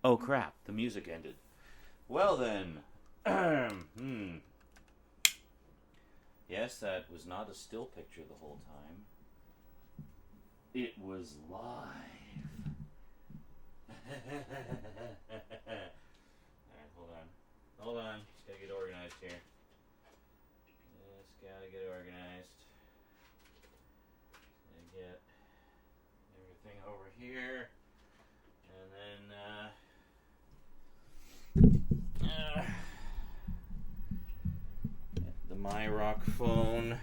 Oh crap, the music ended. Well then. Yes, that was not a still picture the whole time. It was live. Alright, hold on. Just gotta get organized here. And get everything over here. And then, the MyRock phone.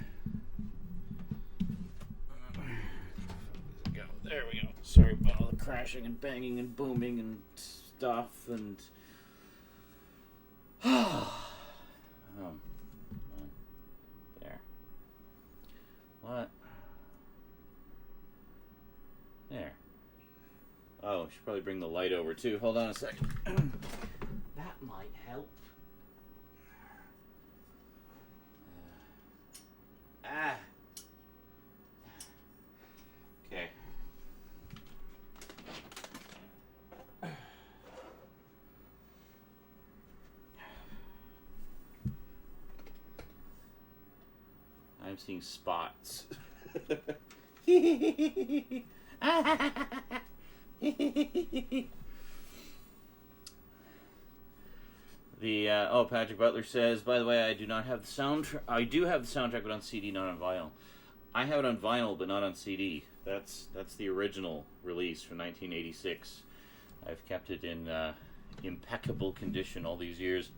There we go. Sorry about all the crashing and banging and booming and stuff and... there. What? There. Oh, should probably bring the light over too. Hold on a second. That might help. Okay. I'm seeing spots. Patrick Butler says, by the way, I do not have the soundtrack. I do have the soundtrack, but on CD, not on vinyl. I have it on vinyl, but not on CD. That's the original release from 1986. I've kept it in impeccable condition all these years,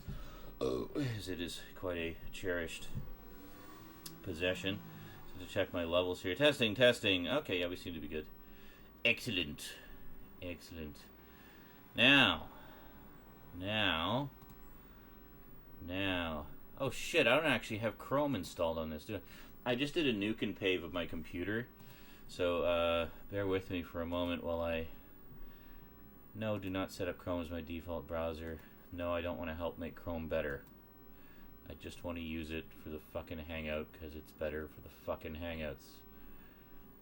as it is quite a cherished possession. So to check my levels here. Testing. Okay, yeah, we seem to be good. Excellent. Now. Oh shit, I don't actually have Chrome installed on this, do I? I just did a nuke and pave of my computer. So, bear with me for a moment while I... No, do not set up Chrome as my default browser. No, I don't want to help make Chrome better. I just want to use it for the fucking Hangout because it's better for the fucking Hangouts.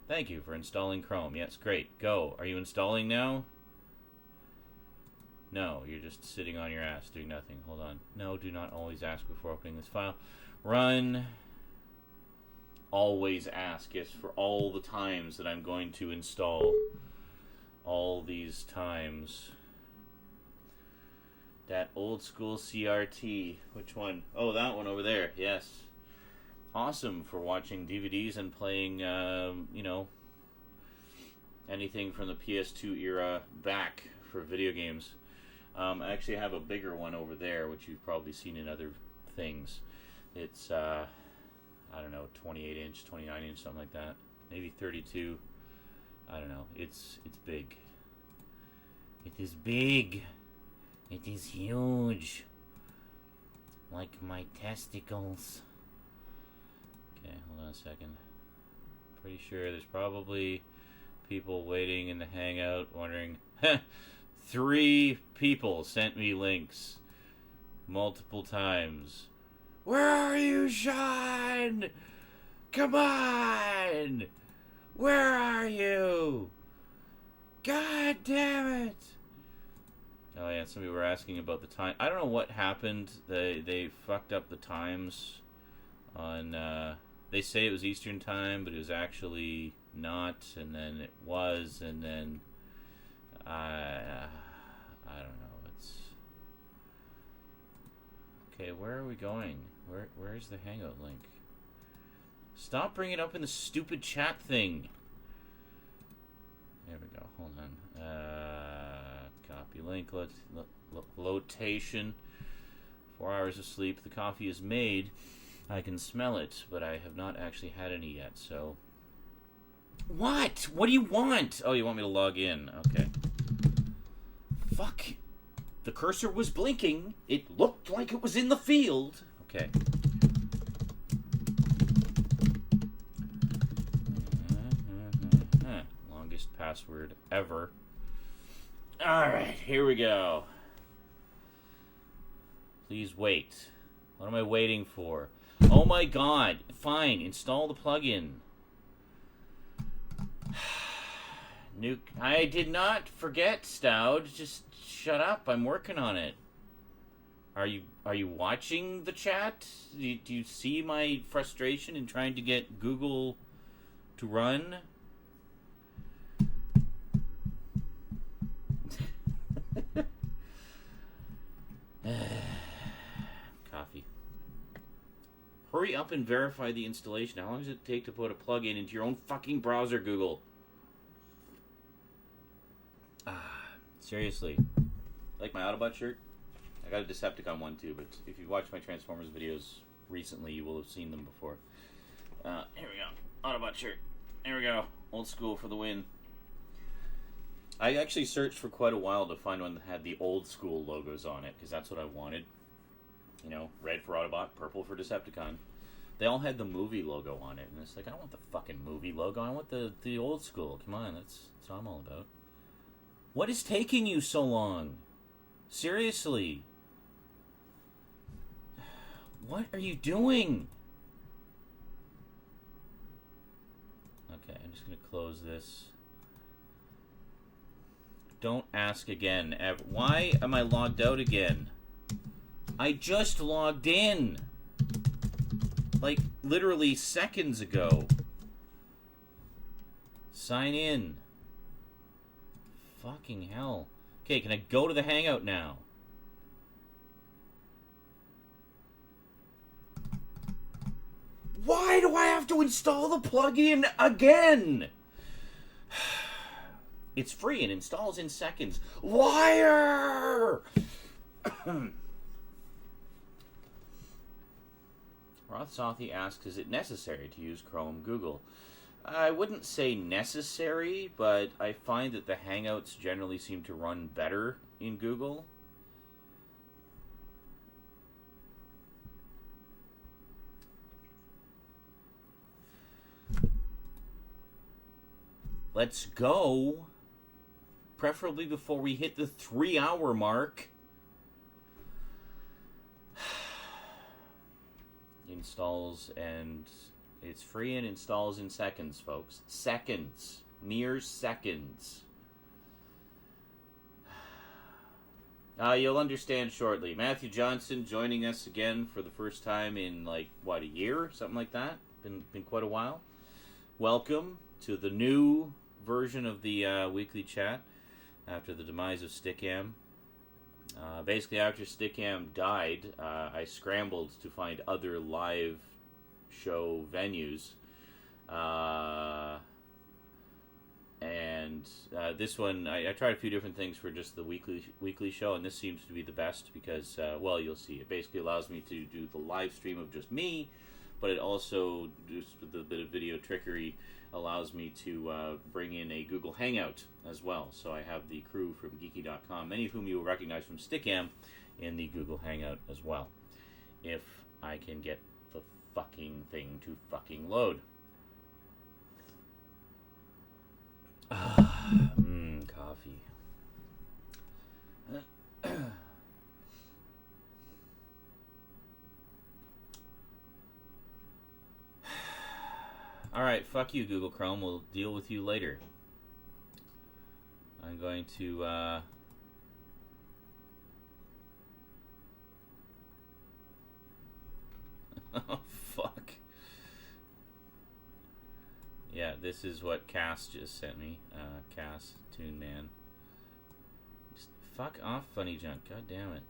Thank you for installing Chrome. Yes, great. Go. Are you installing now? No, you're just sitting on your ass doing nothing. Hold on. No, do not always ask before opening this file. Run. Always ask. Yes, for all the times that I'm going to install. All these times. That old school CRT. Which one? Oh, that one over there. Yes. Awesome for watching DVDs and playing, anything from the PS2 era back for video games. I actually have a bigger one over there, which you've probably seen in other things. It's, 28 inch, 29 inch, something like that. Maybe 32. I don't know. It's big. It is big. It is huge. Like my testicles. Okay, hold on a second. Pretty sure there's probably people waiting in the Hangout wondering, 3 people sent me links multiple times. Where are you, Sean? Come on! Where are you? God damn it! Oh yeah, some people were asking about the time. I don't know what happened. They fucked up the times on... they say it was Eastern time, but it was actually not, and then it was, and then... I don't know. It's... Okay, where are we going? Where's the Hangout link? Stop bringing it up in the stupid chat thing. There we go. Hold on. Copy link. Location. 4 hours of sleep. The coffee is made. I can smell it, but I have not actually had any yet, so... What? What do you want? Oh, you want me to log in. Okay. Fuck. The cursor was blinking. It looked like it was in the field. Okay. Longest password ever. Alright, here we go. Please wait. What am I waiting for? Oh my god. Fine, install the plugin. Nuke. I did not forget, Stout. Just shut up. I'm working on it. Are you watching the chat? Do you see my frustration in trying to get Google to run? Coffee. Hurry up and verify the installation. How long does it take to put a plugin into your own fucking browser, Google? Seriously. Like my Autobot shirt? I got a Decepticon one too, but if you've watched my Transformers videos recently, you will have seen them before. Here we go. Autobot shirt. There we go. Old school for the win. I actually searched for quite a while to find one that had the old school logos on it, because that's what I wanted. You know, red for Autobot, purple for Decepticon. They all had the movie logo on it, and it's like, I don't want the fucking movie logo. I want the old school. Come on, that's what I'm all about. What is taking you so long? Seriously. What are you doing? Okay, I'm just going to close this. Don't ask again. Why am I logged out again? I just logged in. Like, literally seconds ago. Sign in. Fucking hell. Okay, can I go to the Hangout now? Why do I have to install the plugin again? It's free and installs in seconds. Liar! Rothsothy asks, is it necessary to use Chrome Google? I wouldn't say necessary, but I find that the Hangouts generally seem to run better in Google. Let's go. Preferably before we hit the 3-hour mark. Installs, and it's free and installs in seconds, folks. Seconds. Mere seconds. You'll understand shortly. Matthew Johnson joining us again for the first time in, like, what, a year? Something like that? Been quite a while. Welcome to the new version of the weekly chat after the demise of Stickam. Basically, after Stickam died, I scrambled to find other live show venues. And this one, I tried a few different things for just the weekly show, and this seems to be the best because, well, you'll see. It basically allows me to do the live stream of just me, but it also, just with a bit of video trickery, allows me to bring in a Google Hangout as well. So I have the crew from geeky.com, many of whom you will recognize from Stickam, in the Google Hangout as well. If I can get the fucking thing to fucking load. Coffee. Alright, fuck you, Google Chrome. We'll deal with you later. I'm going to, oh, fuck. Yeah, this is what Cass just sent me. Cass, Toon Man. Just fuck off, Funny Junk. God damn it.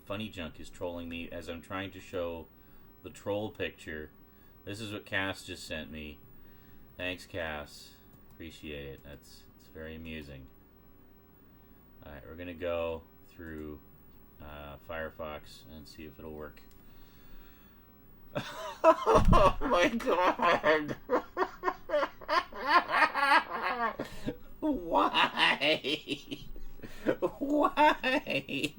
Funny Junk is trolling me as I'm trying to show the troll picture. This is what Cass just sent me. Thanks, Cass. Appreciate it. It's very amusing. Alright, we're gonna go through Firefox and see if it'll work. Oh my god! Why? Why?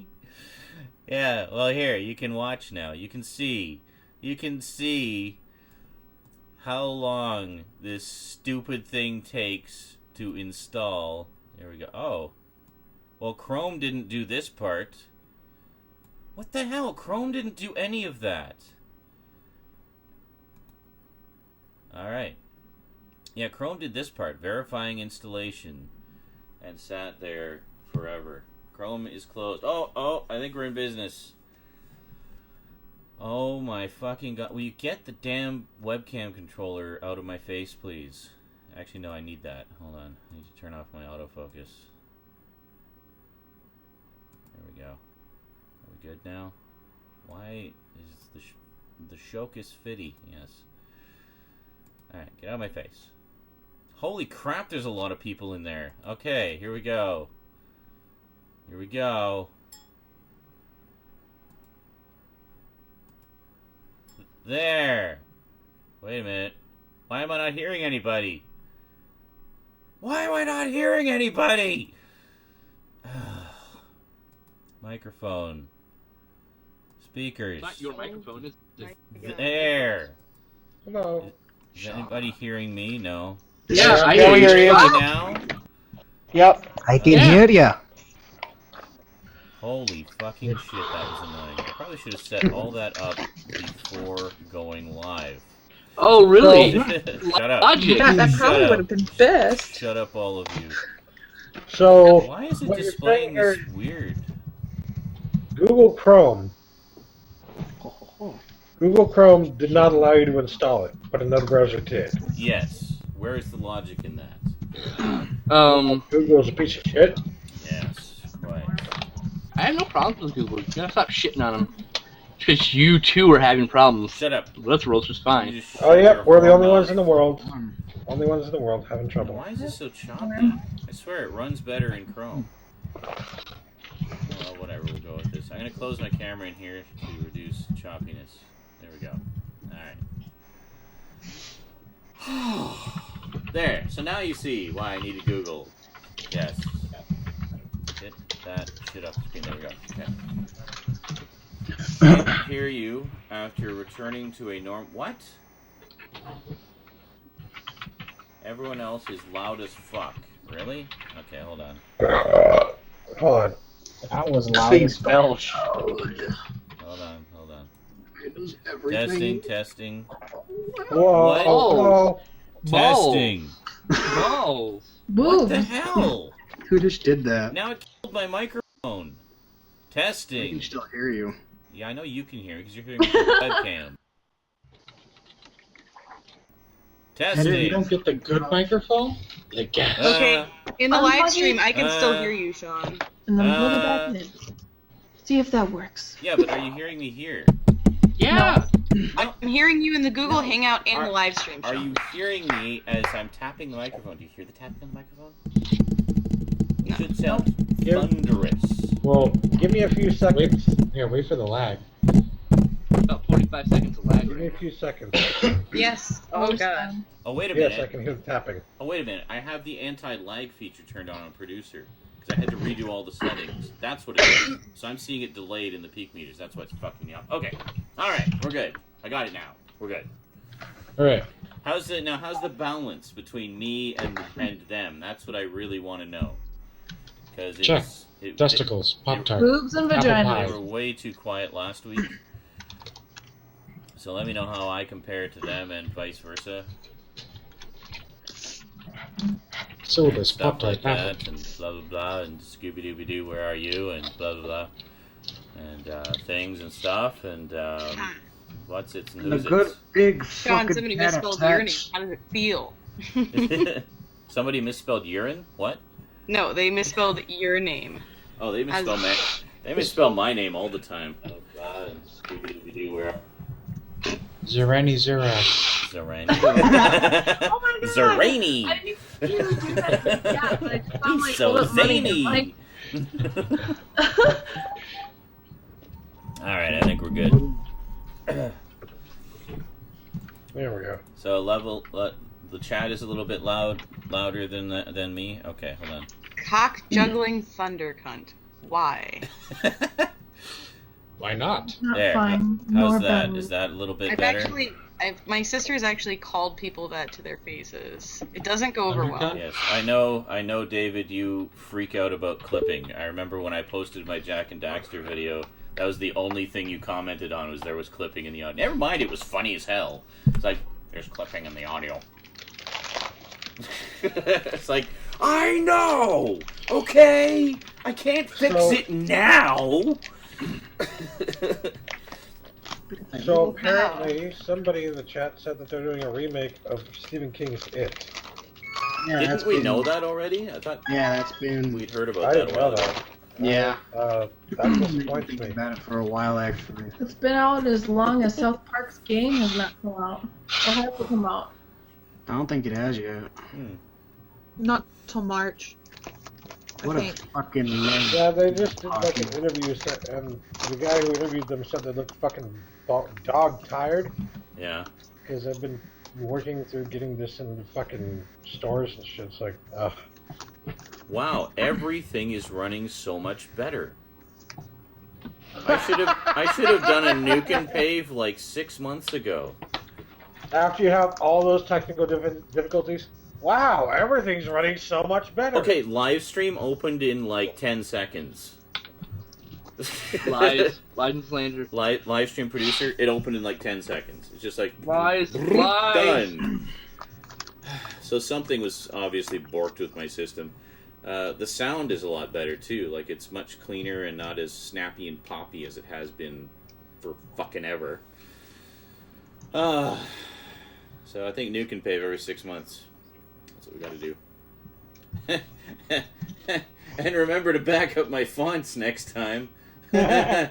Yeah, well, here, you can watch now. You can see how long this stupid thing takes to install. There we go. Oh. Well, Chrome didn't do this part. What the hell? Chrome didn't do any of that. Alright. Yeah, Chrome did this part, verifying installation, and sat there forever. Chrome is closed. Oh, I think we're in business. Oh my fucking god. Will you get the damn webcam controller out of my face, please? Actually, no, I need that. Hold on. I need to turn off my autofocus. There we go. Are we good now? Why is the Shokus fitty? Yes. Alright, get out of my face. Holy crap, there's a lot of people in there. Okay, here we go. Here we go. There. Wait a minute. Why am I not hearing anybody? Why am I not hearing anybody? Microphone. Speakers. It's not your microphone, is it? There. Hello. Is anybody hearing me? No. Yeah, I can hear you. Now? Yep. I can hear ya. Holy fucking shit, that was annoying. I probably should have set all that up before going live. Oh, really? Shut up. Logic. Yeah, that probably would have been best. Shut up, all of you. So, Why is it what you're displaying saying this weird? Google Chrome. Google Chrome did not allow you to install it, but another browser did. Yes. Where is the logic in that? Google's a piece of shit. Yes, quite. I have no problems with Google. You gotta stop shitting on them. Because you too are having problems. Shut up. Westworld's just You fine. just Oh, shut yep, your we're the only whore ones in mouth. the world. Only ones in the world having trouble. Why is it so choppy? I swear it runs better in Chrome. Well, whatever, we'll go with this. I'm going to close my camera in here to reduce choppiness. There we go. Alright. There. So now you see why I needed Google. Yes. Get that shit up the screen. There we go. Okay. Can't hear you after returning to a norm. What? Everyone else is loud as fuck. Really? Okay, hold on. Hold on. That was loud Please as fuck. belch. Hold on. Testing. Whoa. What? Whoa. Testing. Balls. What the hell? Who just did that? Now it killed my microphone. I Testing. can still hear you. Yeah, I know you can hear me because you're hearing me through the webcam. Testing. You don't get the good microphone? The gas. Okay, in the Unplug live it. stream, I can still hear you, Sean. And then plug it back in. See if that works. Yeah, but are you hearing me here? Yeah. I'm hearing you in the Google Hangout and the live stream, Are Sean. you hearing me as I'm tapping the microphone? Do you hear the tapping on the microphone? It should sound thunderous. Well, give me a few seconds. Wait for the lag. About 45 seconds of lag Give me a right few seconds. Yes. Oh, God. Oh, wait a Yes, minute. I can hear the tapping. Oh, wait a minute. I have the anti-lag feature turned on Producer. Because I had to redo all the settings. That's what it is. So I'm seeing it delayed in the peak meters. That's what's fucking me up. Okay. Alright, we're good. I got it now. We're good. Alright. How's the balance between me and them? That's what I really want to know. Because Check. Testicles. Pop-Tart. Boobs and Apple vagina. pie. They were way too quiet last week. So let me know how I compare to them and vice versa. Syllabus. Stuff Pop-Tart. like Apple. that, and blah blah blah, and Scooby-Dooby-Doo, where are you, and blah blah blah, and things and stuff, and what's it, and The who's good big Sean, fucking somebody pan of misspelled your name. sex. How does it feel? it? Somebody misspelled urine? What? No, they misspelled your name. Oh, they misspell my name all the time. Oh god, and Scooby-Dooby-Doo, where Zerani Zera. Zarani. Oh my god! Zarani! I didn't even do that. Yeah, but it sounded like So bullet money. zany! Like, Alright, I think we're good. There we go. So the chat is a little bit louder than me. Okay, hold on. Cock juggling thunder cunt. Why? Why not? not There. fine. How's Nor that? bad. Is that a little bit better? My sister's actually called people that to their faces. It doesn't go over well. Yes, I know, David, you freak out about clipping. I remember when I posted my Jack and Daxter video, that was the only thing you commented on, was there was clipping in the audio. Never mind, it was funny as hell. It's like, there's clipping in the audio. It's like, I know! Okay? I can't fix it now! So apparently, somebody in the chat said that they're doing a remake of Stephen King's It. Yeah, Didn't we know that already? I thought that's been... we'd heard about I that didn't a while know ago. that. Yeah. That I've disappoints been thinking me. about it for a while, actually. It's been out as long as South Park's game has not come out. Or has it come out? I don't think it has yet. Not till March. What a fucking lame. Yeah, they just did like an interview, and the guy who interviewed them said they looked fucking dog tired. Yeah. Because I've been working through getting this into fucking stores and shit. It's like, ugh. Wow, everything is running so much better. I should have done a nuke and pave like 6 months ago. After you have all those technical difficulties, wow, everything's running so much better. Okay, Livestream opened in like 10 seconds. Lies and slander. Livestream producer, it opened in like 10 seconds. It's just like Lies. done. So something was obviously borked with my system. The sound is a lot better too. Like it's much cleaner and not as snappy and poppy as it has been for fucking ever. So I think nuke and pave every 6 months. That's what we got to do. And remember to back up my fonts next time. On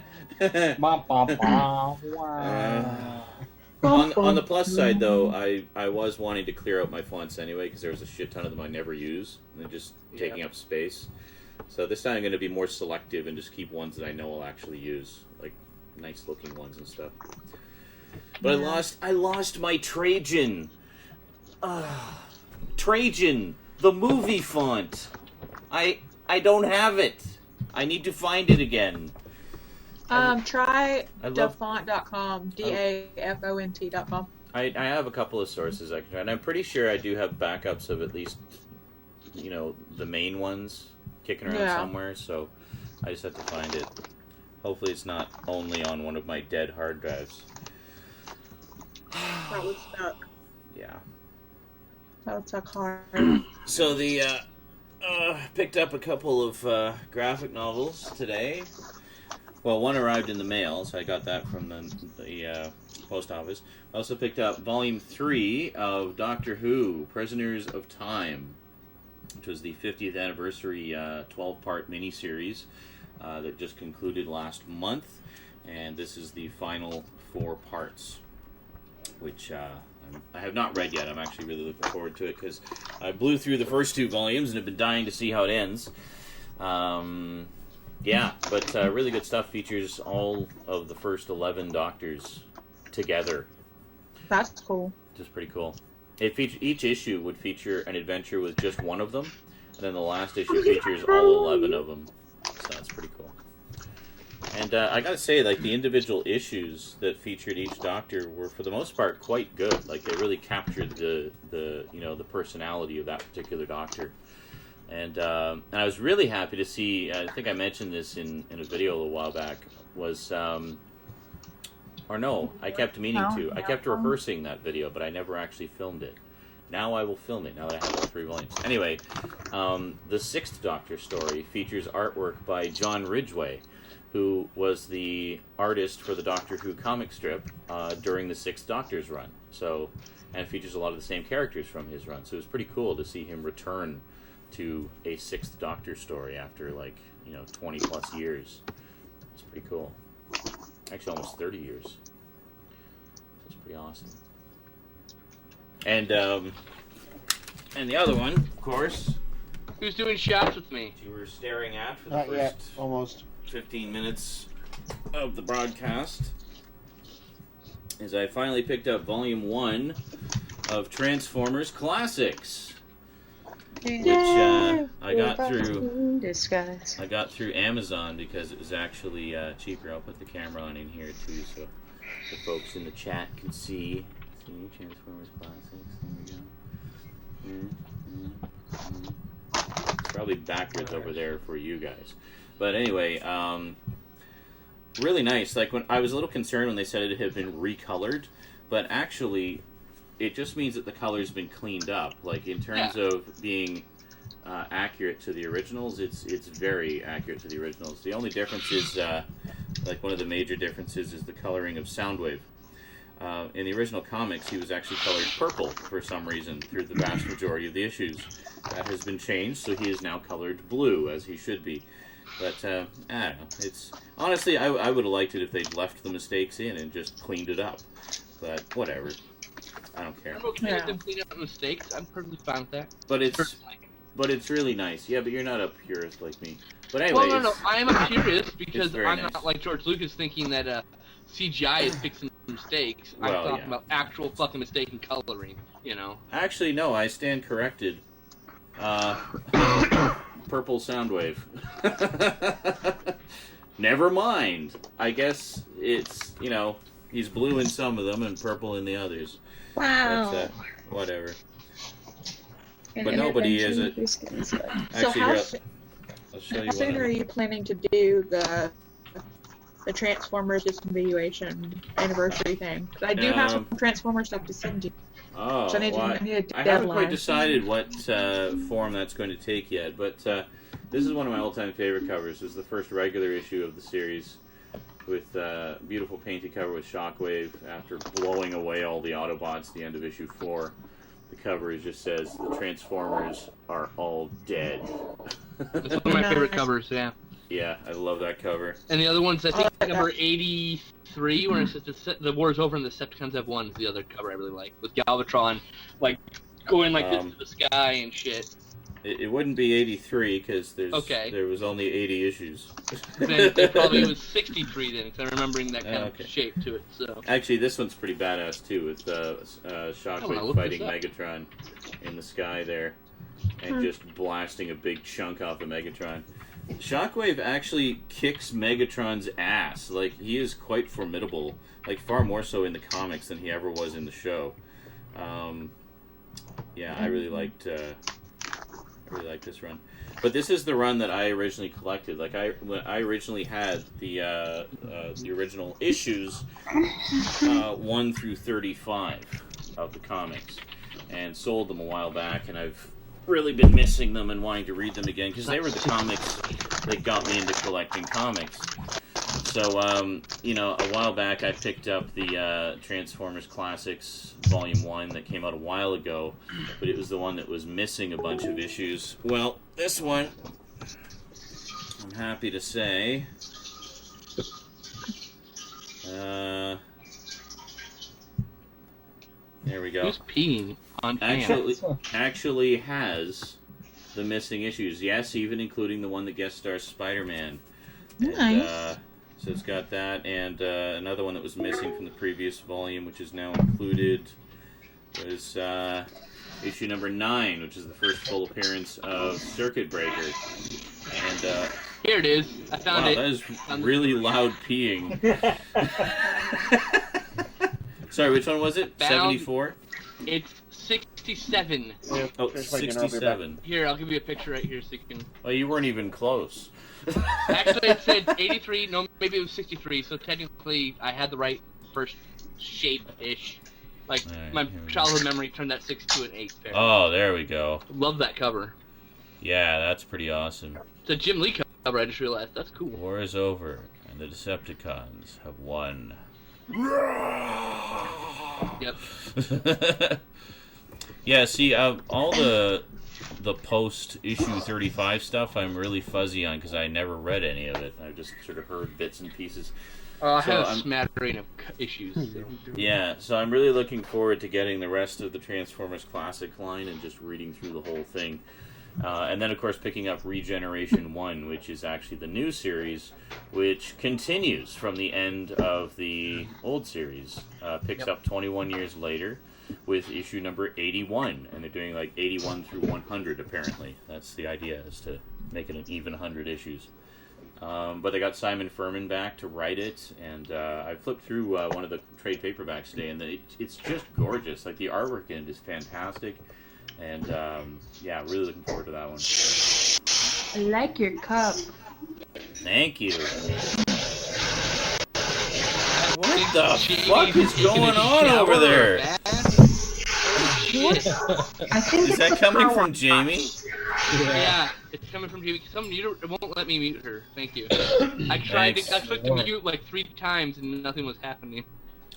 the plus side, though, I was wanting to clear out my fonts anyway because there was a shit ton of them I never use and they're just taking up space. So this time I'm going to be more selective and just keep ones that I know I'll actually use, like nice looking ones and stuff. But I lost my Trajan. Trajan, the movie font. I don't have it. I need to find it again. Try dafont.com. DAFONT.com. I have a couple of sources I can try, and I'm pretty sure I do have backups of at least, the main ones kicking around somewhere, so I just have to find it. Hopefully it's not only on one of my dead hard drives. That was stuck. Yeah. That would suck hard. So the, picked up a couple of graphic novels today. Well, one arrived in the mail, so I got that from the post office. I also picked up Volume 3 of Doctor Who, Prisoners of Time, which was the 50th anniversary 12-part miniseries that just concluded last month. And this is the final 4 parts, which I have not read yet. I'm actually really looking forward to it because I blew through the first 2 volumes and have been dying to see how it ends. Yeah, but really good stuff. Features all of the first 11 Doctors together. That's cool. Which is pretty cool. Each issue would feature an adventure with just one of them, and then the last issue features all 11 of them. So that's pretty cool. And I gotta say, like, the individual issues that featured each Doctor were, for the most part, quite good. Like, they really captured the personality of that particular Doctor. And I was really happy to see, I think I mentioned this in a video a little while back, was, or no, I kept meaning to. I kept rehearsing that video, but I never actually filmed it. Now I will film it, now that I have all 3 volumes. Anyway, the 6th Doctor story features artwork by John Ridgway, who was the artist for the Doctor Who comic strip during the 6th Doctor's run. So, and features a lot of the same characters from his run. So it was pretty cool to see him return to a 6th Doctor story after 20 plus years. It's pretty cool. Actually, almost 30 years. So it's pretty awesome. And the other one, of course, Who's doing shots with me? you were staring at for the Not first yet. Almost. 15 minutes of the broadcast, is I finally picked up Volume 1 of Transformers Classics. Which I got through Amazon because it was actually cheaper. I'll put the camera on in here too, so the folks in the chat can see. See, Transformers Classics. There we go. It's probably backwards over there for you guys, but anyway, really nice. Like, when I was a little concerned when they said it had been recolored, but actually, it just means that the color's been cleaned up. Like, in terms of being accurate to the originals, it's very accurate to the originals. The only difference is, like, one of the major differences is the coloring of Soundwave. In the original comics, he was actually colored purple for some reason through the vast majority of the issues. That has been changed, so he is now colored blue, as he should be. But, I don't know. It's honestly, I would have liked it if they'd left the mistakes in and just cleaned it up. But, whatever. I don't care. I'm okay with them cleaning up mistakes. I'm perfectly fine with that. But it's really nice. Yeah, but you're not a purist like me. But anyway, Well, no, I am a purist because I'm nice. not like George Lucas thinking that CGI is fixing mistakes. I'm Well, talking about actual fucking mistake in coloring, you know. Actually, no, I stand corrected. Purple Soundwave. Never mind. I guess it's, you know, he's blue in some of them and purple in the others. Wow. But, whatever. An But nobody is intervention it. with these skins. Actually, How I'll show you soon one. are you planning to do the Transformers discontinuation anniversary thing? 'Cause I do have some Transformer stuff to send you. Oh, So I need well, I need a I haven't quite deadline. decided what form that's going to take yet, but this is one of my all-time favorite covers. This is the first regular issue of the series with beautiful painted cover with Shockwave after blowing away all the Autobots at the end of issue 4. The cover just says, "The Transformers are all dead." It's one of my favorite covers, yeah. Yeah, I love that cover. And the other one's, I think, number 83, where it says the war's over and the Decepticons have won, is the other cover I really like, with Galvatron, like, going like this to the sky and shit. It wouldn't be 83, because Okay. there was only 80 issues. Then it probably was 63 then, because I'm remembering that kind Okay. of shape to it, so. Actually, this one's pretty badass, too, with Shockwave look fighting this up. Megatron in the sky there, and just blasting a big chunk off of Megatron. Shockwave actually kicks Megatron's ass. Like, he is quite formidable. Like, far more so in the comics than he ever was in the show. Yeah, I really liked this run. But this is the run that I originally collected. Like, I originally had the original issues 1 through 35 of the comics, and sold them a while back, and I've really been missing them and wanting to read them again, because they were the comics that got me into collecting comics. So, you know, a while back I picked up the Transformers Classics Volume 1 that came out a while ago, but it was the one that was missing a bunch of issues. Well, this one, I'm happy to say, there we go. Who's peeing on camera? Actually has the missing issues. Yes, even including the one that guest stars Spider-Man. Nice. And, so it's got that, and another one that was missing from the previous volume, which is now included, was issue number 9, which is the first full appearance of Circuit Breaker. And Here it is. I found it. that is really loud peeing. Sorry, which one was it? Found- 74? It's 67. Oh, Just like, you know, I'll be back. 67. Here, I'll give you a picture right here so you can... Oh, you weren't even close. Actually, it said 83. No, maybe it was 63. So technically, I had the right first shape-ish. Like, Alright, my here we go. childhood memory turned that 6 to an 8 there. Oh, there we go. Love that cover. Yeah, that's pretty awesome. It's a Jim Lee cover, I just realized. That's cool. War is over, and the Decepticons have won. Yep. Yeah, see, all the post issue 35 stuff I'm really fuzzy on because I never read any of it. I've just sort of heard bits and pieces. I So have a I'm- smattering of issues. So. Yeah, so I'm really looking forward to getting the rest of the Transformers Classic line and just reading through the whole thing. And then, of course, picking up Regeneration 1, which is actually the new series, which continues from the end of the old series. Picks up 21 years later with issue number 81. And they're doing like 81 through 100, apparently. That's the idea, is to make it an even 100 issues. But they got Simon Furman back to write it, and I flipped through one of the trade paperbacks today, and it's just gorgeous. Like, the artwork in it is fantastic. And, yeah, really looking forward to that one. I like your cup. Thank you. What the fuck is going on over there? I think Is that coming from Jamie? Yeah, it's coming from Jamie. It won't let me mute her. Thank you. I clicked to mute like 3 times and nothing was happening.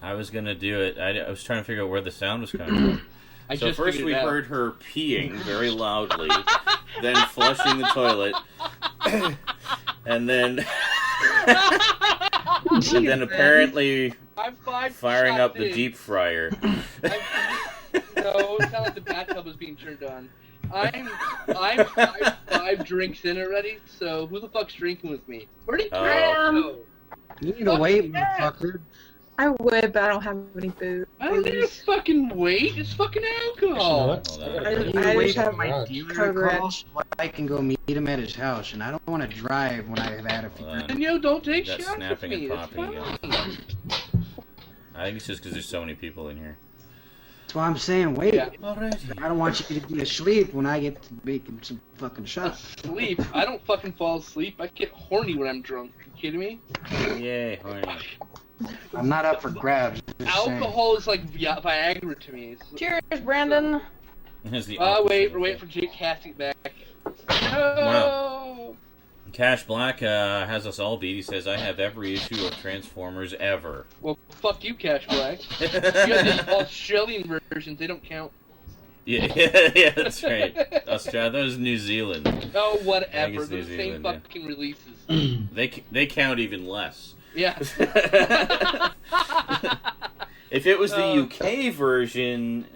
I was gonna do it. I was trying to figure out where the sound was coming from. So first we heard her peeing very loudly, then flushing the toilet, and then apparently firing up the deep fryer. No, it's not like the bathtub was being turned on. I'm 5 drinks in already, so who the fuck's drinking with me? Where'd he go? You need to wait, motherfucker. I would, but I don't have any booze. I don't need to fucking wait. It's fucking alcohol. I just have my dealer call so I can go meet him at his house, and I don't want to drive when I've had a few. And don't take That's shots snapping with me. and popping again. I think it's just because there's so many people in here. That's why I'm saying wait. Yeah. Alrighty. I don't want you to be asleep when I get to making some fucking shots. Asleep? I don't fucking fall asleep. I get horny when I'm drunk. Are you kidding me? Yay, horny. I'm not up for grabs. Alcohol is like Viagra to me. Cheers, Brandon. Wait, we're waiting for Jake Cassie back. No! Wow. Cash Black has us all beat. He says, I have every issue of Transformers ever. Well, fuck you, Cash Black. You got the Australian versions, they don't count. Yeah, that's right. Australia, that was New Zealand. Oh, whatever. It's They're New the same Zealand, yeah. fucking releases. They count even less. Yeah. If it was the UK version,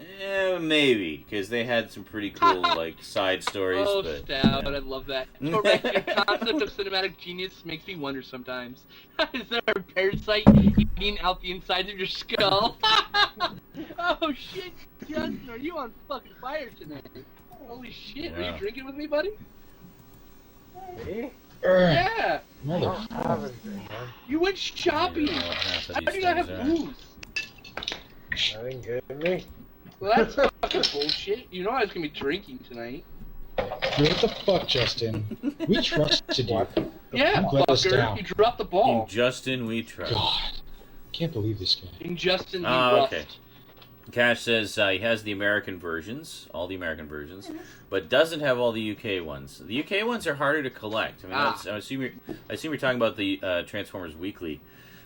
maybe, because they had some pretty cool like side stories. Oh, but Stout, I love that. Correct, your concept of cinematic genius makes me wonder sometimes. Is there a parasite eating out the inside of your skull? Oh shit, Justin, are you on fucking fire tonight? Holy shit, are Yeah. you drinking with me, buddy? Me? Yeah! I don't have anything, man. You went shopping! I don't know what half of How these do you not have things are. booze? I didn't get me. Well, that's fucking bullshit. You know I was gonna be drinking tonight. What the fuck, Justin? We trusted you. Yeah, You let us fucker. down. You dropped the ball. In Justin, we trust. God. Can't believe this guy. In Justin, you Oh, rust. okay. Cash says he has the American versions, all the American versions, but doesn't have all the UK ones. The UK ones are harder to collect. I mean, I assume you're talking about the Transformers Weekly.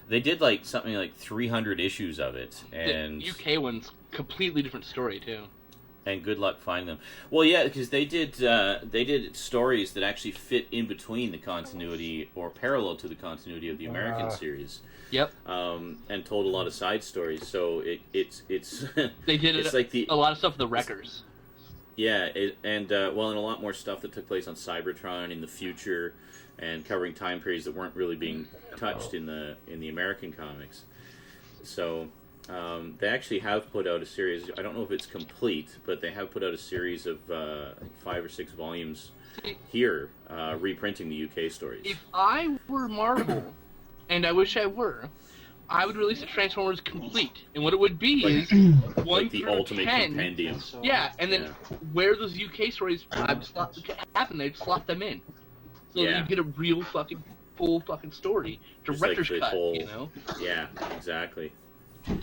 They did like something like 300 issues of it, and The UK one's completely different story too. and good luck finding them. Well, yeah, because they did stories that actually fit in between the continuity or parallel to the continuity of the American series. Yep. And told a lot of side stories. So it's They did it's like a lot of stuff with the Wreckers. Yeah, and a lot more stuff that took place on Cybertron in the future, and covering time periods that weren't really being touched in the American comics. So they actually have put out a series. I don't know if it's complete, but they have put out a series of 5 or 6 volumes here, reprinting the UK stories. If I were Marvel, and I wish I were, I would release the Transformers complete. And what it would be is 1 like the through ultimate 10. compendium. Yeah, and then where those UK stories happen, they'd slot them in. So that you get a real fucking full fucking story. Director's like the cut, whole- you know? Yeah, exactly.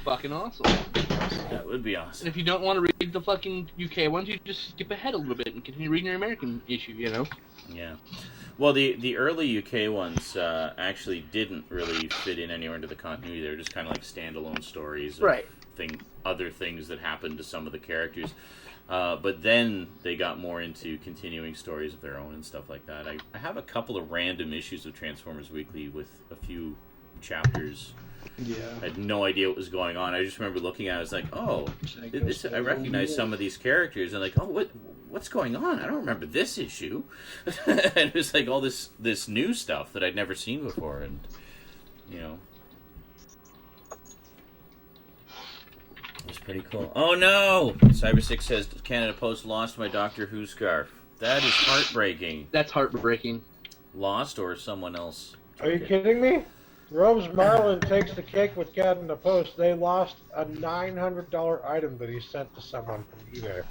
Fucking awesome. That would be awesome. And if you don't want to read the fucking UK ones, you just skip ahead a little bit and continue reading your American issue, you know? Yeah. Well, the early UK ones actually didn't really fit in anywhere into the continuity. They were just kind of like standalone stories of Right. other things that happened to some of the characters. But then they got more into continuing stories of their own and stuff like that. I have a couple of random issues of Transformers Weekly with a few chapters. Yeah. I had no idea what was going on. I just remember looking at it, I was like, oh, I recognize some of these characters. And like, oh, what's going on? I don't remember this issue. And it was like all this new stuff that I'd never seen before. And, you know, it was pretty cool. Oh, no! Cyber6 says, Canada Post lost my Doctor Who scarf. That is heartbreaking. That's heartbreaking. Lost or someone else? Are you kidding me? Rose Marlin takes the cake with Cat in the Post. They lost a $900 item that he sent to someone from eBay.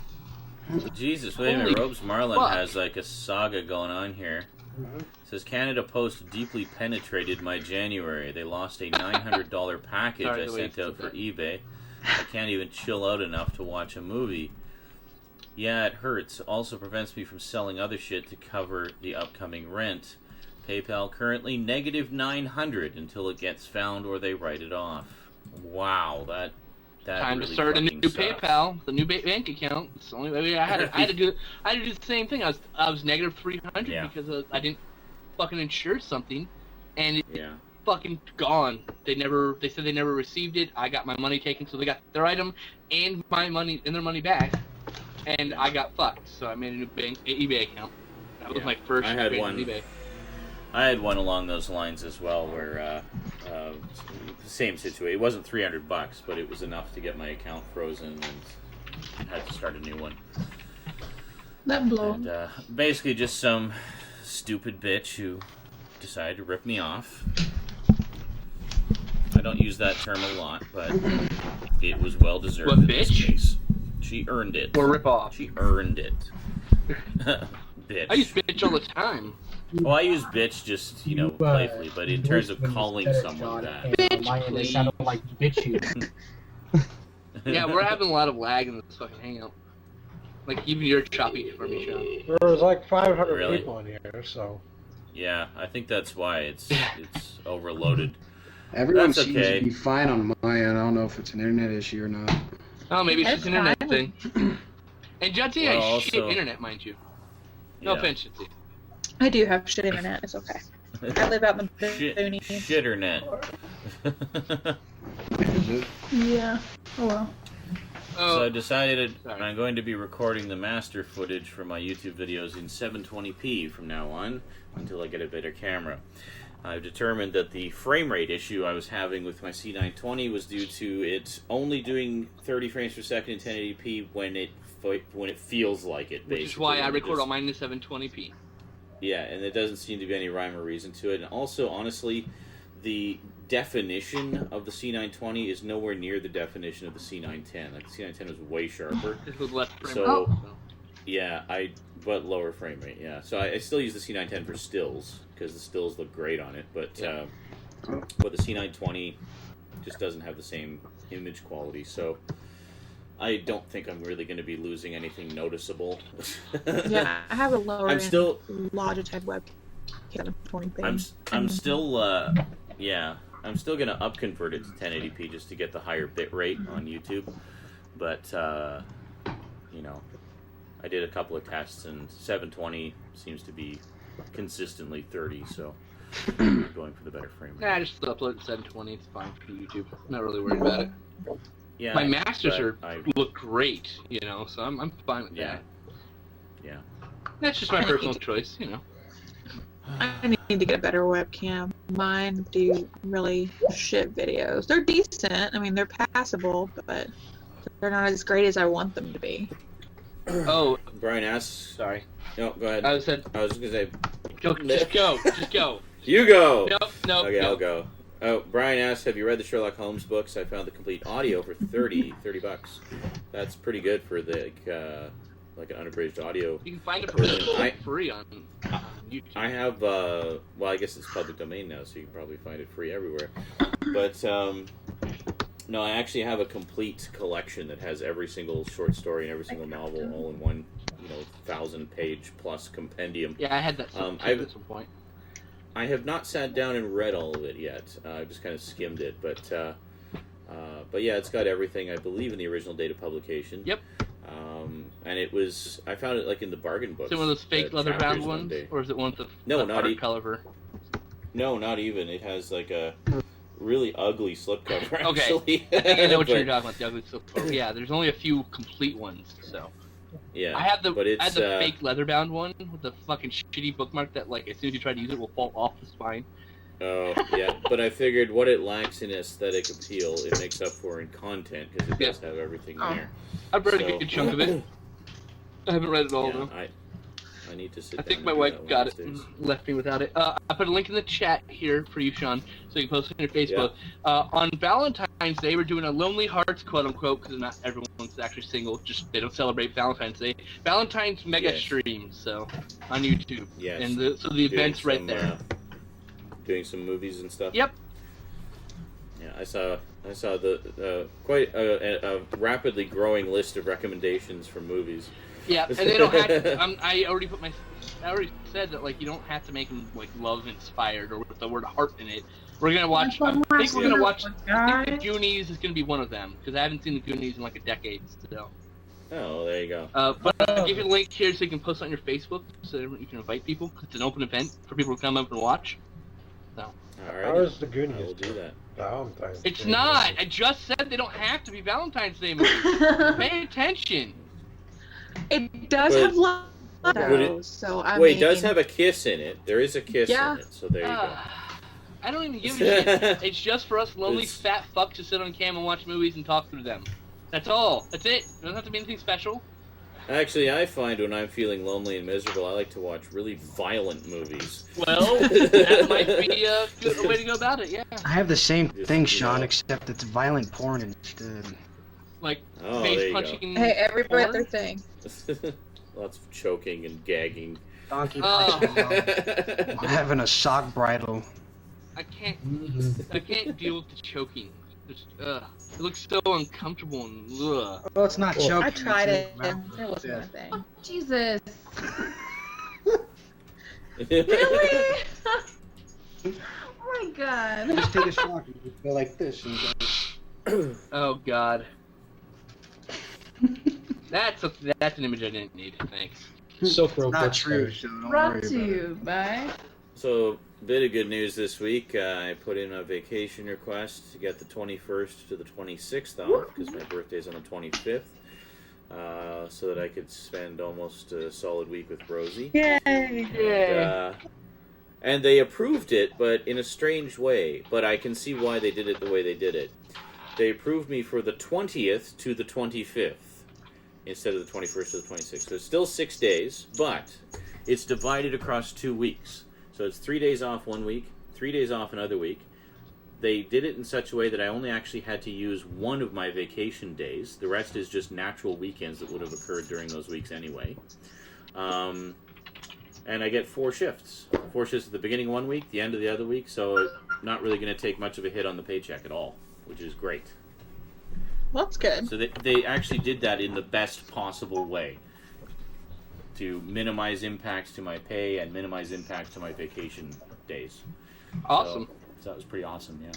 Jesus, wait a minute. Robes Marlin has like a saga going on here. Mhm. It says Canada Post deeply penetrated my January. They lost a $900 package I sent out for eBay. I can't even chill out enough to watch a movie. Yeah, it hurts. Also prevents me from selling other shit to cover the upcoming rent. PayPal currently negative 900 until it gets found or they write it off. Wow, that Time really to start a new fucking sucks. PayPal, the new bank account. It's the only way I had to do the same thing. I was negative 300 Yeah. because I didn't fucking insure something, and it Yeah. fucking gone. They said they never received it. I got my money taken, so they got their item and my money and their money back, and I got fucked. So I made a new eBay account. That was my first. I had trade one. on eBay. I had one along those lines as well, where same situation. It wasn't $300, but it was enough to get my account frozen, and had to start a new one. That blow. And basically, just some stupid bitch who decided to rip me off. I don't use that term a lot, but it was well deserved. What, in this bitch? case. She earned it. Or rip off. She earned it. Bitch. I use bitch all the time. Well, I use bitch just, playfully, but in terms of calling someone that. Bitch, Mine, they please. sounded like bitch you. Yeah, we're having a lot of lag in this fucking hangout. Like, even you're choppy for me, Sean. There was like 500 Really? people in here, so. Yeah, I think that's why it's overloaded. Everyone That's seems okay. to be fine on my end. I don't know if it's an internet issue or not. Oh, maybe it's just an internet That's thing. And Judgy Well, has shit also- internet, mind you. No Yeah. offense, Judgy. I do have shit internet. It's okay. I live out in the boonies. Shitternet. Is it? Yeah. Oh well. So I Oh, decided Sorry. I'm going to be recording the master footage for my YouTube videos in 720p from now on until I get a better camera. I've determined that the frame rate issue I was having with my C920 was due to it only doing 30 frames per second in 1080p when it feels like it. which is basically. why I And it record just- all mine in 720p. Yeah, and there doesn't seem to be any rhyme or reason to it. And also, honestly, the definition of the C920 is nowhere near the definition of the C910. Like, the C910 was way sharper. This was less frame So- rate. Yeah, but lower frame rate, yeah. So I still use the C910 for stills, because the stills look great on it, but Yeah. but the C920 just doesn't have the same image quality, so I don't think I'm really going to be losing anything noticeable. Yeah, I have a lower I'm end still... Logitech webcam 20p. I'm still, I'm still going to upconvert it to 1080p just to get the higher bit rate on YouTube. But, I did a couple of tests, and 720 seems to be consistently 30, so I'm going for the better frame rate. Nah, I just upload it to 720. It's fine for YouTube. I'm not really worried about it. Yeah, My masters but look great, so I'm fine with Yeah. that. Yeah. That's just my personal choice, I need to get a better webcam. Mine do really shit videos. They're decent. I mean, they're passable, but they're not as great as I want them to be. Oh, Brian asks... sorry. No, go ahead. I said, I was just going to say... just go. You go! Nope. Okay, I'll go. Oh, Brian asked, have you read the Sherlock Holmes books? I found the complete audio for $30. That's pretty good for like an unabridged audio. You can find it I- for free on YouTube. I have, well, I guess it's public domain now, so you can probably find it free everywhere. But, no, I actually have a complete collection that has every single short story and every single novel all in one, 1,000-page plus compendium. Yeah, I had that I've- at some point. I have not sat down and read all of it yet. I've just kind of skimmed it, but yeah, it's got everything, I believe, in the original date of publication. Yep. And it was, I found it like in the bargain books. Is it one of those fake at leather-bound Chapters one ones, day. or is it one with No, the not cover? No, not even. It has like a really ugly slipcover. Okay. Actually. I think I know what But, you're talking about. The ugly silk. Yeah, there's only a few complete ones, so. Yeah, I have the but it's, fake leather-bound one with the fucking shitty bookmark that, like, as soon as you try to use it, will fall off the spine. Oh, yeah. But I figured what it lacks in aesthetic appeal, it makes up for in content, because it does have everything there. I've read a So- good chunk of it. I haven't read it all, Yeah, though. I need to sit I down think and my do wife that one got of it these and days. left me without it. I put a link in the chat here for you, Sean, so you can post it on your Facebook. On Valentine's Day, we're doing a Lonely Hearts, quote-unquote, because not everyone's actually single, just they don't celebrate Valentine's Day. Valentine's mega Yes. stream, so, on YouTube. Yes. And so the event's right there. Doing some movies and stuff. Yep. Yeah, I saw the quite a rapidly growing list of recommendations for movies. Yeah, and they don't have to. I already said that like you don't have to make them like love inspired or with the word heart in it. We're gonna watch. I think we're gonna watch. I think the Goonies is gonna be one of them because I haven't seen the Goonies in like a decade still. Oh, there you go. But I'll give you a link here so you can post it on your Facebook so that you can invite people. It's an open event for people to come up and watch. So. All right. How is the Goonies? We'll do that. Valentine's It's Day not. movie. I just said they don't have to be Valentine's Day movies. Pay attention. It does But- have love, Would though, it- so I Wait, mean, it does have a kiss in it. There is a kiss Yeah. in it, so there you go. I don't even give a shit. It's just for us lonely It's- fat fucks to sit on cam and watch movies and talk through them. That's all. That's it. It doesn't have to be anything special. Actually, I find when I'm feeling lonely and miserable, I like to watch really violent movies. Well, that might be a good way to go about it, yeah. I have the same Just, thing, you Sean, know. except it's violent porn instead. Like, Oh, there face you go. punching. Hey, everybody got porn. their thing. Lots of choking and gagging. Donkey Oh. punching, having a sock bridle. I can't deal with the choking. Just, it looks so uncomfortable and ugh. Well, it's not choking. I tried it, it's and it wasn't my thing. Jesus. Really? Oh my god. Just take a shot and just go like this and go. Oh god. That's an image I didn't need. Thanks. Silk Road Not Book true, Stars. so don't Brought worry to about it. you by. So, bit of good news this week. I put in a vacation request to get the 21st to the 26th off because my birthday's on the 25th, so that I could spend almost a solid week with Rosie. Yay! And they approved it, but in a strange way. But I can see why they did it the way they did it. They approved me for the 20th to the 25th instead of the 21st to the 26th. So it's still 6 days, but it's divided across 2 weeks. So it's 3 days off one week, 3 days off another week. They did it in such a way that I only actually had to use one of my vacation days. The rest is just natural weekends that would have occurred during those weeks anyway. And I get 4 shifts. 4 shifts at the beginning of one week, the end of the other week, so not really going to take much of a hit on the paycheck at all, which is great. Well, that's good. So they actually did that in the best possible way to minimize impacts to my pay and minimize impacts to my vacation days. Awesome. So that was pretty awesome, yeah.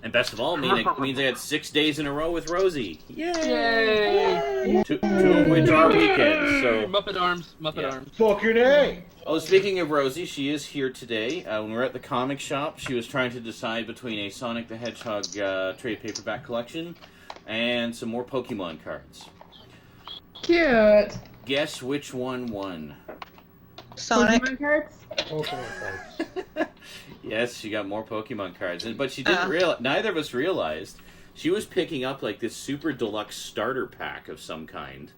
And best of all, means I had 6 days in a row with Rosie. Yay! Two of which are weekends. So Muppet arms. Yeah. Arms. Fucking A! Oh, speaking of Rosie, she is here today. When we were at the comic shop, she was trying to decide between a Sonic the Hedgehog trade paperback collection and some more Pokemon cards. Cute. Guess which one won? Sonic. Pokemon cards? Pokemon cards. Yes, she got more Pokemon cards, but she didn't realize. Neither of us realized she was picking up like this super deluxe starter pack of some kind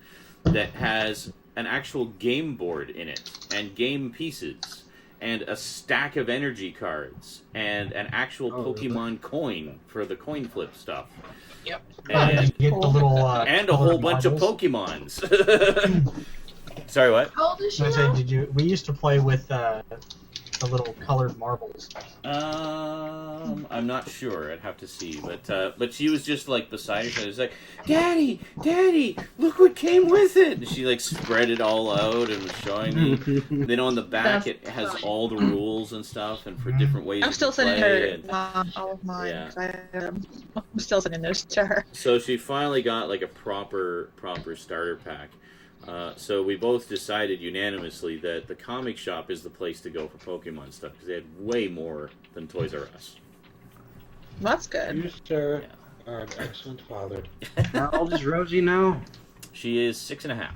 that has an actual game board in it and game pieces and a stack of energy cards and an actual Pokemon coin for the coin flip stuff. Yep. And, Get the little and a whole bunch of modules. Pokemons. Sorry, what? How old is she I now? said, did you? We used to play with the little colored marbles. I'm not sure. I'd have to see, but she was just like beside her. She was like, "Daddy, Daddy, look what came with it!" And she like spread it all out and was showing me. Then on the back, That's it has funny. all the rules and stuff, and for different ways. I'm you still can sending play, her and- all of mine. Yeah. 'Cause I'm still sending those to her. So she finally got like a proper starter pack. So we both decided unanimously that the comic shop is the place to go for Pokemon stuff because they had way more than Toys R Us. That's good. You, sir, are an excellent father. How old is Rosie now? She is 6.5.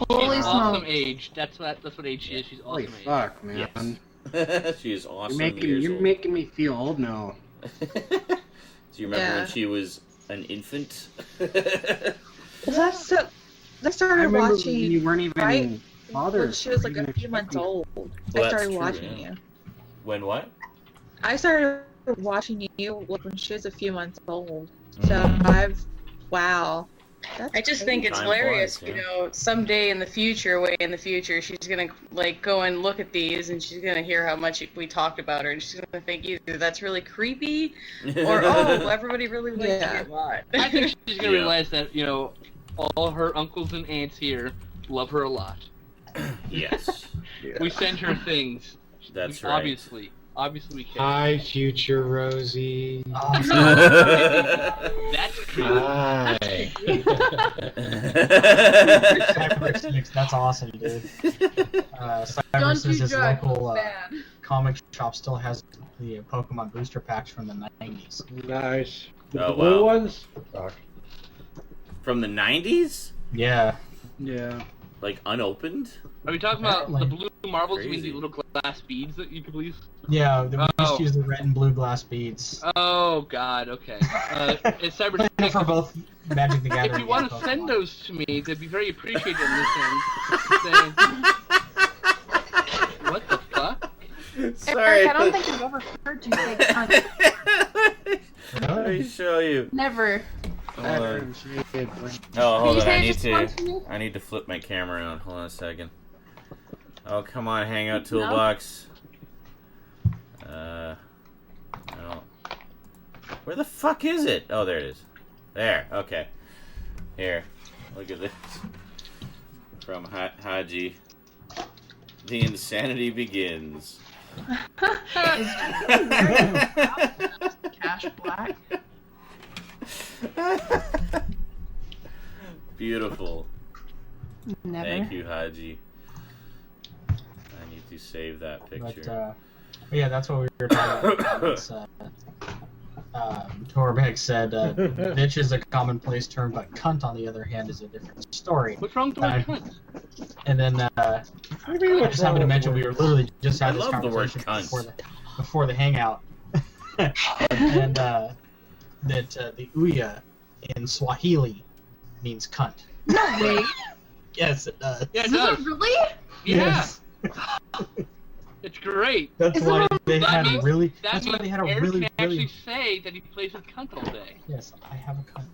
Holy She's awesome smokes. age. That's what age she is. She's Holy awesome age. fuck, man. Yes. She is awesome. You're making me feel old now. So you remember Yeah. when she was an infant? That's I I started remember watching when you weren't even right? bothered. when she was like You a didn't few months expect me. old. Well, I that's started true, watching yeah. you. When what? I started watching you when she was a few months old. So Mm. wow. That's I just crazy. think it's Time hilarious, flies, you yeah. know, someday in the future, way in the future, she's gonna like go and look at these and she's gonna hear how much we talked about her and she's gonna think either that's really creepy or oh, everybody really liked Yeah. it a lot. I think she's gonna Yeah. realize that, you know, all her uncles and aunts here love her a lot. Yes. We send her things. That's right. Obviously we can. Hi, future Rosie. That's creepy. Hi. Cyberspace, that's awesome, dude. Don't you Cyberspace's drive local bad. comic shop still has the Pokemon booster packs from the 90s. Nice. The Oh, blue wow. ones? Fuck. From the 90s? Yeah. Yeah. Like unopened? Are we talking about the Apparently. blue marbles? You mean Crazy. the little glass beads that you could please? Yeah, we used Oh. to use the red and blue glass beads. Oh God. Okay. It's For cyberspace. both Magic the Gathering. If you want and to send Pokemon. those to me, they'd be very appreciated in this end. Saying, what the fuck? Sorry. Eric, I don't think I've ever heard you say cunt. Let me show you. Never. Hold on. Can Oh, hold you on. say I it need just once for me? I need to flip my camera around. Hold on a second. Oh, come on, Hangout Toolbox. No. Where the fuck is it? Oh, there it is. There. Okay. Here. Look at this. From Haji. The insanity begins. Cash black. Beautiful. Never. Thank you, Haji. I need to save that picture. But yeah, that's what we were talking about. It's, Torbek said, bitch is a commonplace term, but cunt, on the other hand, is a different story. What's wrong with the word cunt? And then, I just happened to mention we were literally just I had this love the word conversation cunt. before the hangout. and that the Uya in Swahili means cunt. No way. Yes, it does. Yeah, it Is does. it really? Yeah. Yes. It's great. That's why they That had means- a really. That That's why means they had a Eric really, can actually really. say that he plays with cunt all day. Yes, I have a cunt.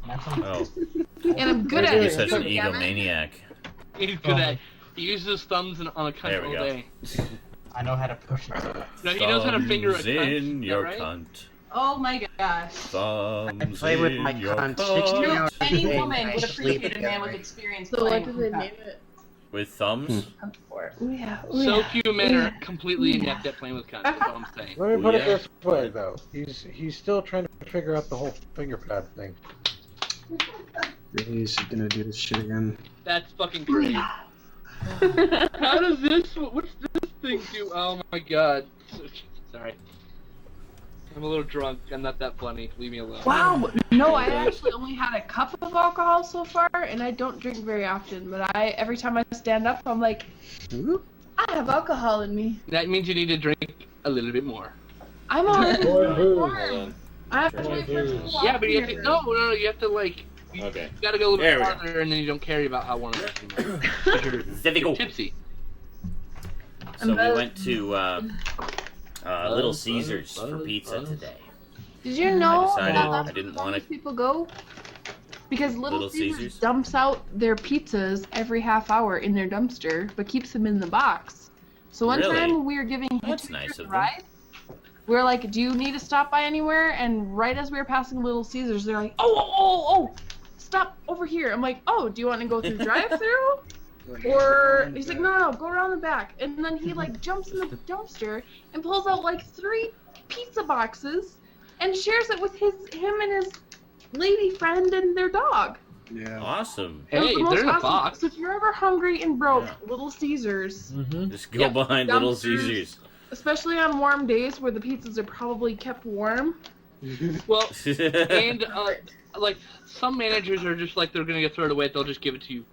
And that's all. Oh, And I'm good We're at doing it. you're such an too, damn it. egomaniac. He's good at. He uses his thumbs on a cunt There we all go. day. I know how to push it. No, he knows how to finger a Thumbs cunt. in Is that your right? cunt. Oh my gosh. Thumbs I play with in my your cunt cunt. 16 hours a Any day. woman I would sleep appreciate a together. man with experience So playing what do they cunt. name it? With thumbs? For. Ooh yeah. So few men are completely inept at playing with cunt. That's all I'm saying. Let me put Yeah. it this way, though. He's still trying to figure out the whole finger pad thing. He's gonna do this shit again. That's fucking great. How does this? What's this thing do? Oh my god. Sorry. I'm a little drunk. I'm not that funny. Leave me alone. Wow. No, I actually only had a cup of alcohol so far, and I don't drink very often. But every time I stand up, I'm like, I have alcohol in me. That means you need to drink a little bit more. I'm already Boy, boo. warm. I have to Boy, wait for it to boo. cool Yeah, off but you have to. here. No, you have to like. You Okay. gotta go a little There bit we go. farther, and then you don't care about how warm it is anymore. 'Cause There we go. you're tipsy. So we went to Little Caesars for pizza today. Did you know I decided that that's I didn't where want most to. people go? Because Little Little Caesars, Caesars? dumps out their pizzas every half hour in their dumpster, but keeps them in the box. So one Really? time we were giving That's hitchhikers nice a of them. ride. We were like, "Do you need to stop by anywhere?" And right as we were passing Little Caesars, they're like, "Oh, stop over here." I'm like, "Oh, do you want to go through drive-through?" Or he's like, no, go around the back. And then he like jumps in the dumpster and pulls out like 3 pizza boxes and shares it with him and his lady friend and their dog. Yeah. Awesome. It was Hey, the most they're in a awesome. box. So if you're ever hungry and broke, Yeah. Little Caesars, Just go Yeah. behind Little Dumpsters. Caesars. especially on warm days where the pizzas are probably kept warm. Well, and like some managers are just like they're gonna get thrown it away. They'll just give it to you.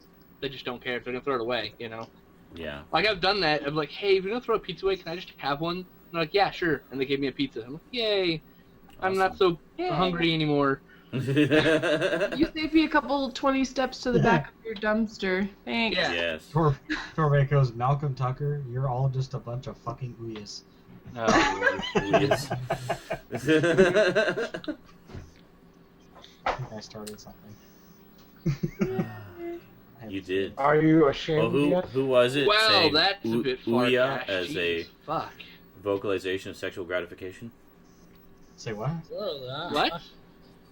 They just don't care if they're gonna throw it away. You know. Yeah. Like I've done that. I'm like, hey, if you're gonna throw a pizza away, can I just have one? And they're like, yeah, sure. And they gave me a pizza. I'm like, yay. I'm not so hungry anymore. You saved me a couple 20 steps to the back of your dumpster. Thanks. Yeah. Yes. Torvik goes, Malcolm Tucker, you're all just a bunch of fucking Uyas. Yes. I think I started something. You did. Are you ashamed Well, yet? who was it Well, saying that's a bit far Ouya fetched. as a Jeez, fuck. vocalization of sexual gratification? Say what? What?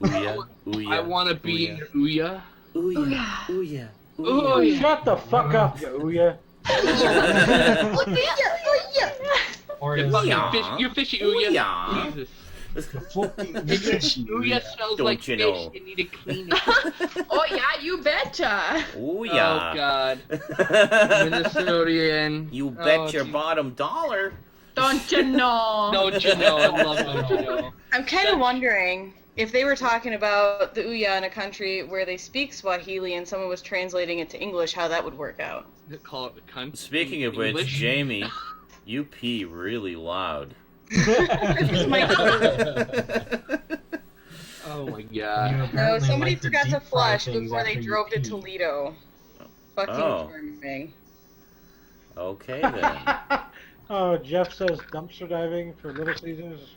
Ouya, I want to be in your Ouya. Ooh yeah. Ooh yeah. Oh, yeah. Shut the fuck up, you ouya. Or You're is fucking fish, you're fishy, Ouya. Yeah. Jesus. Fucking fishy. Ouya smells Don't like you fish. know? You need to clean it. Oh yeah, you betcha. Ooh Oh, yeah. God. Minnesotian. You bet Oh, your geez. bottom dollar. Don't you know? Don't you know? I love Don't you know. I'm kind of wondering if they were talking about the Ouya in a country where they speak Swahili and someone was translating it to English, how that would work out. They call it the cunt. Speaking of which, English. Jamie, you pee really loud. It's my Oh my You God. No, apparently somebody like to forgot to deep fry flush things before they after you drove to pee. Toledo. Fucking Oh. charming. Okay then. Oh, Jeff says dumpster diving for Little Caesars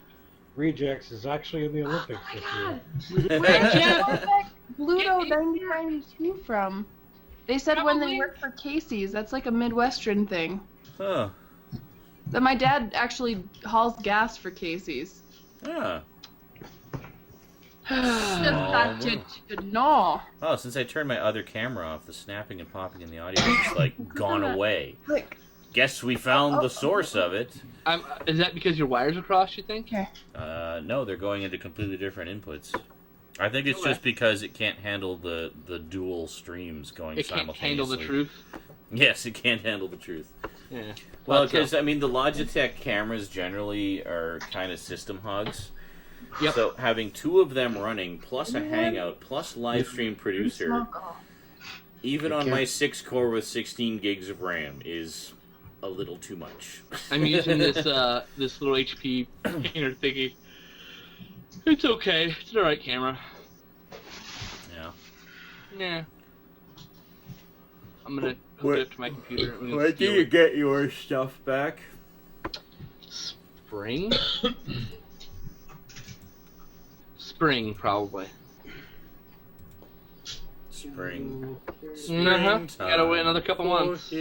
rejects is actually in the Olympics this year. Where did you get that Bluto 9092 from? They said when they Probably. worked for Casey's. That's like a Midwestern thing. Huh. That my dad actually hauls gas for Casey's. Huh. Just thought you'd know. Oh, since I turned my other camera off, the snapping and popping in the audio is just like gone away. Click. Guess we found the source of it. Is that because your wires are crossed, you think? Okay. No, they're going into completely different inputs. I think it's Okay. just because it can't handle the dual streams going It can't simultaneously. handle the truth. Yes, it can't handle the truth. Yeah. Well, Thought so. because I mean, the Logitech cameras generally are kind of system hogs. Yep. So having two of them running, plus a Hangout, plus Livestream Producer, even on my 6-core with 16 gigs of RAM, is a little too much. I'm using this this little HP painter thingy. It's okay. It's an alright camera. Yeah. Nah. I'm gonna hook it up to my computer. I'm gonna When do steal you it. get your stuff back? Spring? Spring, probably. Spring. Gotta wait another couple months.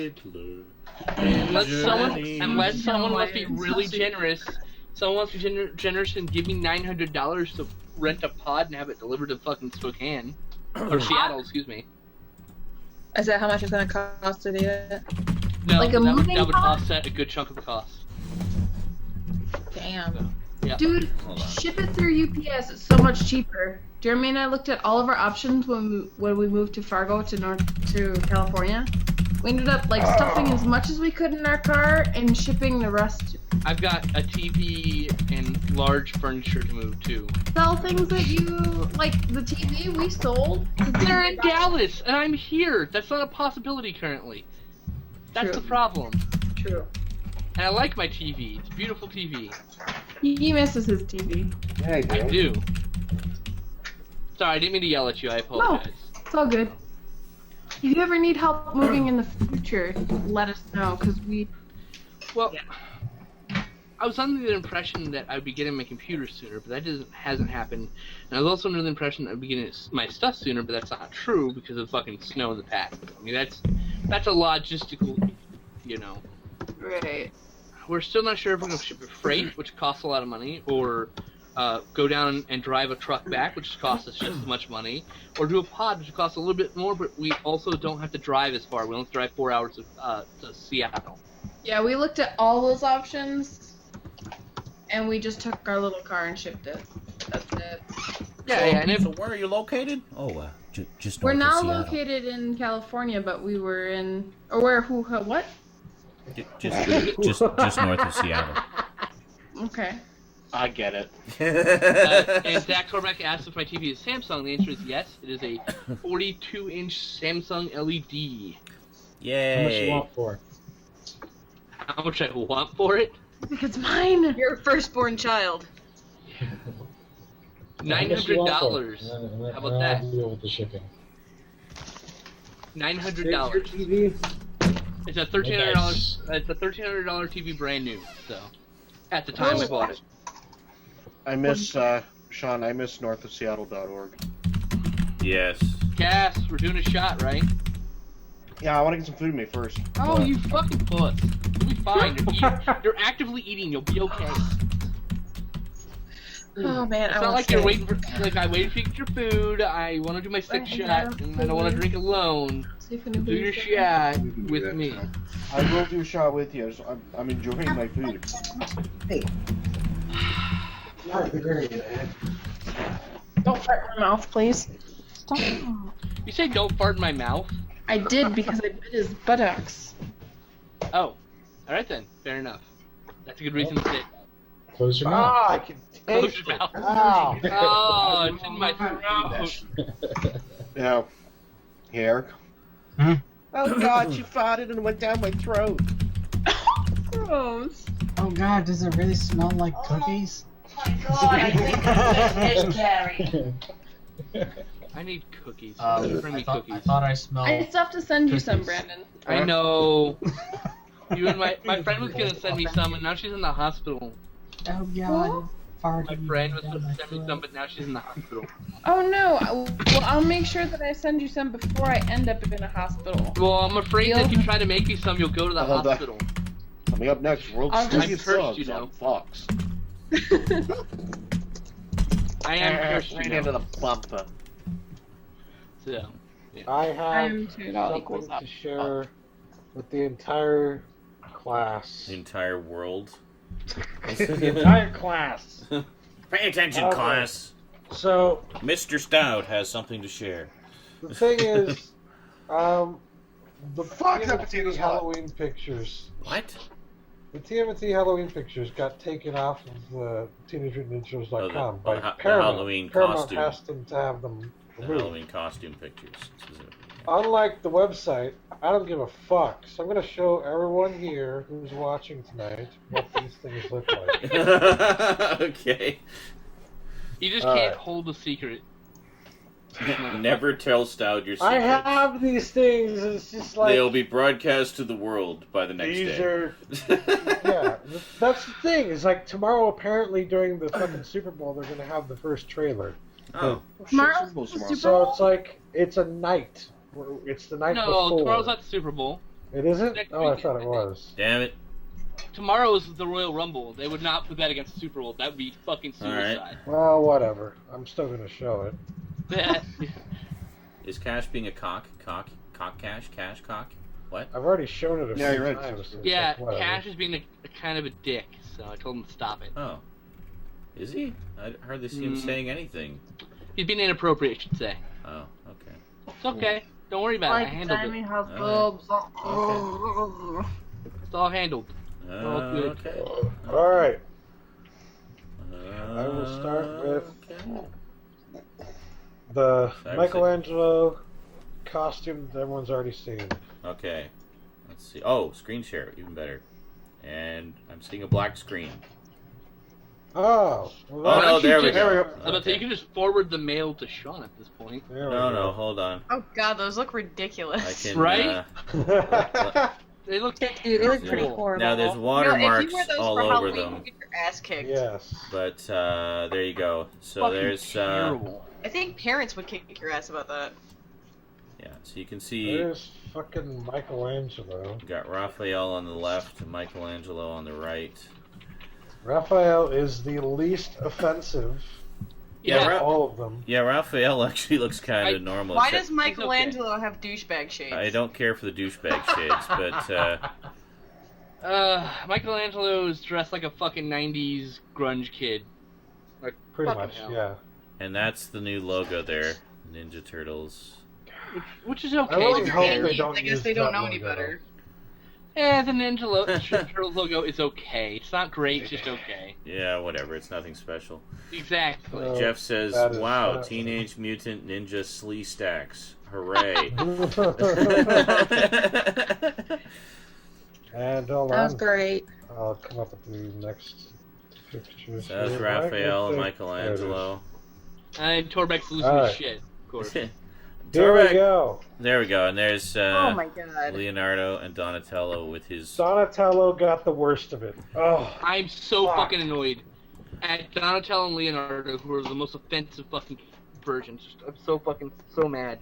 Unless someone must be really generous. Someone must be generous and give me $900 to rent a pod and have it delivered to fucking Spokane. Or Seattle, excuse me. Is that how much it's going to cost to do it? No, Like a that moving would pod? offset a good chunk of the cost. Damn. Yeah. Dude, ship it through UPS. It's so much cheaper. Jeremy and I looked at all of our options when we moved to Fargo to California. We ended up like stuffing as much as we could in our car and shipping the rest. I've got a TV and large furniture to move too. Sell things that you like. The TV we sold. They're in Dallas, and I'm here. That's not a possibility currently. That's True. the problem. True. And I like my TV. It's a beautiful TV. He misses his TV. Yeah, I do. Sorry, I didn't mean to yell at you. I apologize. It's all good. If you ever need help moving in the future, let us know, because we... Well, I was under the impression that I'd be getting my computer sooner, but that hasn't happened. And I was also under the impression that I'd be getting my stuff sooner, but that's not true because of fucking snow in the past. I mean, that's a logistical, you know. Right. We're still not sure if we're going to ship a freight, which costs a lot of money, or go down and drive a truck back, which costs us just as much money, or do a pod, which costs a little bit more, but we also don't have to drive as far. We don't have to drive 4 hours to Seattle. Yeah, we looked at all those options, and we just took our little car and shipped it. That's it. Yeah, and So where are you located? Oh, just We're north of now Seattle. located in California, but we were in... Or where, what? Just north of Seattle. Okay. I get it. And Zach Torbeck asked if my TV is Samsung. The answer is yes. It is a 42-inch Samsung LED. Yay. How much you want for it? How much I want for it? It's mine. Your firstborn child. $900. How about that? I'll deal with the shipping. $900. It's a $1,300. Nice. It's a $1,300 TV, brand new. So, at the time I bought it. I miss, Sean, I miss northofseattle.org. Yes. Cass, we're doing a shot, right? Yeah, I want to get some food in me first. Oh, you fucking puss. You'll be fine. You're actively eating. You'll be okay. Oh man, It's I not want like you're steak. waiting for, like, I waited to get your food, I want to do my sick shot, and I don't want to drink alone. Do your shot with me. I will do a shot with you. I'm enjoying my food. Hey. Don't fart in my mouth, please. Stop. You say don't fart in my mouth? I did because I bit his buttocks. Oh. Alright then. Fair enough. That's a good reason to say it. Close your mouth. Ah, I can Close taste your it. mouth. Ow. Oh, it's in my throat. Now, hey, Eric. Hmm? Oh God, she farted and went down my throat. Gross. Oh god, does it really smell like cookies? I need cookies. I Bring me thought cookies. I smelled. I still have to send you some, Cookies. Brandon. I know. You and my friend was gonna send me some, and now she's in the hospital. Oh god, farted. My friend was down supposed my to send me throat. some, but now she's in the hospital. Oh no. Well, I'll make sure that I send you some before I end up in a hospital. Well, I'm afraid that if you try to make me some, you'll go to the Hold on. hospital. Coming up next, world's I'm Stupidest cursed, Songs you know. on Fox. I am cursed, Right you know. into the bumper. So, I I have am too. It all equals something up. to share with the entire class. The entire world. The entire class. Pay attention, Okay. class. So, Mr. Stout has something to share. the thing is, the Fuck, that TMNT potato's hot. Halloween pictures. What? The TMNT Halloween pictures got taken off of TeenageMutantNinjas.com by the Paramount. Halloween Paramount costume. asked them to have them The removed. Halloween costume pictures. Unlike the website, I don't give a fuck. So I'm going to show everyone here who's watching tonight what these things look like. Okay. you just Alright. can't hold a secret. Never tell Stout your I secrets. have these things. It's just like They'll be broadcast to the world by the next these day. are. Yeah, that's the thing. Is like tomorrow. Apparently, during the fucking Super Bowl, they're going to have the first trailer. Oh. Tomorrow's Super Bowl's the tomorrow. Super So Bowl? it's like it's a night. It's the night No, before. tomorrow's not the Super Bowl. It isn't. Next Oh, I weekend, thought I it think. was. Damn it. Tomorrow's the Royal Rumble. They would not put that against the Super Bowl. That would be fucking Alright. suicide. Well, whatever. I'm still going to show it. Is Cash being a cock? Cock? Cock Cash? Cash cock? What? I've already shown it a Yeah, few you're right. times. so it's Yeah, like, whatever. Cash is being a kind of a dick, so I told him to stop it. Oh. Is he? I hardly see him saying anything. He's being inappropriate, I should say. Oh, okay. It's okay. Don't worry about it. I handled it. has boobs. It's all handled. all good. Okay. All right. I will start with Okay. the Cyber Michelangelo costume that everyone's already seen. Okay. Let's see. Oh, screen share, even better. And I'm seeing a black screen. Oh. Oh Well, no, there we there we go. go. I was about to say, you can just forward the mail to Sean at this point. there we No, go. no, hold on. Oh god, those look I ridiculous. can. Right? They look Dude, they look pretty terrible. horrible. Now there's No, watermarks if you wear those all for over Halloween, them. you'll get your ass kicked. Yes. But there you go. So Fucking there's terrible. I think parents would kick your ass about that. yeah. So you can see There's fucking Michelangelo. you got Raphael on the left, Michelangelo on the right. Raphael is the least offensive Yeah, of Ra- all of them. Yeah, Raphael actually looks kind of normal. Why except does Michelangelo have douchebag shades? I don't care for the douchebag shades, but Michelangelo is dressed like a fucking 90s grunge kid. Like, Pretty fucking much, hell. yeah. and that's the new logo there, Ninja Turtles. Which is okay. I really to hope be they fair. don't I guess use they don't that know any logo. better. Yeah, the Turtles logo is okay. It's not great, it's just okay. Yeah, whatever. It's nothing special. Exactly. Oh, Jeff says, that is "Wow, not- Teenage Mutant Ninja Slee Stacks! Hooray!" And hold That was on. great. I'll come up with the next pictures. So that's here. Raphael and Right there. Michelangelo. And Torbek's losing All his right. shit, of course. Here Torbeck. we go. There we go, and there's Oh my god. Leonardo and Donatello with his. Donatello got the worst of it. Oh, I'm so Fuck. fucking annoyed at Donatello and Leonardo, who are the most offensive fucking versions. I'm so mad.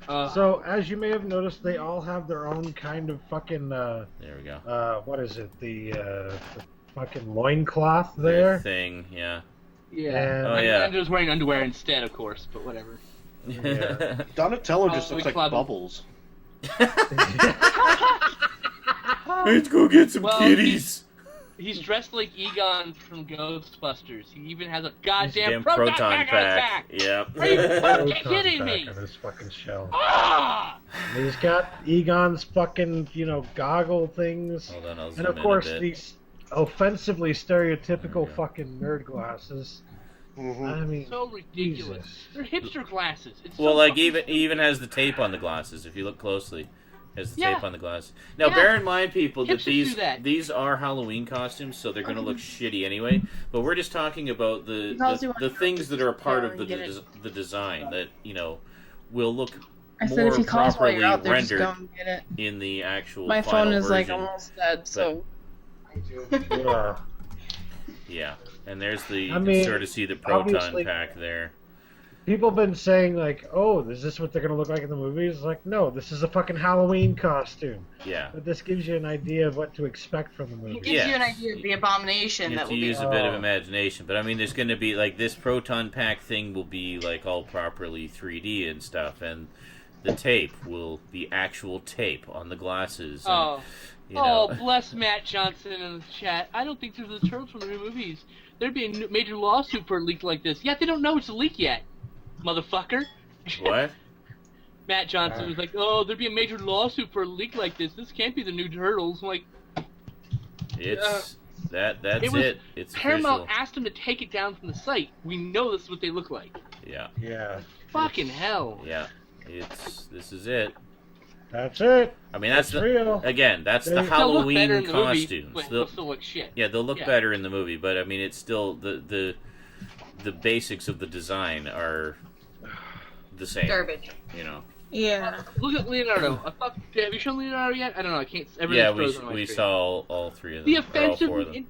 so as you may have noticed, they all have their own kind of fucking There we go. what is it? The fucking loincloth Their there. thing, yeah. Yeah. Oh, yeah. Andrew's wearing underwear instead, of course, but whatever. Yeah. Donatello just we looks like club him. Bubbles. Let's go get some Well, kitties. He's dressed like Egon from Ghostbusters. He even has a goddamn Damn proton proton pack. Yep. Are you fucking Proton kidding me? pack on his fucking shell. Ah! And he's got Egon's fucking, goggle things. Hold on, I'll zoom And of in course, a bit. these offensively stereotypical fucking nerd glasses. Mm-hmm. I mean, So ridiculous. Jesus. They're hipster glasses. It's Well, so like fucking he even has the tape on the glasses. If you look closely, has the Yeah. tape on the glasses. Now, Yeah. bear in mind, people, that Hipsters do that. these are Halloween costumes, so they're going to look shitty anyway. But we're just talking about the things that are a part of the design that will look I said more if he calls while properly you're out there, just rendered go and get it. in the actual. My final phone is like version. almost dead, so. Yeah. Yeah, and there's the I mean, sort of see the proton obviously- pack there. People have been saying, like, oh, is this what they're going to look like in the movies? Like, no, this is a fucking Halloween costume. Yeah. But this gives you an idea of what to expect from the movie. It gives you an idea of the abomination You that have to will be. use a bit of imagination, but I mean, there's going to be like this proton pack thing will be like all properly 3D and stuff, and the tape will be actual tape on the glasses. And, Oh. you know. Oh, bless Matt Johnson in the chat. I don't think there's the turtles from the new movies. There'd be a major lawsuit for a leak like this. Yeah, they don't know it's a leak yet, motherfucker. What? Matt Johnson was like, oh, there'd be a major lawsuit for a leak like this. This can't be the new turtles. I'm like, It's that's it was it. It's Paramount official. asked them to take it down from the site. We know this is what they look like. Yeah. Yeah. Fucking hell. Yeah. This is it. That's it. I mean, that's It's real. Again, that's the They'll look better Halloween in the movie, costumes. but they'll still look shit. Yeah, they'll look Yeah. better in the movie, but I mean, it's still the basics of the design are the same. Garbage. You know. Yeah. Look at Leonardo. Have you shown Leonardo yet? I don't know. I can't. Yeah, everything's frozen on my we screen. saw all three of them. The or all offensive, four of them.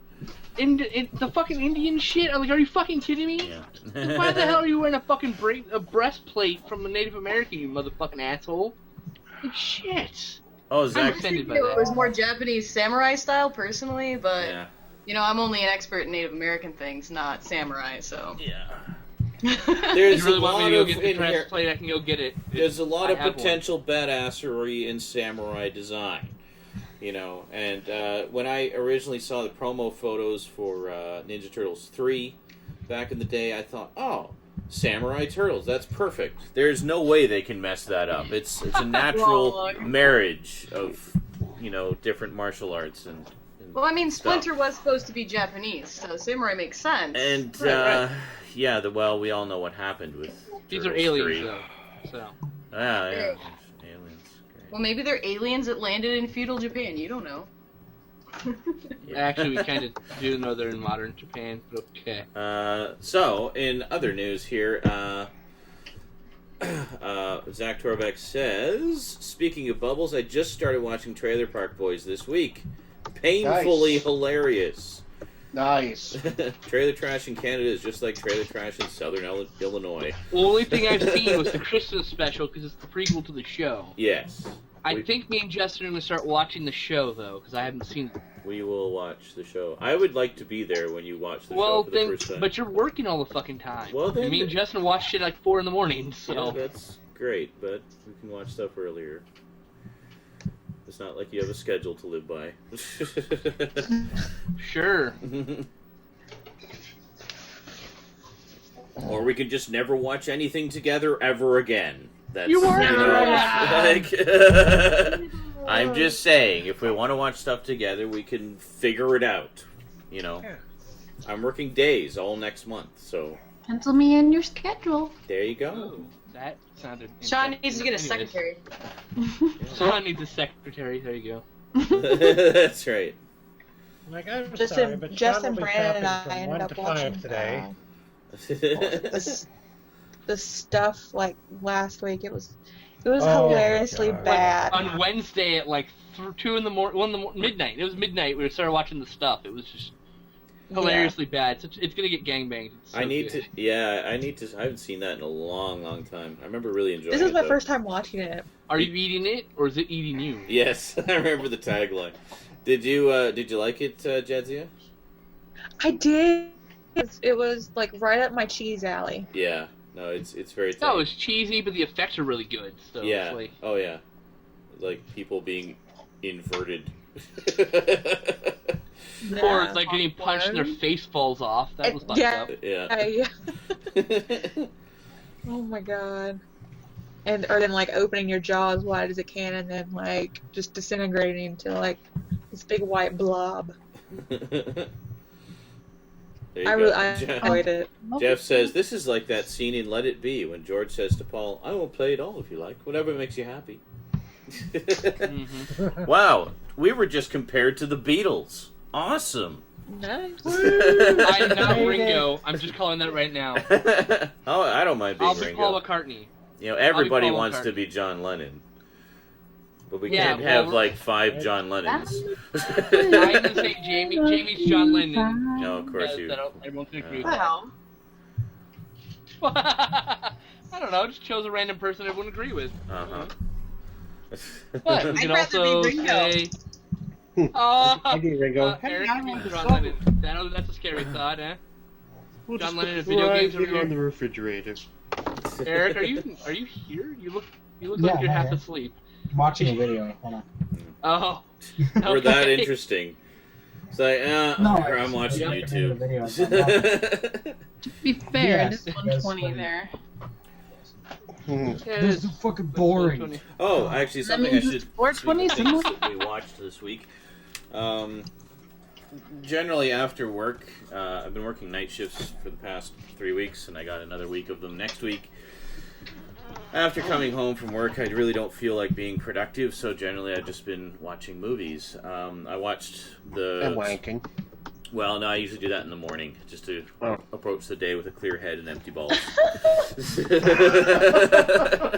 in the fucking Indian shit. I'm like, are you fucking kidding me? Yeah. Why the hell are you wearing a fucking a breastplate from a Native American, you motherfucking asshole? Like, shit. Oh, I'm Zach. thinking it was more Japanese samurai style, personally, but Yeah. I'm only an expert in Native American things, not samurai. So yeah. If There's you really a want me lot to go of get the in here. breastplate, I can go get it. There's a lot I of have one. potential badassery in samurai design, and when I originally saw the promo photos for Ninja Turtles 3 back in the day, I thought, oh, samurai turtles, that's perfect. There's no way they can mess that up. It's a natural marriage of, different martial arts and well, I mean, stuff. Splinter was supposed to be Japanese, so samurai makes sense. And, Right. yeah, we all know what happened with These are Turtles aliens, 3. though. So. Ah, yeah. Right. Aliens. Well, maybe they're aliens that landed in feudal Japan. You don't know. Actually, we kind of do know they're in modern Japan, but okay. So, in other news here, Zach Torbeck says, speaking of Bubbles, I just started watching Trailer Park Boys this week. Painfully Nice. hilarious. Nice. Trailer trash in Canada is just like trailer trash in Southern Illinois. The only thing I've seen was the Christmas special because it's the prequel to the show. Yes. I think me and Justin are going to start watching the show, though, because I haven't seen it. We will watch the show. I would like to be there when you watch the Well, show for the then, first time. but you're working all the fucking time. Well, then- And me and Justin watch shit like 4 in the morning, so. Yeah, that's great, but we can watch stuff earlier. It's not like you have a schedule to live by. Sure. Or we could just never watch anything together ever again. That's, You are like, I'm just saying, if we want to watch stuff together, we can figure it out. I'm working days all next month, so Pencil me in your schedule. there you go. Oh, that sounded. Sean needs to get a Anyways. secretary. Sean needs a secretary. There you That's right. Like, I'm Justin- sorry, but Justin Sean will be Brandon and tapping I from ended 1 up to 5 watching, today. the stuff like last week. It was Oh, hilariously God. go. bad. On Wednesday at like 2 in the morning, midnight. It was midnight. We started watching the stuff. It was just hilariously bad. It's gonna get gangbanged. It's so I need good. to. Yeah, I need to. I haven't seen that in a long, long time. I remember really enjoying This it. is my though. first time watching it. Are you eating it or is it eating you? Yes, I remember the tagline. Did you like it, Jadzia? I did. it was like right up my cheese alley. Yeah. No, it's very tight. No, it's cheesy, but the effects are really good. So Yeah. It's like... Oh yeah. Like people being inverted. Or it's like getting punched and their face falls off. That was fucked up. Yeah. Oh my god. Or then like opening your jaw as wide as it can and then like just disintegrating into like this big white blob. I enjoyed it. Jeff says, this is like that scene in Let It Be when George says to Paul, I will play it all if you like, whatever makes you happy. Wow, we were just compared to the Beatles. Awesome. Nice. I'm not Ringo. I'm just calling that right now. Oh, I don't mind being I'll be Ringo. Paul McCartney. You know, everybody Paul wants McCartney. to be John Lennon. But we Yeah, can't have like 5 John Lennons. I'm gonna say Jamie's John Lennon. No, of course you. Everyone can agree with Wow. that. I don't know. Just chose a random person everyone agree with. Uh-huh. But we can also say. I'd be Ringo. Eric, John Lennon. That's a scary thought, eh? We'll John just Lennon in put video games right over on the here. refrigerator. Eric, are you here? You look like you're half asleep. I'm watching a video. Hold on. Oh. We're that okay. interesting. It's like, I'm watching YouTube. To be fair, it is 120 there. This is fucking boring. Oh, actually, That something I means should it's 420 things that we watched this week. Generally after work, I've been working night shifts for the past 3 weeks, and I got another week of them next week. After coming home from work, I really don't feel like being productive, so generally I've just been watching movies. I watched And wanking. Well, no, I usually do that in the morning, just to approach the day with a clear head and empty balls.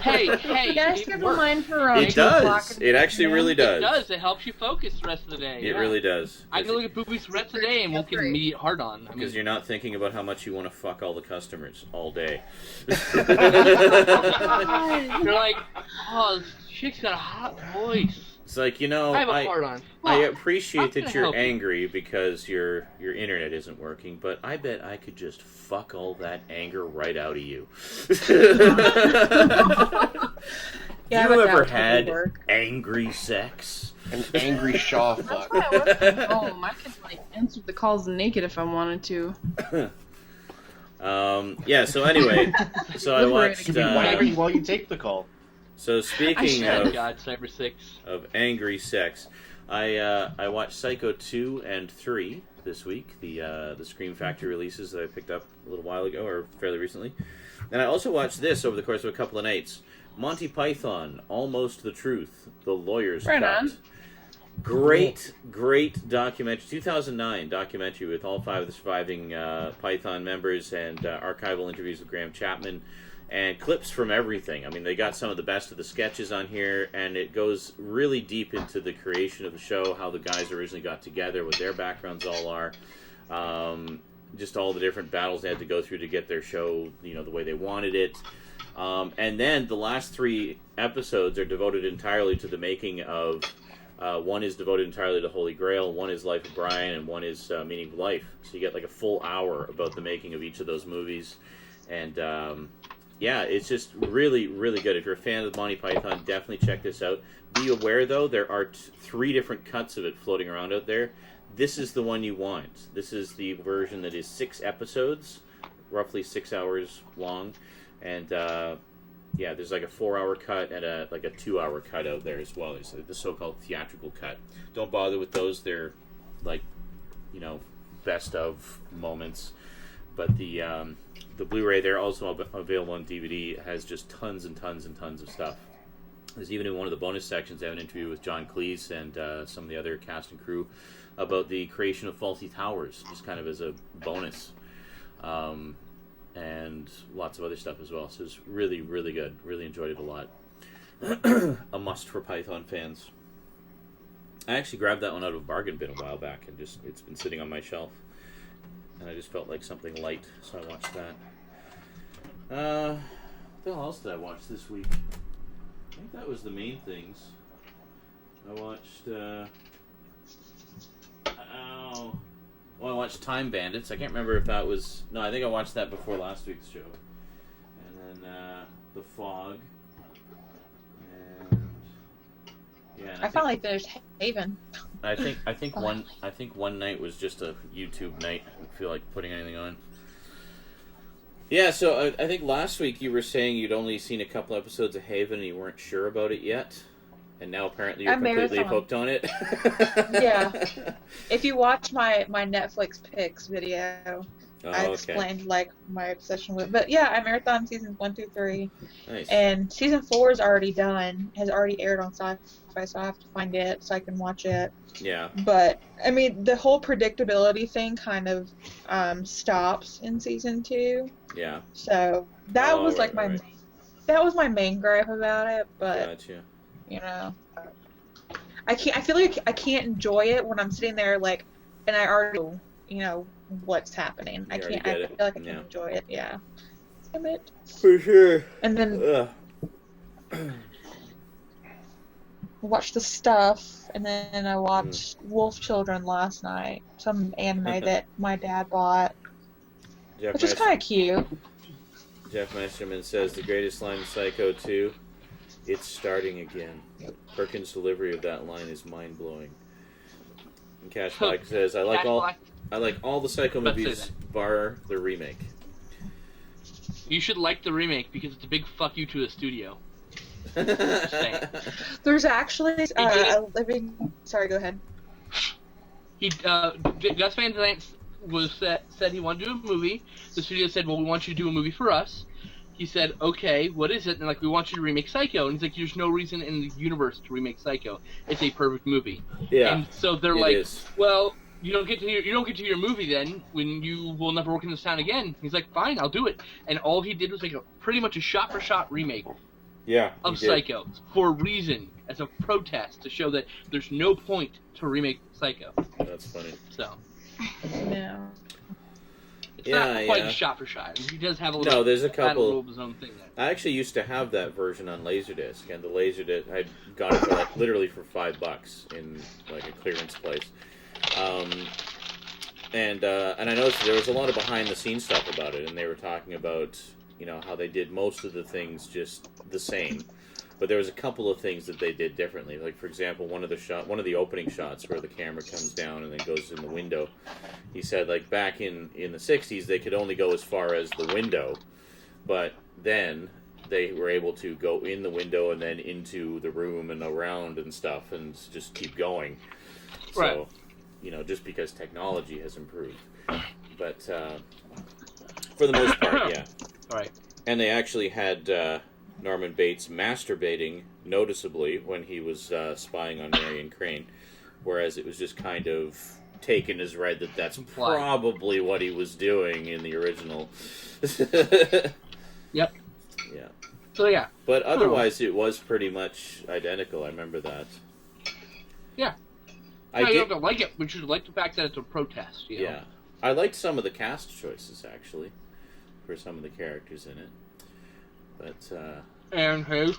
Hey, You gotta schedule mine for around It 2 o'clock. does. It actually really does. It does. It helps you focus the rest of the day. It really does. I can look at boobies the rest of the day and won't get an immediate hard on. Because you're not thinking about how much you want to fuck all the customers all day. You're like, oh, this chick's got a hot voice. It's like, you know, I have a hard on. I How appreciate can that I you're help you? angry because your internet isn't working, but I bet I could just fuck all that anger right out of you. Yeah, you but ever that would had work. angry sex? An angry Shaw fuck. That's why I work from home. I could like answer the calls naked if I wanted to. Yeah, so anyway, so I watched... You can be wanking while you take the call. So speaking of Cyber 6. Of angry sex, I watched Psycho 2 and 3 this week, the Scream Factory releases that I picked up a little while ago, or fairly recently. And I also watched this over the course of a couple of nights. Monty Python, Almost the Truth, The Lawyer's Right Cut. on. Great documentary, 2009 documentary with all 5 of the surviving Python members and archival interviews with Graham Chapman. And clips from everything. I mean, they got some of the best of the sketches on here, and it goes really deep into the creation of the show, how the guys originally got together, what their backgrounds all are, just all the different battles they had to go through to get their show, you know, the way they wanted it. And then the last 3 episodes are devoted entirely to the making of. One is devoted entirely to Holy Grail, one is Life of Brian, and one is Meaning of Life. So you get like a full hour about the making of each of those movies, and. Yeah, it's just really, really good. If you're a fan of Monty Python, definitely check this out. Be aware, though, there are 3 different cuts of it floating around out there. This is the one you want. This is the version that is 6 episodes, roughly 6 hours long. And, yeah, there's like a 4-hour cut and a 2-hour cut out there as well. There's the so-called theatrical cut. Don't bother with those. They're, like, you know, best of moments. But the Blu-ray there, also available on DVD, has just tons and tons and tons of stuff. There's even in one of the bonus sections, I have an interview with John Cleese and some of the other cast and crew about the creation of Faulty Towers, just kind of as a bonus. And lots of other stuff as well. So it's really, really good. Really enjoyed it a lot. A must for Python fans. I actually grabbed that one out of a bargain bin a while back, and it's been sitting on my shelf. And I just felt like something light, so I watched that. What the hell else did I watch this week? I think that was the main things. I watched, I watched Time Bandits. I can't remember if that was... No, I think I watched that before last week's show. And then The Fog. And... Yeah, and I finally finished Haven. I think one night was just a YouTube night. I didn't feel like putting anything on. Yeah, so I think last week you were saying you'd only seen a couple episodes of Haven and you weren't sure about it yet. And now apparently you're completely hooked on it. Yeah. If you watch my Netflix picks video, I explained like my obsession with. But yeah, I marathon seasons 1 through 3. Nice. And season 4 is already done. Has already aired on Sci-Fi, so I have to find it so I can watch it. Yeah. But I mean, the whole predictability thing kind of stops in season 2. Yeah. So that was like that was my main gripe about it. But gotcha. You know, I feel like I can't enjoy it when I'm sitting there like, and I already know, you know, what's happening. I feel like I can't enjoy it. Yeah. Damn it. For sure. And then watch The Stuff, and then I watched Wolf Children last night, some anime that my dad bought, which is kind of cute. Jeff Masterman says the greatest line in Psycho 2. It's starting again. Perkins' delivery of that line is mind-blowing. And Cash Black says, I like all the Psycho movies, bar the remake. You should like the remake because it's a big fuck you to the studio. There's actually a living... Sorry, go ahead. Gus Van Sant said he wanted to do a movie. The studio said, well, we want you to do a movie for us. He said, okay, what is it? And like, we want you to remake Psycho. And he's like, there's no reason in the universe to remake Psycho. It's a perfect movie. Yeah. And so they're like, well, you don't get to your movie then when you will never work in this town again. He's like, fine, I'll do it. And all he did was like pretty much a shot-for-shot remake of Psycho for a reason, as a protest to show that there's no point to remake Psycho. That's funny. So. No. It's not quite shot for shot. He does have a little. No, there's a couple. Of his own thing there. I actually used to have that version on Laserdisc, and the Laserdisc I got it for like literally for $5 in like a clearance place. And I noticed there was a lot of behind the scenes stuff about it, and they were talking about how they did most of the things just the same. But there was a couple of things that they did differently. Like, for example, one of the opening shots where the camera comes down and then goes in the window. He said, like, back in the 60s, they could only go as far as the window. But then they were able to go in the window and then into the room and around and stuff and just keep going. Right. So, just because technology has improved. But for the most part, yeah. Right. And they actually had... Norman Bates masturbating noticeably when he was spying on Marion Crane, whereas it was just kind of taken as read that that's probably what he was doing in the original. Yep. Yeah. So yeah. But otherwise, it was pretty much identical. I remember that. Yeah. You don't like it, but you like the fact that it's a protest. Yeah. I liked some of the cast choices actually for some of the characters in it. But, and Hayes,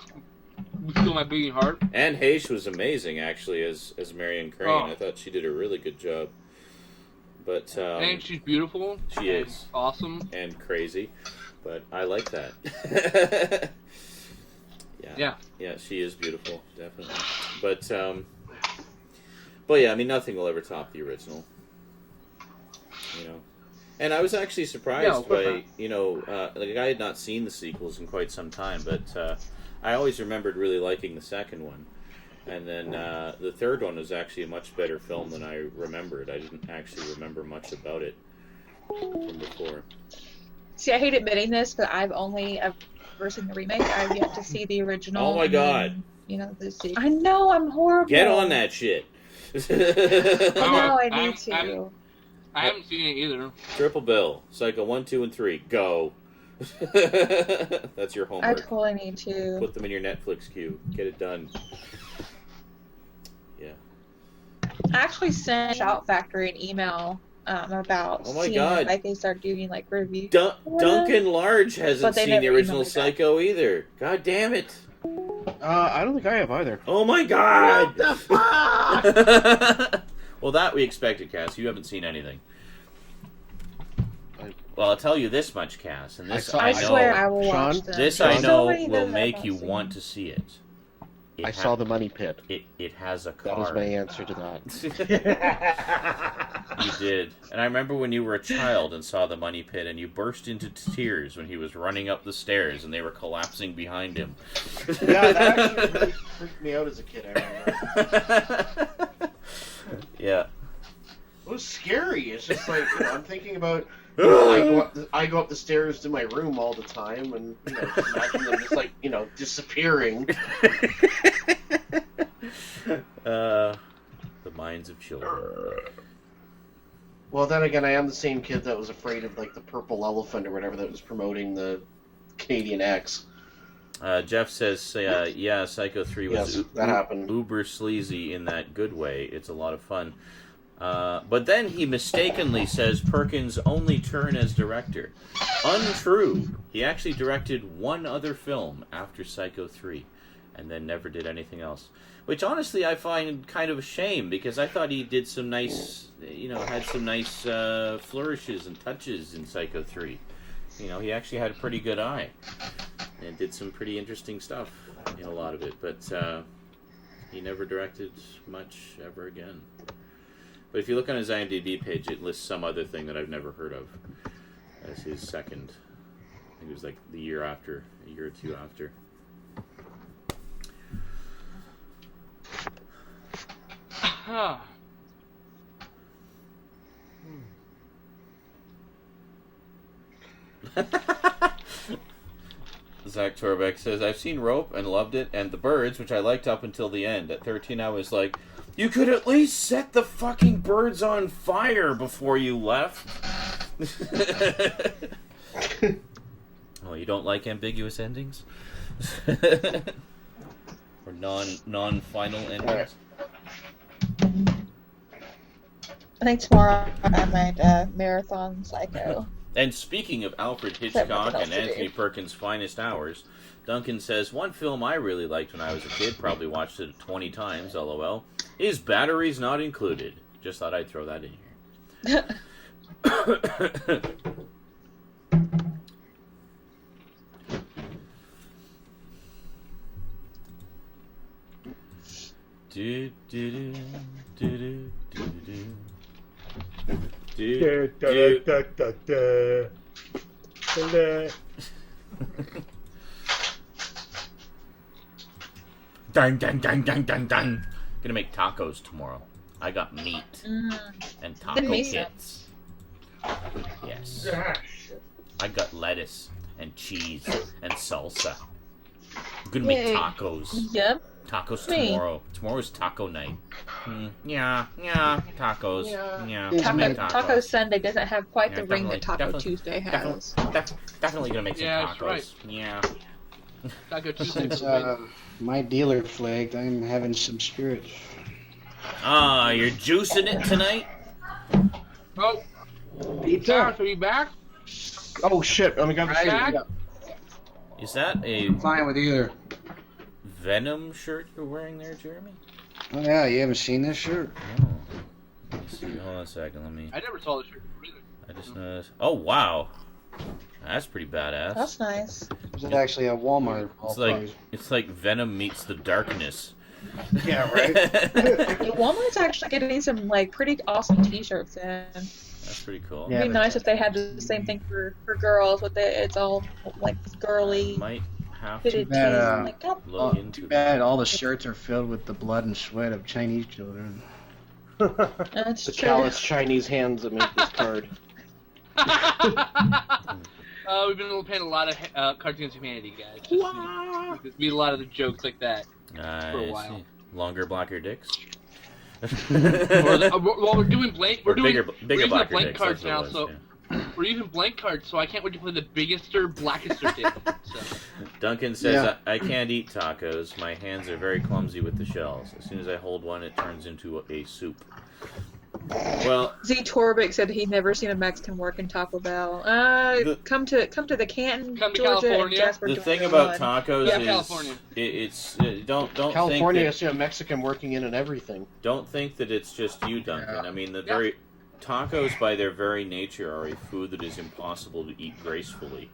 you feel my beating heart. And Hayes was amazing, actually, as Marion Crane. I thought she did a really good job. But and she's beautiful. She is awesome and crazy. But I like that. Yeah, she is beautiful, definitely. But yeah, I mean, nothing will ever top the original. And I was actually surprised by, like I had not seen the sequels in quite some time, but I always remembered really liking the second one. And then the third one was actually a much better film than I remembered. I didn't actually remember much about it from before. See, I hate admitting this, but I've only ever seen the remake. I've yet to see the original. Oh my god. The sequel. I know, I'm horrible. Get on that shit. I need to. I haven't seen it either. Triple bill. Psycho 1, 2, and 3. Go. That's your homework. I totally need to. Put them in your Netflix queue. Get it done. Yeah. I actually sent Shout Factory an email about seeing if they start doing like reviews. Duncan Large hasn't seen the original Psycho either. God damn it. I don't think I have either. Oh my god! What the fuck? Well, that we expected, Cass. You haven't seen anything. Well, I'll tell you this much, Cass, and this I know. swear I will watch them. This Sean? I know So many will that make I've you not want seen. to see it. I saw the Money Pit. It has a car. That is my answer to that. You did. And I remember when you were a child and saw the Money Pit and you burst into tears when he was running up the stairs and they were collapsing behind him. Yeah, that actually really freaked me out as a kid, I remember. Yeah. It was scary. It's just like, I'm thinking about, I go up the stairs to my room all the time and, just imagine them just like, disappearing. The minds of children. Well, then again, I am the same kid that was afraid of, like, the purple elephant or whatever that was promoting the Canadian X. Jeff says, yeah, Psycho 3 was that happened. uber sleazy in that good way. It's a lot of fun. But then he mistakenly says Perkins' only turn as director. Untrue. He actually directed one other film after Psycho 3, and then never did anything else. Which, honestly, I find kind of a shame, because I thought he did some nice, had some nice flourishes and touches in Psycho 3. He actually had a pretty good eye, and did some pretty interesting stuff in a lot of it, but he never directed much ever again. But if you look on his IMDb page, it lists some other thing that I've never heard of as his second. I think it was like a year or two after. Zach Torbeck says, I've seen Rope and loved it, and The Birds, which I liked up until the end. At 13, I was like, you could at least set the fucking birds on fire before you left. Oh, you don't like ambiguous endings? Or non-final endings? I think tomorrow I might marathon Psycho. And speaking of Alfred Hitchcock and Anthony Perkins' finest hours, Duncan says, one film I really liked when I was a kid, probably watched it 20 times, lol, is Batteries Not Included. Just thought I'd throw that in here. Do do do do do do do. Dang, dang, dang, dang, dang, dang. Gonna make tacos tomorrow. I got meat and taco kits. Yes. I got lettuce and cheese and salsa. I'm gonna make tacos. Yep. Tacos tomorrow. Tomorrow's taco night. Yeah, tacos. Yeah. Taco Sunday doesn't have quite the ring that Taco Tuesday has. Definitely gonna make some tacos. Right. Yeah. Taco Tuesday. Since my dealer flagged, I'm having some spirits. Ah, you're juicing it tonight? Oh, Pizza. are you back? Oh shit! Oh my god! Back? Is that a Fine with either. Venom shirt you're wearing there, Jeremy? Oh yeah, you haven't seen this shirt? No. Let me see. Hold on a second. I never saw the shirt either. I just noticed. Oh wow, that's pretty badass. That's nice. It's actually a Walmart. It's like Venom meets the darkness. Yeah, right. Walmart's actually getting some pretty awesome T-shirts in. That's pretty cool. It'd be nice if they had the same thing for girls, with it's all girly. Might have fitted to tees. look into too bad all the shirts are filled with the blood and sweat of Chinese children. That's the true. callous Chinese hands that make this card. We've been playing a lot of Cards Against Humanity, guys. There's been a lot of the jokes like that for a while. See. Longer blacker dicks. Well, we're doing blank. We're doing bigger blacker blank dicks, cards that's what now, it was, so yeah. we're using blank cards. So I can't wait to play the biggest or blackest dick. So. Duncan says, I can't eat tacos. My hands are very clumsy with the shells. As soon as I hold one, it turns into a soup. Well, Z Torbeck said he'd never seen a Mexican work in Taco Bell. Come to the Canton, Georgia, California. and Jasper, the Georgia thing about one. tacos Yeah, is California. It's don't California think is a Mexican working in and everything. don't think that it's just you, Duncan. Yeah. I mean, the tacos, by their very nature, are a food that is impossible to eat gracefully.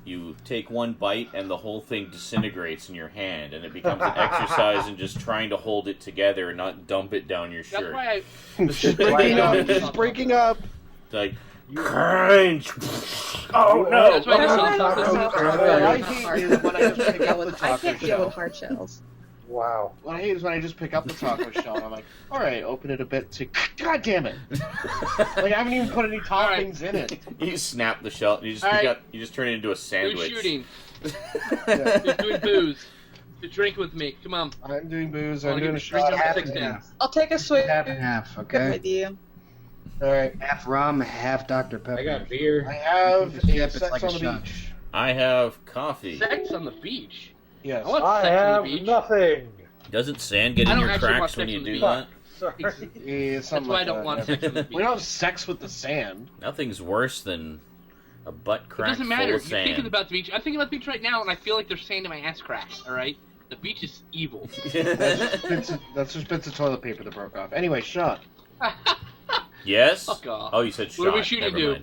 You take one bite and the whole thing disintegrates in your hand, and it becomes an exercise in just trying to hold it together and not dump it down your shirt. It's breaking up. It's breaking up. It's like, crunch! Oh no! That's why I hate is when I just pick up the I taco can't deal with shell. hard shells. Wow. What I hate is when I just pick up the taco shell and I'm like, alright, open it a bit to... God damn it! Like, I haven't even put any toppings in it. You just snap the shell, and you just pick up, you just turn it into a sandwich. Who's shooting? Who's doing booze? To drink with me. Come on. I'm doing booze. I'm I'm doing a drink shot. up half 6 and down. half. I'll take a swig Half and half, okay? with you. Alright. Half rum, half Dr. Pepper. I got beer. I have It's a it's sex like a on the shot. beach. I have coffee. Sex on the beach. Yes. I want I sex on have the beach. nothing. Doesn't sand get I in don't your actually cracks want when sex you on the do beach. that? Sorry. Yeah, That's something why I like don't that, want yeah. sex on the beach. We don't have sex with the sand. Nothing's worse than a butt It crack doesn't full matter. of You're sand. thinking about the beach. I'm thinking about the beach right now, and I feel like there's sand in my ass crack. All right, the beach is evil. That's just bits of toilet paper that broke off. Anyway, shot. Yes? Fuck off. Oh, you said shot. What are we shooting Never to?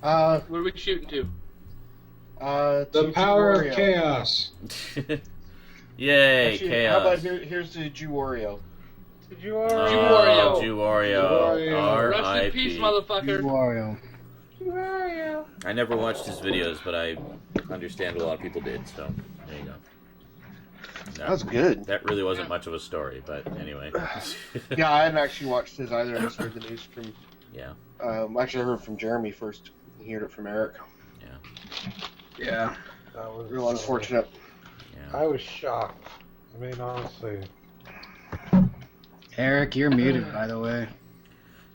mind. What are we shooting to? The power of chaos. Yay, Actually, chaos. how about here's the Jew Oreo. Did you Oh, Jew Jew Oreo. Rest in peace, R.I.P. motherfucker. Wario. I never watched his videos, but I understand a lot of people did, so there you go. No, That was good. That really wasn't much of a story, but anyway. Yeah, I hadn't actually watched his either. I just heard the news from... Yeah. Actually, I heard from Jeremy first. He heard it from Eric. Yeah. That was Real unfortunate. I was shocked. I mean, honestly. Eric, you're muted, by the way.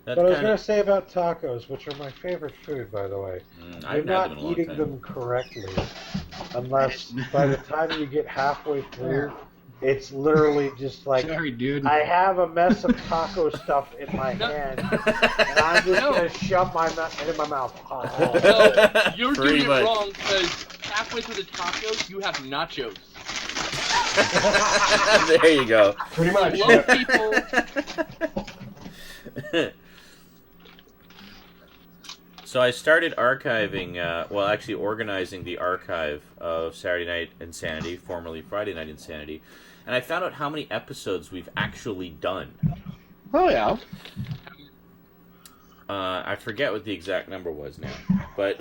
That But I was kinda- going to say about tacos, which are my favorite food, by the way. I You're haven't had them not in a long eating time. them correctly, unless by the time you get halfway through, it's literally just like, Sorry, dude. I have a mess of taco stuff in my hand, and I'm just going to shove it in my mouth. No, you're Pretty doing much. it wrong because halfway through the tacos, you have nachos. There you go. Pretty much. Love people. So I started archiving, well, actually organizing the archive of Saturday Night InSaNiTy, formerly Friday Night InSaNiTy, and I found out how many episodes we've actually done. Oh, yeah. I forget what the exact number was now, but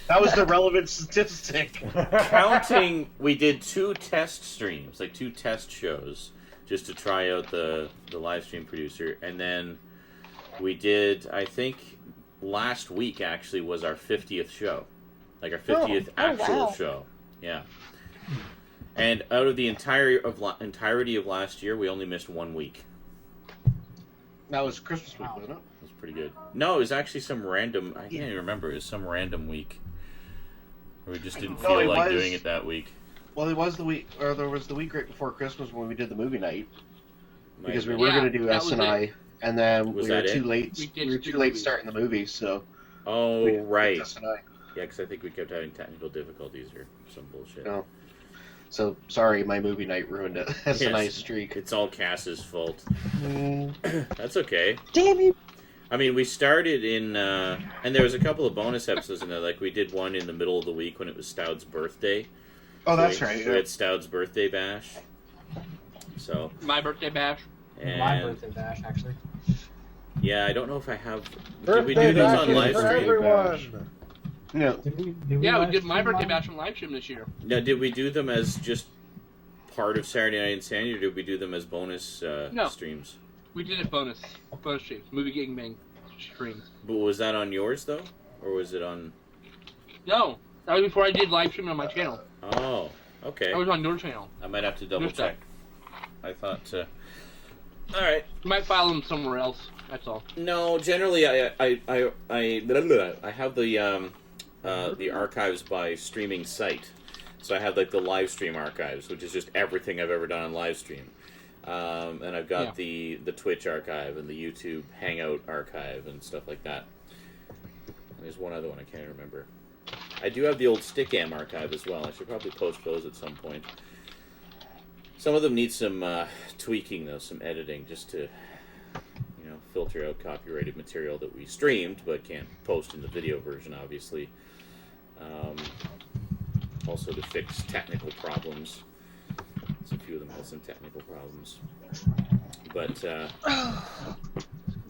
That was the relevant statistic. counting, we did 2 test streams, like 2 test shows, just to try out the live stream producer, and then we did, I think, last week actually was our 50th show, like our 50th actual show. Yeah. And out of the entirety of last year, we only missed 1 week. That was Christmas week, wasn't it? It was pretty good. No, it was actually some random, I can't even remember, it was some random week. Where we just didn't No, feel it like was- doing it that week. Well, it was the week, or there was the week right before Christmas when we did the movie night. Might Because we have were Yeah, going to do that was SNI, it. and then Was we were that too it? late. We We were ditched too the late movie. starting the movie, so Oh, we did right. SNI. Yeah, because I think we kept having technical difficulties or some bullshit. No. So sorry, my movie night ruined it. That's a nice streak. It's all Cass's fault. Mm. That's okay. Damn you. I mean, we started in, and there was a couple of bonus episodes in there. Like, we did one in the middle of the week when it was Stoud's birthday. Oh, that's we, right. We had Stoud's birthday bash. So. My birthday bash. And, My birthday bash, actually. Yeah, I don't know if I have. Birthday Did we do those bash on is live for stream? everyone. No. Yeah, we did my birthday bash on live stream this year. Now, did we do them as just part of Saturday Night InSaNiTy, or did we do them as bonus No. streams? We did it bonus streams, movie gangbang streams. But was that on yours though, or was it on? No, that was before I did live stream on my channel. Oh, okay. I was on your channel. I might have to double Your stuff. check. I thought. All right. You might file them somewhere else. That's all. No, generally I have the archives by streaming site. So I have like the live stream archives, which is just everything I've ever done on live stream. And I've got the Twitch archive and the YouTube Hangout archive and stuff like that. And there's one other one I can't remember. I do have the old Stickam archive as well. I should probably post those at some point. Some of them need some tweaking though, some editing, just to filter out copyrighted material that we streamed, but can't post in the video version, obviously. Also to fix technical problems. So a few of them had some technical problems. But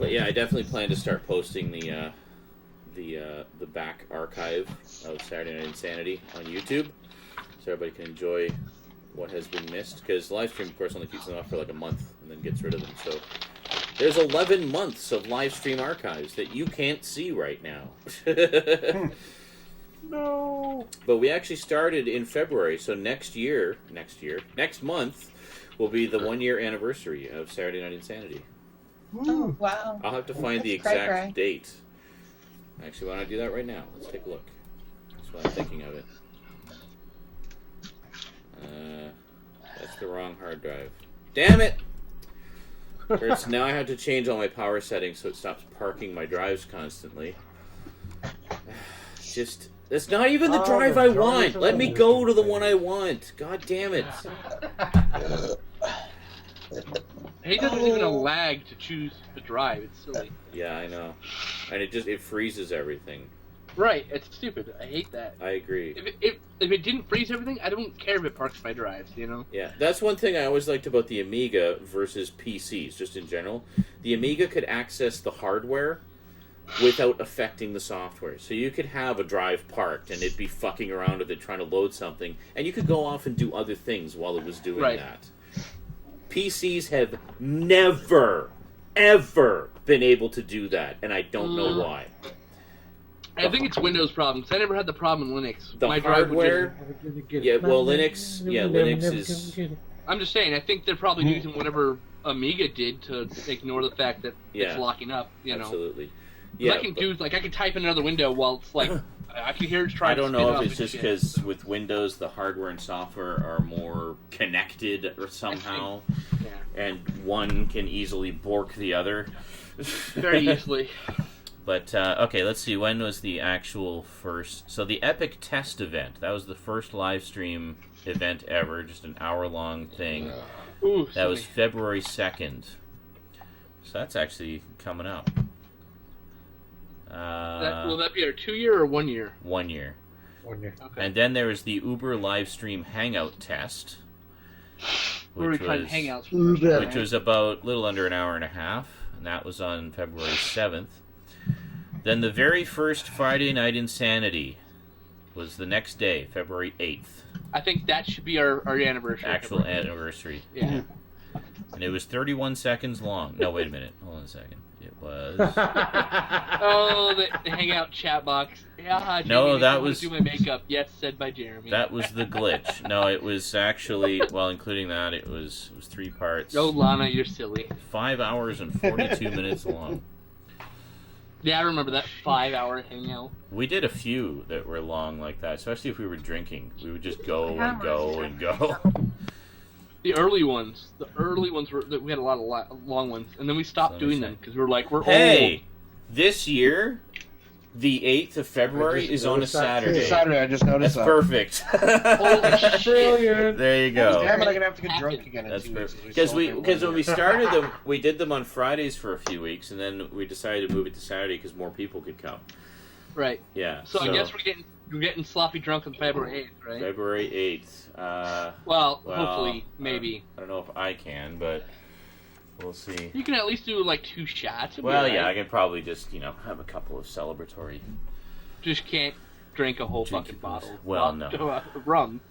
yeah, I definitely plan to start posting the back archive of Saturday Night InSaNiTy on YouTube, so everybody can enjoy what has been missed. Because Livestream, of course, only keeps them up for like a month and then gets rid of them. So there's 11 months of Livestream archives that you can't see right now. No. But we actually started in February, so next month will be the 1-year anniversary of Saturday Night InSaNiTy. Oh, wow. I'll have to find the That's exact cray-cray. date. Actually, why don't I do that right now? Let's take a look. That's what I'm thinking of it. That's the wrong hard drive. Damn it! Now I have to change all my power settings so it stops parking my drives constantly. Just... That's not even the drive I want! Let me go to the one I want! God damn it! Hey, there's even a lag to choose the drive. It's silly. Yeah, I know. And it freezes everything. Right, it's stupid. I hate that. I agree. If it didn't freeze everything, I don't care if it parks my drives, you know? Yeah, that's one thing I always liked about the Amiga versus PCs, just in general. The Amiga could access the hardware without affecting the software. So you could have a drive parked and it'd be fucking around with it trying to load something, and you could go off and do other things while it was doing that. PCs have never, ever been able to do that, and I don't know why. I think it's Windows problem, because I never had the problem in Linux. The my hardware, Linux is... I'm just saying, I think they're probably using whatever Amiga did to ignore the fact that it's locking up, you know. Absolutely. Yeah, I can do, like, I can type in another window while it's like, I can hear it trying to I don't spin know up if it's and just shit. because with Windows the hardware and software are more connected or somehow, and one can easily bork the other. Very easily. But, okay, let's see, when was the actual first... So the Epic Test event, that was the first live stream event ever, just an hour-long thing. Ooh, that was February 2nd. So that's actually coming up. Will that be our 2-year or 1 year? 1 year. 1 year. Okay. And then there was the Uber Livestream Hangout test, Where we which tried was, Hangouts for the first which was about a little under an hour and a half, and that was on February 7th. Then the very first Friday Night InSaNiTy was the next day, February 8th. I think that should be our anniversary. Actual anniversary. Yeah. And it was 31 seconds long. No, wait a minute. Hold on a second. It was... Oh, the Hangout chat box. Yeah, Jamie, No, that I was... do my makeup. Yes, said by Jeremy. That was the glitch. No, it was actually... Well, including that, it was 3 parts. Oh, Lana, you're silly. 5 hours and 42 minutes long. Yeah, I remember that 5-hour hangout. We did a few that were long like that, especially if we were drinking. We would just go and go and go. The early ones were we had a lot of long ones, and then we stopped doing them because we were like, we're Hey, this year, the 8th of February is on a Saturday. It's Saturday, I just noticed That's that. perfect. Brilliant. There you go. Damn it, I'm gonna have to get drunk again in That's 2 weeks. perfect. Because when we started them, we did them on Fridays for a few weeks, and then we decided to move it to Saturday because more people could come. Right. Yeah. So I guess we're getting sloppy drunk on February 8th, right? February 8th. Well, hopefully, maybe. I don't know if I can, but we'll see. You can at least do like 2 shots. It'll be Well, all yeah, right. I can probably just, have a couple of celebratory. Just can't drink a whole fucking bottle. Well, no. Rum.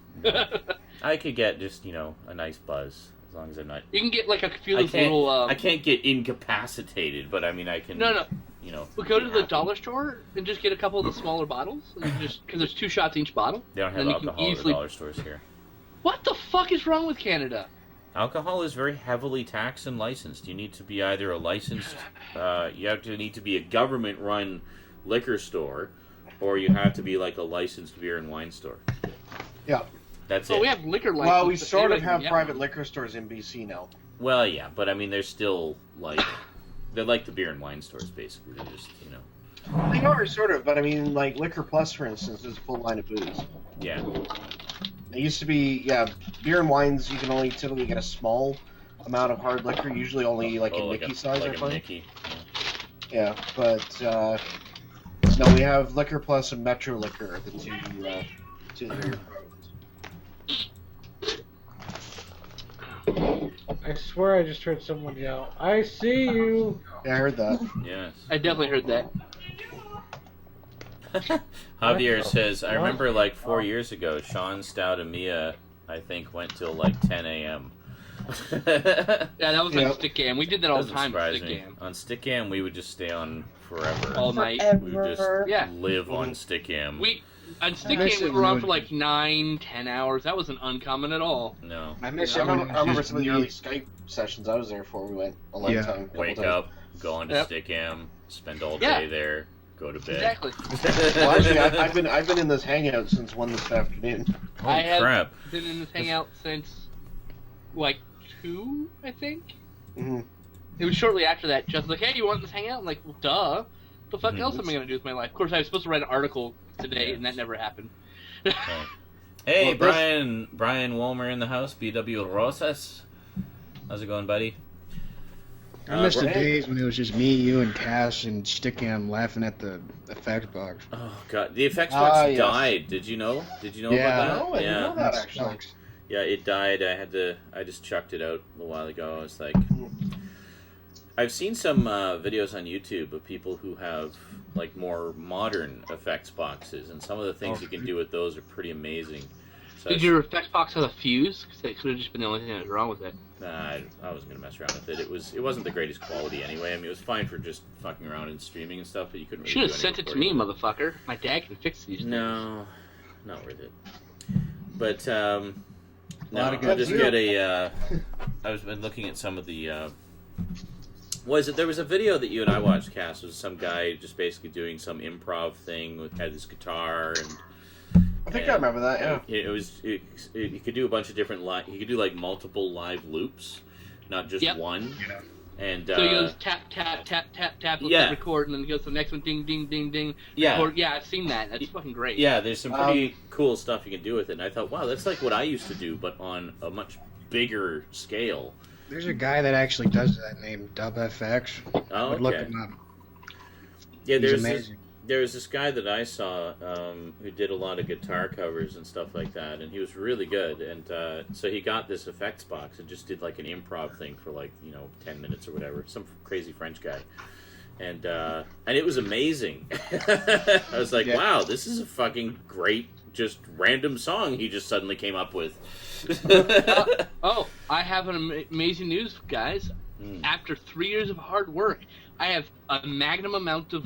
I could get just, a nice buzz, as long as I'm not... You can get like a few of those little... I can't get incapacitated, but I mean, I can... No. We'll go to the happy. dollar store and just get a couple of the smaller bottles, and just because there's 2 shots each bottle. They don't have and alcohol at the dollar stores here. What the fuck is wrong with Canada? Alcohol is very heavily taxed and licensed. You need to be either a licensed... need to be a government-run liquor store, or you have to be like a licensed beer and wine store. Yeah. That's Well, it. we have liquor license. Well, we but sort they of have don't- private liquor stores in BC now. Well, yeah, but I mean, they're still like... They're like the beer and wine stores, basically. They're just, They are sort of, but I mean, like Liquor Plus, for instance, is a full line of booze. Yeah. It used to be, beer and wines, you can only typically get a small amount of hard liquor, usually only like a Nicky size, like I a find. Nicky. Yeah. Yeah, but no, we have Liquor Plus and Metro Liquor, the two I swear I just heard someone yell, "I see you!" Yeah, I heard that. Yes. I definitely heard that. Javier says, I remember like 4 years ago, Sean, Stout, and Mia, I think, went till like 10 a.m. Yeah, that was like Stickam. We did that all the time with surprise me. Stickam. On Stickam, we would just stay on forever. All night. We would just live on Stickam. On Stickam, we were on for like 9, 10 hours. That wasn't uncommon at all. No. I remember some of the early Skype sessions I was there for. We went a long time. Wake up, go on to Stickam, spend all day there, go to bed. Exactly. Well, actually, I've been in this hangout since 1 this afternoon. I have crap. been in this hangout since like 2, I think. Mm-hmm. It was shortly after that. Just like, hey, you want this hangout? I'm like, well, duh. The fuck else am I gonna do with my life? Of course, I was supposed to write an article today, and that never happened. Hey, Brian Wolmer in the house, BW Rosas. How's it going, buddy? I miss the days when it was just me, you, and Cass and Stickam laughing at the effects box. Oh god, the effects box died. Did you know? Did you know about that? No, I didn't know that actually. Yeah, it died. I just chucked it out a while ago. I was like, I've seen some videos on YouTube of people who have like more modern effects boxes, and some of the things you can do with those are pretty amazing. So Did your effects box have a fuse? Because that could have just been the only thing that was wrong with it. Nah, I wasn't gonna mess around with it. It wasn't the greatest quality anyway. I mean, it was fine for just fucking around and streaming and stuff, but you couldn't really Should have do sent it to me, motherfucker. My dad can fix these. No, not worth it. But no, I'll just get a. I was been looking at some of the. There was a video that you and I watched, Cass. It was some guy just basically doing some improv thing had his guitar and. I think I remember that. Yeah. He could do a bunch of different he could do like multiple live loops, not just one. Yeah. And so he goes tap tap tap tap tap, record, and then he goes to the next one, ding ding ding ding. Record. Yeah, I've seen that. That's fucking great. Yeah, there's some pretty cool stuff you can do with it. And I thought, wow, that's like what I used to do, but on a much bigger scale. There's a guy that actually does that named DubFX. Oh, okay. Look him up. Yeah, He's amazing. There's this guy that I saw who did a lot of guitar covers and stuff like that, and he was really good. And so he got this effects box and just did like an improv thing for 10 minutes or whatever. Some crazy French guy, and it was amazing. I was like, wow, this is a fucking great, just random song he just suddenly came up with. I have an amazing news, guys. After 3 years of hard work, I have a magnum amount of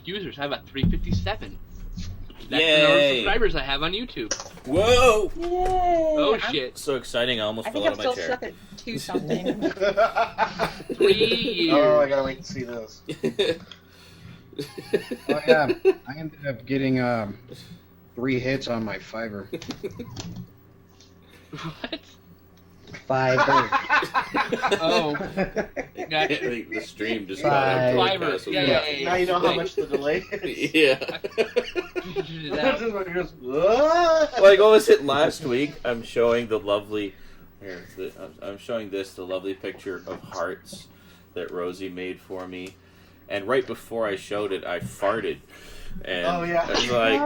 users. I have a 357. That's the number of subscribers I have on YouTube. Whoa! Yay! Oh shit! So exciting! I almost fell out of my chair. I think I'm still stuck at 2 something. 3 years. Oh, I gotta wait to see this. Oh yeah, I ended up getting 3 hits on my Fiverr. What? Fiverr. Oh, gotcha. The stream just Fiverr. Yeah. Now you know how much the delay is. Yeah. Like what was it last week? I'm showing the lovely. I'm showing the lovely picture of hearts that Rosie made for me, and right before I showed it, I farted, and I was like,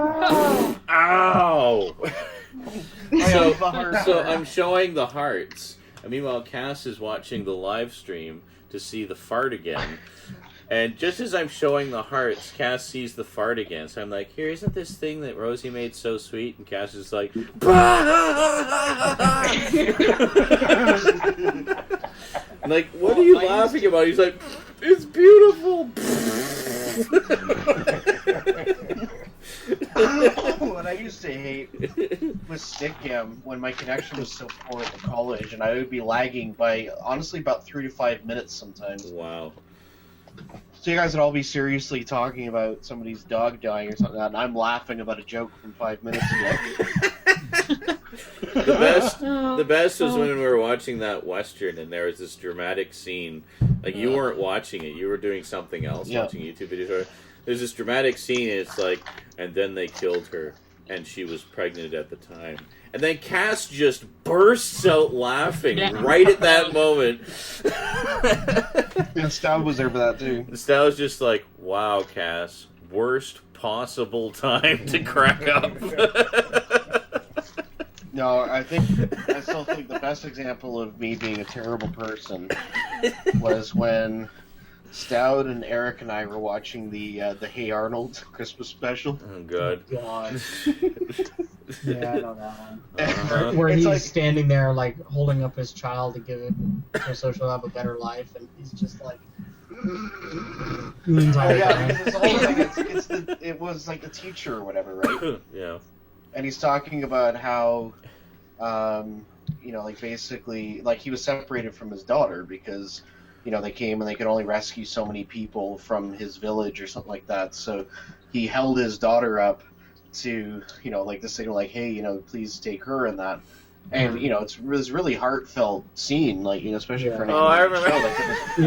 "Ow!" So I'm showing the hearts, and meanwhile Cass is watching the live stream to see the fart again. And just as I'm showing the hearts, Cass sees the fart again. So I'm like, here, isn't this thing that Rosie made so sweet? And Cass is like, I'm like, what are you laughing about? He's like, it's beautiful. What I used to hate was Stickam when my connection was so poor at the college, and I would be lagging by honestly about 3 to 5 minutes sometimes. Wow. So you guys would all be seriously talking about somebody's dog dying or something, and I'm laughing about a joke from 5 minutes ago. The best was when we were watching that Western, and there was this dramatic scene. Like, you weren't watching it, you were doing something else, watching YouTube videos. There's this dramatic scene, and it's like, and then they killed her. and she was pregnant at the time. And then Cass just bursts out laughing right at that moment. And Stout was there for that too. And Stout was just like, wow, Cass, worst possible time to crack up. No, I still think the best example of me being a terrible person was when Stout and Eric and I were watching the Hey Arnold Christmas special. Oh, God. Yeah, I know that one. Where he's like, standing there, like, holding up his child to give it so she'll have a better life, and he's just like... the entire time. It's the whole thing. It was like the teacher or whatever, right? Yeah. And he's talking about how, like, basically, like, he was separated from his daughter because... they came and they could only rescue so many people from his village or something like that. So he held his daughter up to, like the signal, like, hey, please take her and that. And, it was really heartfelt scene, like, especially for an I remember. show.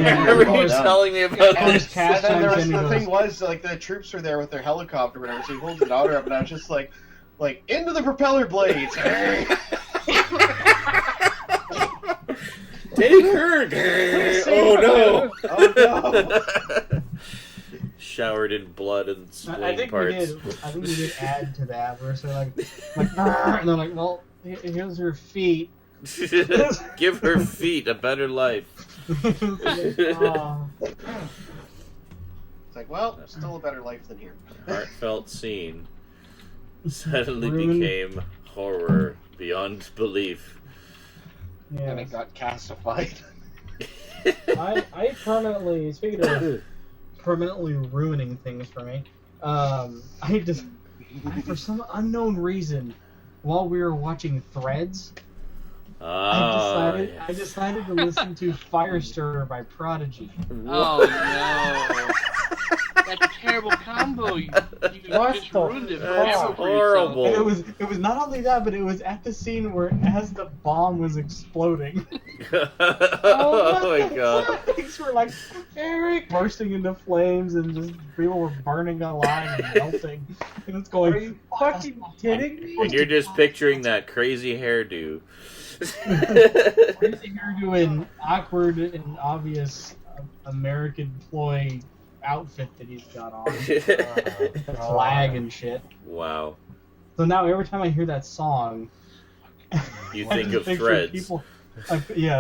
I remember you telling me about this. And then the thing was, like, the troops were there with their helicopter or whatever, so he holds the daughter up, and I was just like, into the propeller blades! Take her! Oh no! Oh no! Showered in blood and spleen parts. I think we did add to that, where they're like, and they're like, well, here's her feet. Give her feet a better life. It's like, well, still a better life than here. Heartfelt scene suddenly became horror beyond belief. Yeah. And it got cassified. I permanently, speaking of permanently ruining things for me, for some unknown reason, while we were watching Threads, I decided to listen to Firestarter by Prodigy. Oh no! That's a terrible combo. You just ruined it. That's horrible. And it was not only that, but it was at the scene where as the bomb was exploding. Oh my god! Things were like Eric bursting into flames, and just people were burning alive and melting. And it's going. Are you fucking kidding me? And you're just picturing that crazy hairdo. Crazy hairdo and awkward and obvious American ploy outfit that he's got on. Flag and shit. Wow. So now every time I hear that song, you think of Threads. People,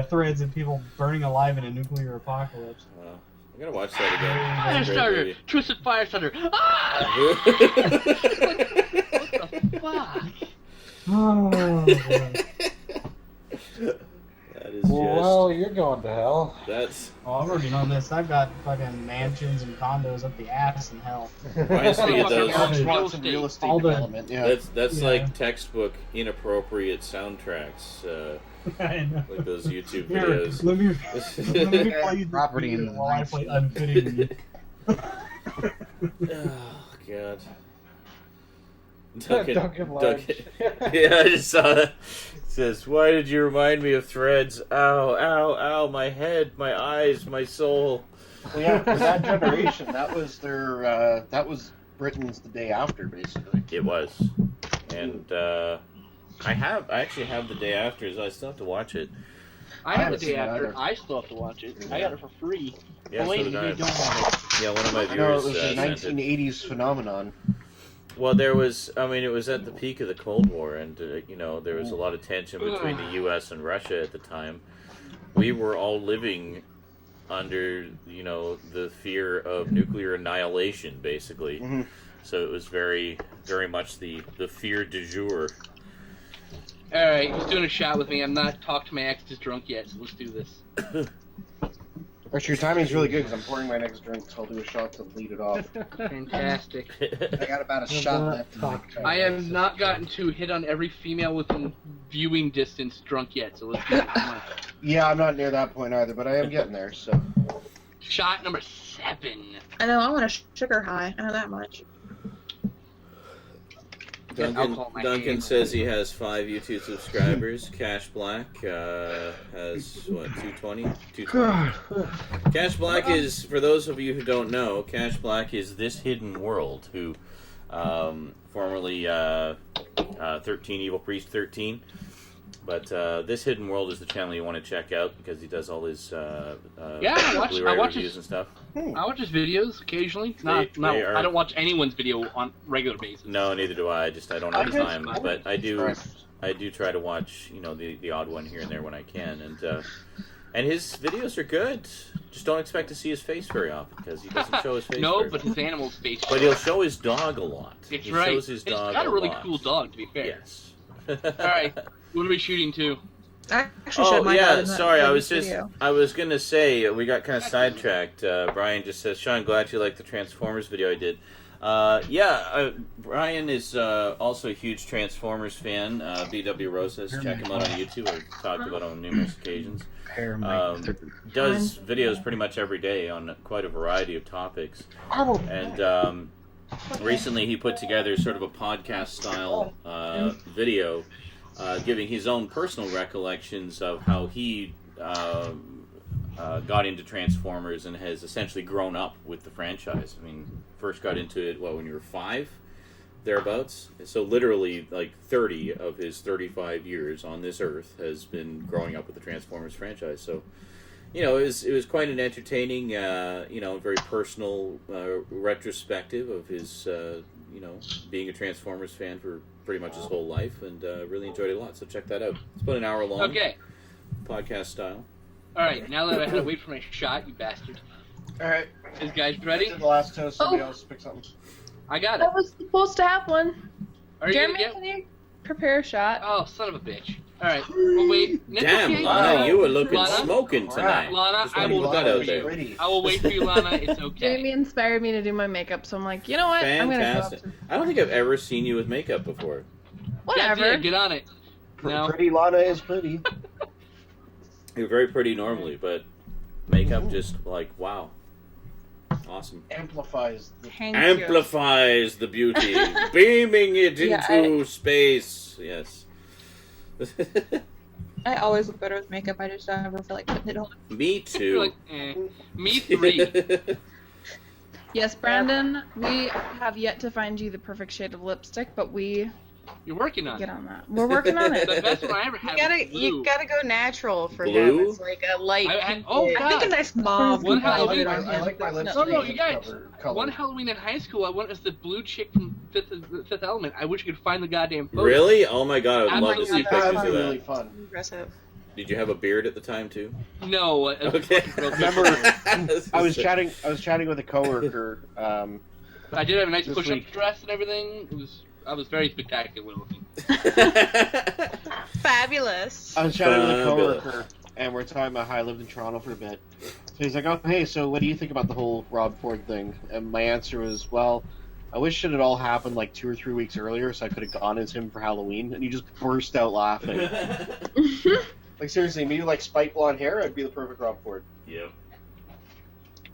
Threads and people burning alive in a nuclear apocalypse. I'm gonna watch that again. Firestarter! Twisted Firestarter! Ah! What the fuck? Oh, that is just... Well, you're going to hell. That's... Oh, I've already known this. I've got fucking mansions and condos up the ass in hell. Reminds me of those... real estate development. Yeah. That's like textbook inappropriate soundtracks. I know. Like those YouTube videos. Here, let me play you property in while I play Unfitting You. Oh, God. Duncan. Yeah, I just saw that. It says, why did you remind me of Threads? Ow, ow, ow, my head, my eyes, my soul. Well, yeah, for that generation, that was their, that was Britain's The Day After, basically. It was. And, I actually have The Day After, so I still have to watch it. I have The Day After. I still have to watch it. I got it for free. Yeah, wait, so did I. you don't have it. Yeah, one of my No, it viewers was a sent it. 1980s phenomenon. Well, it was at the peak of the Cold War, and, there was a lot of tension between the U.S. and Russia at the time. We were all living under, the fear of nuclear annihilation, basically. Mm-hmm. So it was very, very much the fear du jour. Alright, he's doing a shot with me. I'm not talked to my exes drunk yet, so let's do this. Actually, your timing's really good because I'm pouring my next drink, so I'll do a shot to lead it off. Fantastic. I got about a shot left. I have not gotten to hit on every female within viewing distance drunk yet, so let's do it. Come on. Yeah, I'm not near that point either, but I am getting there, so. Shot number 7. I know, I want a sugar high. I know that much. Duncan says he has 5 YouTube subscribers. Cash Black has, 220? 220. Cash Black is, for those of you who don't know, Cash Black is This Hidden World, who formerly 13 Evil Priest 13. But this Hidden World is the channel you want to check out because he does all his Blu-ray reviews and stuff. I watch his videos occasionally. I don't watch anyone's video on regular basis. No, neither do I. I don't have time. But I do try to watch, the odd one here and there when I can. And his videos are good. Just don't expect to see his face very often because he doesn't show his face. No, but his animal's face. But he'll show his dog a lot. It's he right. shows his dog He's got a really lot. cool dog, to be fair. Yes. All right. What are we shooting to? I actually showed mine out in that sorry. video. I was gonna say we got kind of sidetracked. Brian just says, "Sean, glad you liked the Transformers video I did." Brian is also a huge Transformers fan. BW Rose says, check him out on YouTube. I've talked about him on numerous occasions. Does videos pretty much every day on quite a variety of topics. And recently he put together sort of a podcast style video giving his own personal recollections of how he got into Transformers and has essentially grown up with the franchise. I mean, first got into it, when you were 5? Thereabouts. So literally, 30 of his 35 years on this earth has been growing up with the Transformers franchise. So, it was quite an entertaining, very personal retrospective of his, being a Transformers fan for pretty much his whole life, and really enjoyed it a lot. So check that out. It's about an hour long. Okay. Podcast style. All right. Now that I had to wait for my shot, you bastard. All right. Is guys ready? The last toast. Somebody else pick something. I got it. I was supposed to have one. Are you Jeremy, gonna get? can you prepare a shot? Oh, son of a bitch. All right. Well, wait. Damn, Lana, you were looking smoking tonight. Lana, Just I wanna will put that wait out for there. you. I will wait for you, Lana. It's okay. Jamie inspired me to do my makeup, so I'm like, you know what? I'm gonna go up Fantastic. I don't think I've ever seen you with makeup before. Whatever. Yeah, get on it. No. Pretty Lana is pretty. You're very pretty normally, but makeup just wow. Awesome. Amplifies the beauty, beaming it into space. Yes. I always look better with makeup. I just don't ever feel like putting it on. Me too. Me 3. Yes, Brandon, we have yet to find you the perfect shade of lipstick, but You're working on get on that. We're working on it. The best one I ever had You gotta go natural for Blue? him. It's like a light. I think a nice mauve. One would probably Halloween, do it on I him. like my lips. No, you guys. One Halloween in high school, I went as the blue chick from Fifth Element. I wish you could find the goddamn photo. Really? Oh my god, I would love to see pictures That'd of be that. really fun. Impressive. Did you have a beard at the time too? No. Okay. Remember, I was chatting with a coworker. I did have a nice This push-up week. dress and everything. I was very spectacular looking. Fabulous. I was chatting with a Fabulous. coworker, and we're talking about how I lived in Toronto for a bit. So he's like, "Oh, hey, so what do you think about the whole Rob Ford thing?" And my answer was, "Well, I wish it had all happened 2 or 3 weeks earlier, so I could have gone as him for Halloween." And he just burst out laughing. Seriously, me with spiked blonde hair, I'd be the perfect Rob Ford. Yep.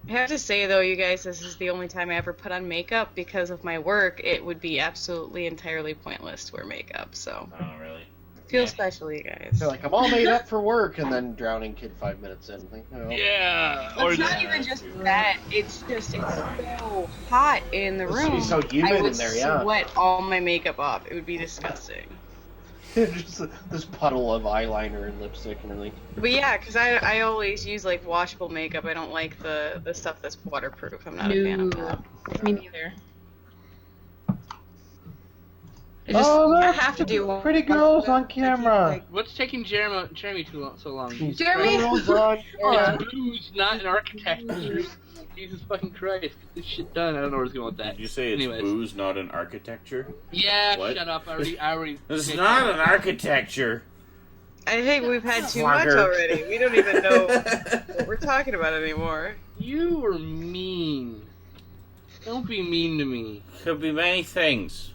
I have to say though, you guys, this is the only time I ever put on makeup because of my work. It would be absolutely entirely pointless to wear makeup. So Oh really? feel special, you guys. They're like, "I'm all made up for work," and then drowning kid 5 minutes in. Yeah. Well, it's not even just that. It's so hot in the It's room. so humid I would in there, yeah. sweat all my makeup off. It would be disgusting. Just this puddle of eyeliner and lipstick and everything. But yeah, because I always use washable makeup. I don't like the stuff that's waterproof. I'm not a fan of that. Me neither. I just have to do pretty girls on camera. What's taking Jeremy so long? Jeremy! Booze, not an architecture. Jesus fucking Christ, get this shit done. I don't know where it's going with that. Did you say it's Anyways. booze, not an architecture? Yeah, What? shut up. I already. It's not an architecture. I think we've had too much Fucker. already. We don't even know what we're talking about anymore. You were mean. Don't be mean to me. Could be many things,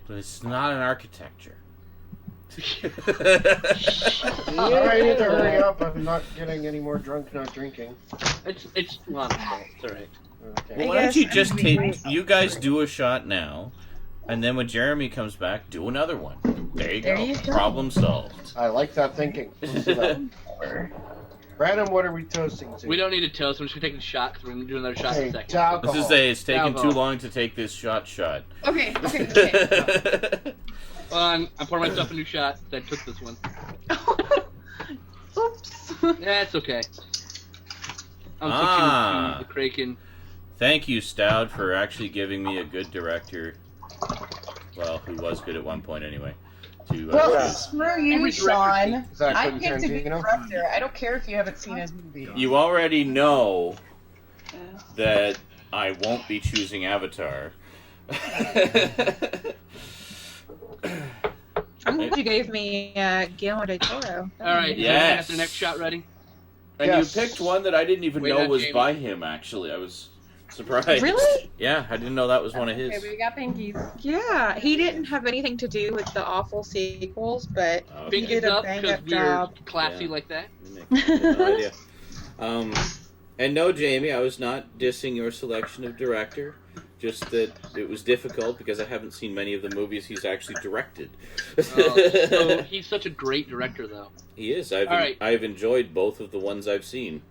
but it's not an architecture. I need to hurry up. I'm not getting any more drunk, not drinking. It's Lana's fault. It's alright. Okay. Well, why don't you just take? You guys do a shot now, and then when Jeremy comes back, do another one. There you go. Problem solved. I like that thinking. Let's do that. Brandon, what are we toasting to? We don't need a toast. I'm just gonna take a shot because we're gonna do another shot in a second. Let's just say it's taken too long to take this shot. Okay. Hold on, I'm pouring myself a new shot. I took this one. Oops. That's okay. I'm switching to the Kraken. Thank you, Stout, for actually giving me a good director. Well, who was good at one point anyway. Screw you, Sean. I picked a good Tarantino? director. I don't care if you haven't seen his movie. You already know that I won't be choosing Avatar. I'm glad you gave me Guillermo del Toro. All right, yes. Got the next shot ready? And Yes. you picked one that I didn't even know was by him, actually. I was surprised. Really? Yeah, I didn't know that was one of his. Okay, we got pinkies. Yeah, he didn't have anything to do with the awful sequels, but he did a bang-up job. Classy like that. No idea. And no, Jamie, I was not dissing your selection of director. Just that it was difficult because I haven't seen many of the movies he's actually directed. So he's such a great director, though. He is. I've enjoyed both of the ones I've seen.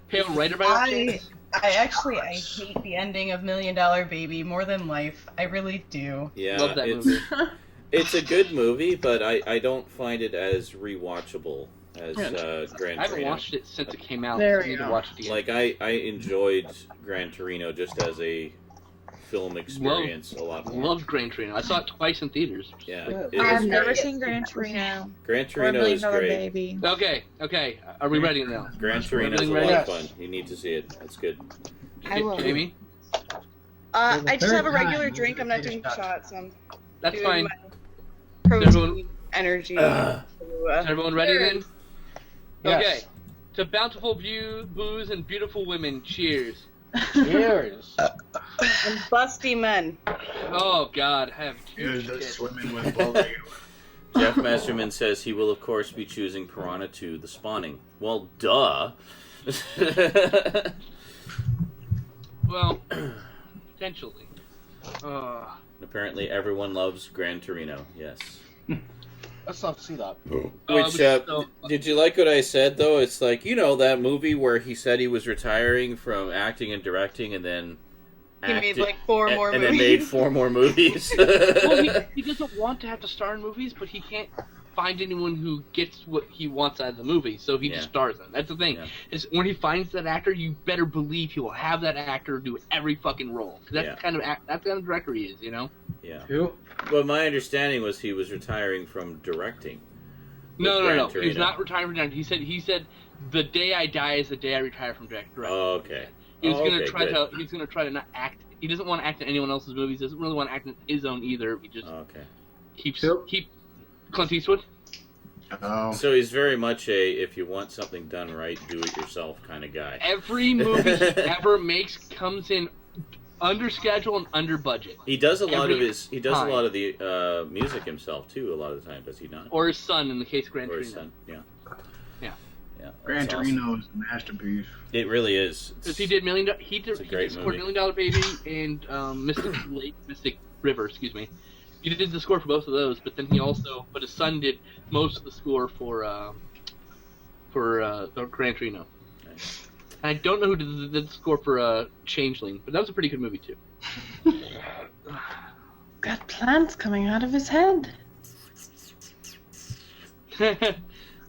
Pale Rider by chance? I hate the ending of $1 Million Baby more than life. I really do. Yeah, Love that movie. It's a good movie, but I don't find it as rewatchable as Gran Torino. I haven't watched it since it came out. There I need to watch it again. Like, I enjoyed Gran Torino just as a film experience a lot more. Loved Gran Torino. I saw it twice in theaters. Yeah, I've never seen Gran Torino. Gran Torino is great. Baby. Okay. Are we ready now? Gran Torino is a lot of fun. You need to see it. That's good. I will. Jamie? I just have a regular drink. I'm not doing shots. That's doing fine. my protein energy. Is everyone ready then? Yes. Okay. To bountiful booze and beautiful women, cheers. Cheers. And busty men. Oh God, I have Here's two the shit. swimming with bully. Jeff Masterman says he will, of course, be choosing Piranha 2, The Spawning. Well, duh. Well, potentially. Apparently everyone loves Gran Torino, yes. Let's not see that. Which, did you like what I said, though? It's like, you know, that movie where he said he was retiring from acting and directing and then made like 4 more movies. And then made 4 more movies. Well, he doesn't want to have to star in movies, but he can't find anyone who gets what he wants out of the movie, so he just stars them. That's the thing. Yeah. Is when he finds that actor, you better believe he will have that actor do every fucking role. Cause that's the kind of director he is, you know? Yeah. Who? Well, my understanding was he was retiring from directing. No. He's not retiring from directing. He said the day I die is the day I retire from directing. Oh, okay. He's gonna try to not act. He doesn't want to act in anyone else's movies. Doesn't really want to act in his own either. He just keep Clint Eastwood. Oh. So he's very much a if you want something done right, do it yourself kind of guy. Every movie he ever makes comes in under schedule and under budget. He does a lot of the music himself too. A lot of the time, does he not? Or his son, in the case of Gran Torino. Or his son, yeah. Gran Torino is a masterpiece. It really is. Because he did he scored $1 Million Baby and Mystic River, excuse me. He did the score for both of those, but then but his son did most of the score for Gran Torino. Nice. And I don't know who did the score for Changeling, but that was a pretty good movie too. Got plants coming out of his head.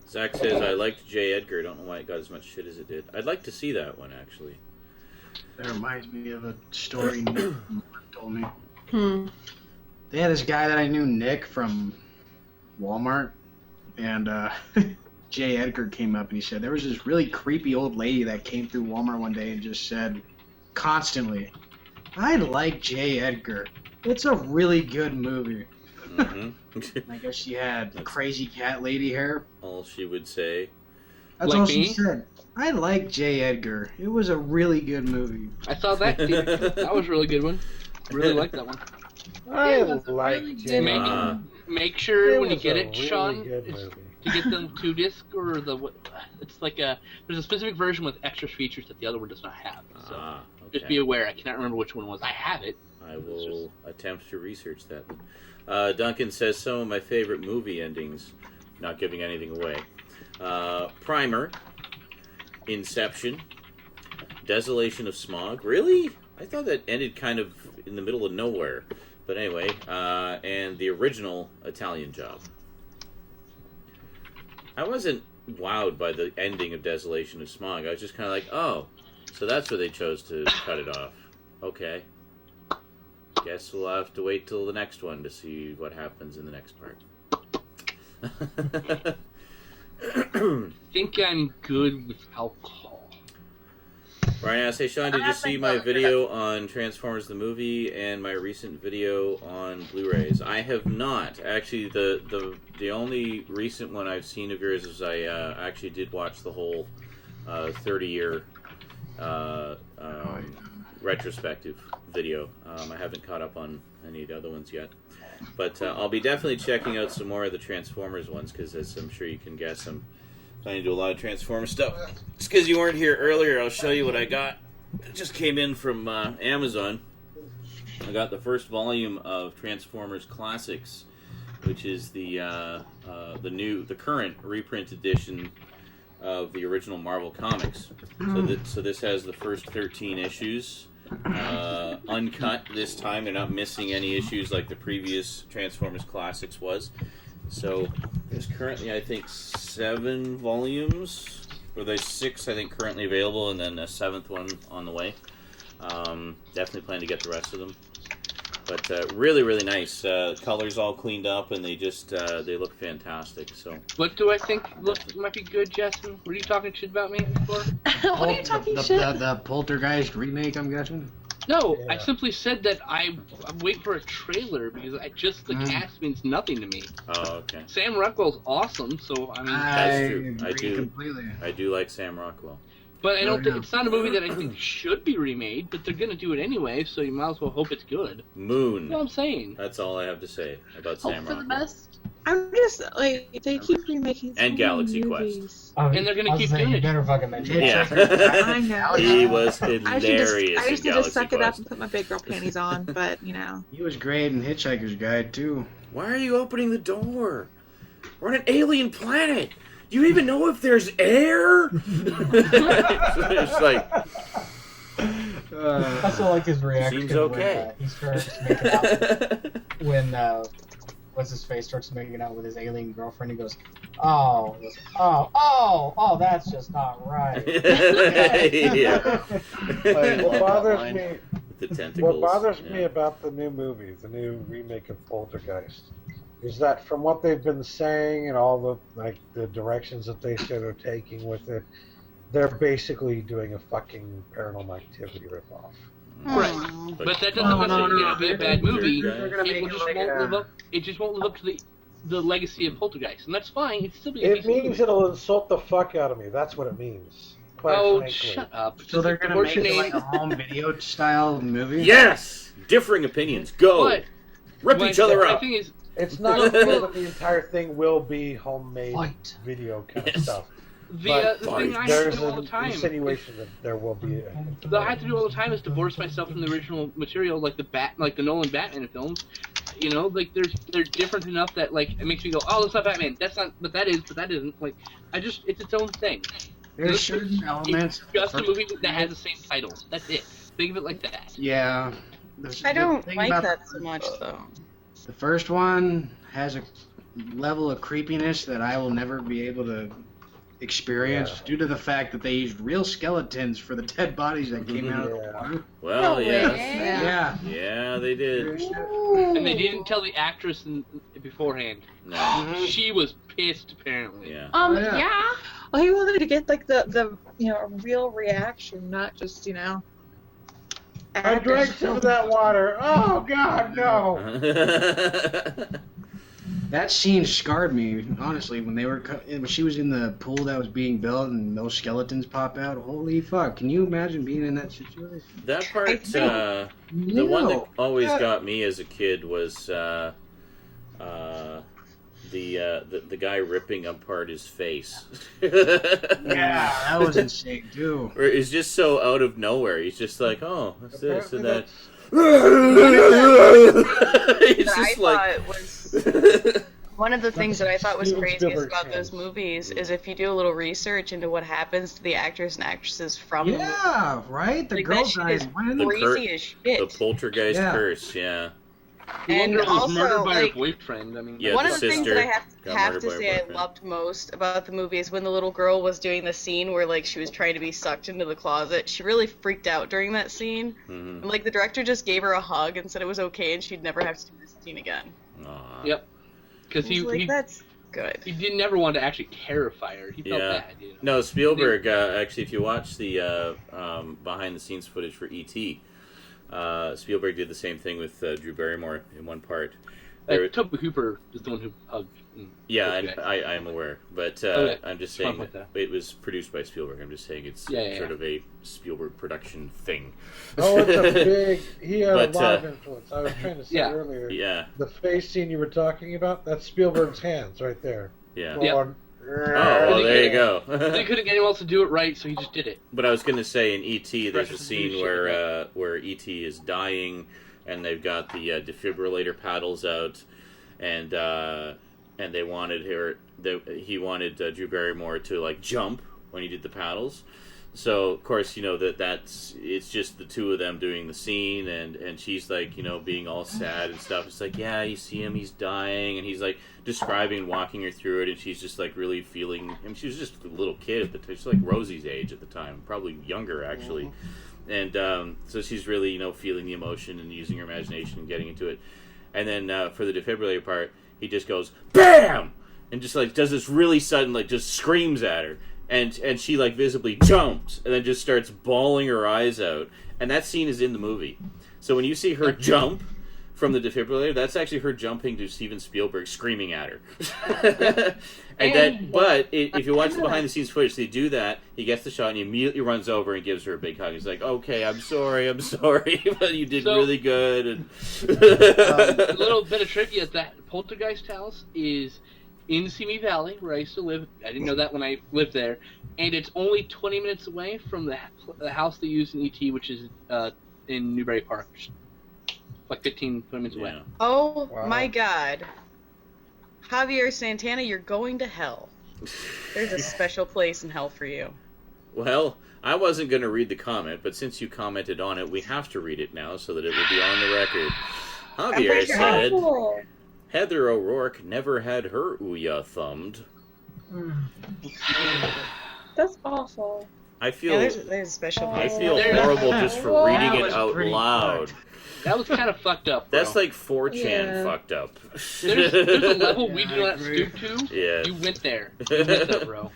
Zach says, I liked J. Edgar. Don't know why it got as much shit as it did. I'd like to see that one, actually. That reminds me of a story Nick told me. They had this guy that I knew, Nick, from Walmart, and J. Edgar came up and he said there was this really creepy old lady that came through Walmart one day and just said constantly, I like J. Edgar. It's a really good movie. Mm-hmm. I guess she had crazy cat lady hair. All she would say. That's all she said. I like J. Edgar. It was a really good movie. I saw that. That was a really good one. Really liked that one. I liked it. Make sure when you get it, really Sean, good to movie. get them 2-disc or it's like there's a specific version with extra features that the other one does not have. So just be aware. I cannot remember which one it was. I have it. I will attempt to research that. Duncan says some of my favorite movie endings, not giving anything away, Primer, Inception, Desolation of Smog. Really? I thought that ended kind of in the middle of nowhere. But anyway, and the original Italian Job. I wasn't wowed by the ending of Desolation of Smog. I was just kind of like, oh, so that's where they chose to cut it off. Okay. Guess we'll have to wait till the next one to see what happens in the next part. I think I'm good with alcohol. Brian asked, hey Sean, did you see my video on Transformers the movie and my recent video on Blu-rays? I have not. Actually, the only recent one I've seen of yours is I actually did watch the whole 30-year retrospective video. I haven't caught up on any of the other ones yet. But I'll be definitely checking out some more of the Transformers ones, because as I'm sure you can guess, I'm planning to do a lot of Transformers stuff. Just because you weren't here earlier, I'll show you what I got. It just came in from Amazon. I got the first volume of Transformers Classics, which is the current reprint edition of the original Marvel Comics. So this has the first 13 issues. Uncut this time. They're not missing any issues like the previous Transformers Classics was. So there's currently, I think, 7 volumes, or there's 6 I think currently available, and then a 7th one on the way. Definitely plan to get the rest of them. But really, really nice. Colors all cleaned up, and they just they look fantastic. So what do I think might be good, Justin? Were you talking shit about me before? What are you talking shit? The Poltergeist remake, I'm guessing? No, yeah. I simply said that I'm waiting for a trailer because the cast means nothing to me. Oh, okay. Sam Rockwell's awesome, so I mean that's true. I do completely. I do like Sam Rockwell. But I don't think it's not a movie that I think should be remade, but they're gonna do it anyway, so you might as well hope it's good. Moon. You know what I'm saying? That's all I have to say about Hope Sam for Rockwell. the best. I'm just like, they keep remaking so And Galaxy many Quest. movies. And they're gonna keep doing You it. better fucking mention it. Yeah. I know. He was I hilarious used in to just Galaxy suck it up Quest. and put my big girl panties on, but you know. He was great in Hitchhiker's Guide, too. Why are you opening the door? We're on an alien planet. Do you even know if there's air? It's like... I still like his reaction Seems okay. when he starts making out when what's his face starts making out with his alien girlfriend. He goes, oh, that's just not right. Yeah. What bothers me? The tentacles. What bothers me about the new movie, the new remake of Poltergeist, is that from what they've been saying and all the directions that they said are taking with it, they're basically doing a fucking Paranormal Activity ripoff. Right, but that doesn't mean a bad movie. It just won't live up to the legacy of Poltergeist, and that's fine. It's still be a It decent means movie. it'll insult the fuck out of me. That's what it means. Quite Oh, frankly. shut up! So they're going to What's make your it like name? a home video style movie? Yes! Differing opinions. Go! But Rip each other the up! thing is, It's not clear that the entire thing will be homemade video kind of stuff. the thing I have to There's do all the an time. insinuation that there will be. That I have to do all the time is divorce myself from the original material, like the Nolan Batman films. You know, like they're different enough that like it makes me go, oh, that's not Batman. That's not, but that is, but that isn't. Like it's its own thing. There's certain elements. It's just a movie that has the same title. That's it. Think of it like that. Yeah. I don't thing like about that so much, though. The first one has a level of creepiness that I will never be able to experience due to the fact that they used real skeletons for the dead bodies that came out of the water. Well, Yeah. Yeah, they did. And they didn't tell the actress beforehand. No. She was pissed, apparently. Yeah. Yeah. Well, he wanted to get like the a real reaction, not just I drank some of that water. Oh God, no! That scene scarred me, honestly. When she was in the pool that was being built and those skeletons pop out. Holy fuck! Can you imagine being in that situation? That part, the one that always got me as a kid was the guy ripping apart his face. Yeah, that was insane too. Or it's just so out of nowhere. He's just like, oh, what's this and that. It's just like. One of the things that I thought was Steven craziest Spielberg's about those movies is if you do a little research into what happens to the actors and actresses from the movie. Yeah, right? The Like, girl that shit dies is when? crazy as shit. The poltergeist Yeah. curse, yeah. The one And girl was also, murdered by like, her boyfriend. I mean, Yeah, one the of the things that sister I got have murdered to by her say I boyfriend. loved most about the movie is when the little girl was doing the scene where like she was trying to be sucked into the closet. She really freaked out during that scene. Mhm. And, like the director just gave her a hug and said it was okay and she'd never have to do this scene again. Aw. Yep. Because I was like, that's good. he didn't never want to actually terrify her. He felt Yeah. bad. You know? No, Spielberg, actually, if you watch the behind-the-scenes footage for E.T., Spielberg did the same thing with Drew Barrymore in one part. Tobe Hooper is the one who hugged. Yeah, and I am aware, but Okay. I'm just Just wanna saying point that that it was produced by Spielberg. I'm just saying it's Yeah, sort of a Spielberg production thing. Oh, it's a big. He had But, a lot of influence. I was trying to say Yeah. earlier. Yeah. The face scene you were talking about, that's Spielberg's hands right there. Yeah. Going, Oh, well, there you go. They couldn't get anyone else to do it right, so he just did it. But I was going to say in E.T. there's a Precious scene shit, where E.T. is dying, and they've got the defibrillator paddles out, and they wanted he wanted Drew Barrymore to like jump when he did the paddles. So of course it's just the two of them doing the scene, and she's like being all sad and stuff. It's like, yeah, you see him, he's dying, and he's like describing and walking her through it, and she's just like really feeling. I mean, she was just a little kid at the time. She's like Rosie's age at the time, probably younger actually. And so she's really feeling the emotion and using her imagination and getting into it. And then for the defibrillator part, he just goes BAM! And just like does this really sudden, like just screams at her. And she like visibly jumps and then just starts bawling her eyes out. And that scene is in the movie. So when you see her jump from the defibrillator, that's actually her jumping to Steven Spielberg screaming at her. But if you watch the behind the scenes footage, they do that. He gets the shot and he immediately runs over and gives her a big hug. He's like, "Okay, I'm sorry, but you did really good." And A little bit of trivia: that Poltergeist house is in Simi Valley, where I used to live. I didn't know that when I lived there, and it's only 20 minutes away from the house they use in ET, which is in Newbury Park, like 15 minutes away. Oh my God. Javier Santana, you're going to hell. There's a special place in hell for you. Well, I wasn't going to read the comment, but since you commented on it, we have to read it now so that it will be on the record. Javier said, Heather O'Rourke never had her Ouya thumbed. That's awful. I feel there's a special place. I feel horrible just for reading it out loud. That was kind of fucked up, bro. That's like 4chan fucked up. There's a level we do not stoop to. Yeah. You went there. You went there, bro.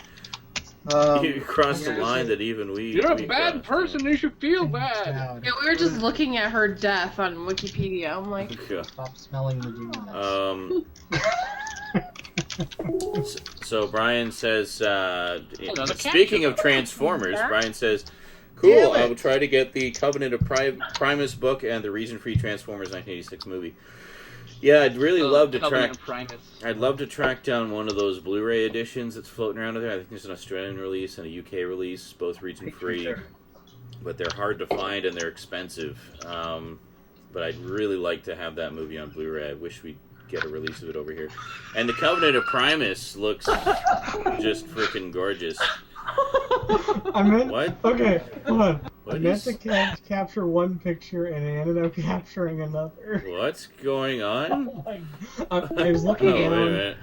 You crossed the line that even we... You're a bad person. You should feel bad. Yeah, we were just looking at her death on Wikipedia. I'm like... Stop smelling the demon. So Brian says, Another speaking of Transformers, Brian says, cool, I will try to get the Covenant of Primus book and the Reason Free Transformers 1986 movie. Yeah, I'd really love to track. I'd love to track down one of those Blu-ray editions that's floating around there. I think there's an Australian release and a UK release, both region free, but they're hard to find and they're expensive. But I'd really like to have that movie on Blu-ray. I wish we'd get a release of it over here. And the Covenant of Primus looks just freaking gorgeous. I meant. What? Okay, hold on. What I meant is- to capture one picture and it ended up capturing another. What's going on? I was Oh, looking wait a down. minute.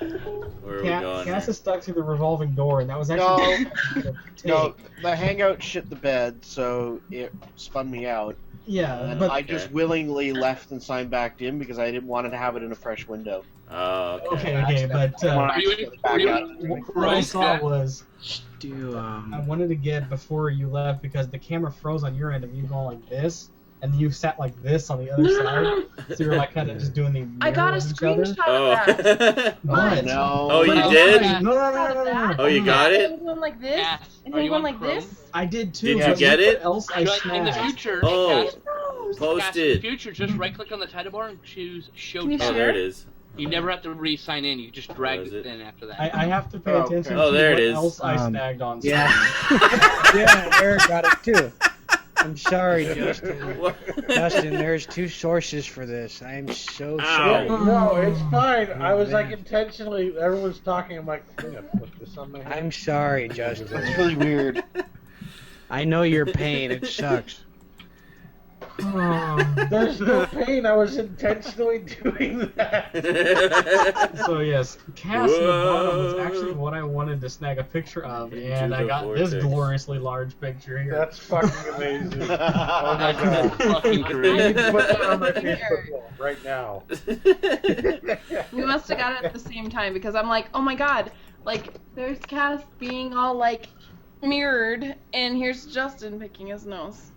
Where are we going? Cass is stuck through the revolving door, and that was actually No, the Hangout shit the bed, so it spun me out. Yeah, and but I just willingly left and signed back in because I didn't want to have it in a fresh window. Oh, okay, but what I saw was I wanted to get before you left because the camera froze on your end of you going like this, and you sat like this on the other side, so you were like kind of just doing the. I got a screenshot of that. What? No. Oh, you did? No. Oh, you got He it? was going like this, and he was going like this. I did too. Did you get it? Else I In the snagged. future, Oh, post In the it. future, just right-click on the title bar and choose Show Can you Chat. Oh, there it is. You never have to re-sign in. You just drag is it it? in after that. I have to pay Oh, attention okay. Oh, to there what it is. else I snagged on. Yeah. Yeah, Eric got it too. I'm sorry, Justin. Justin, there's 2 sources for this. I am so sorry. No, it's fine. I was like intentionally. Everyone's talking. I'm like, I'm gonna put this on my head. I'm sorry, Justin. It's really weird. I know your pain. It sucks. There's no pain. I was intentionally doing that. So yes, cast in the bottom was actually what I wanted to snag a picture of, and I got this gloriously large picture here. That's fucking amazing. Oh my god. Fucking I great. need to put that on my Facebook wall right now. We must have got it at the same time because I'm like, oh my god, like there's Cass being all like mirrored, and here's Justin picking his nose.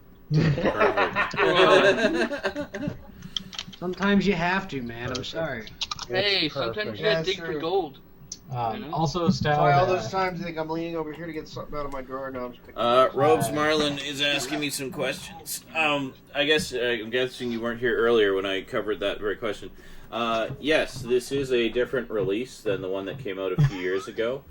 Sometimes you have to, man. I'm sorry. Hey, sometimes you gotta dig for gold. Also, Stout. Sorry, all those times I think I'm leaning over here to get something out of my drawer. Now I'm just picking Robes Marlin is asking me some questions. I guess I'm guessing you weren't here earlier when I covered that very question. Yes, this is a different release than the one that came out a few years ago.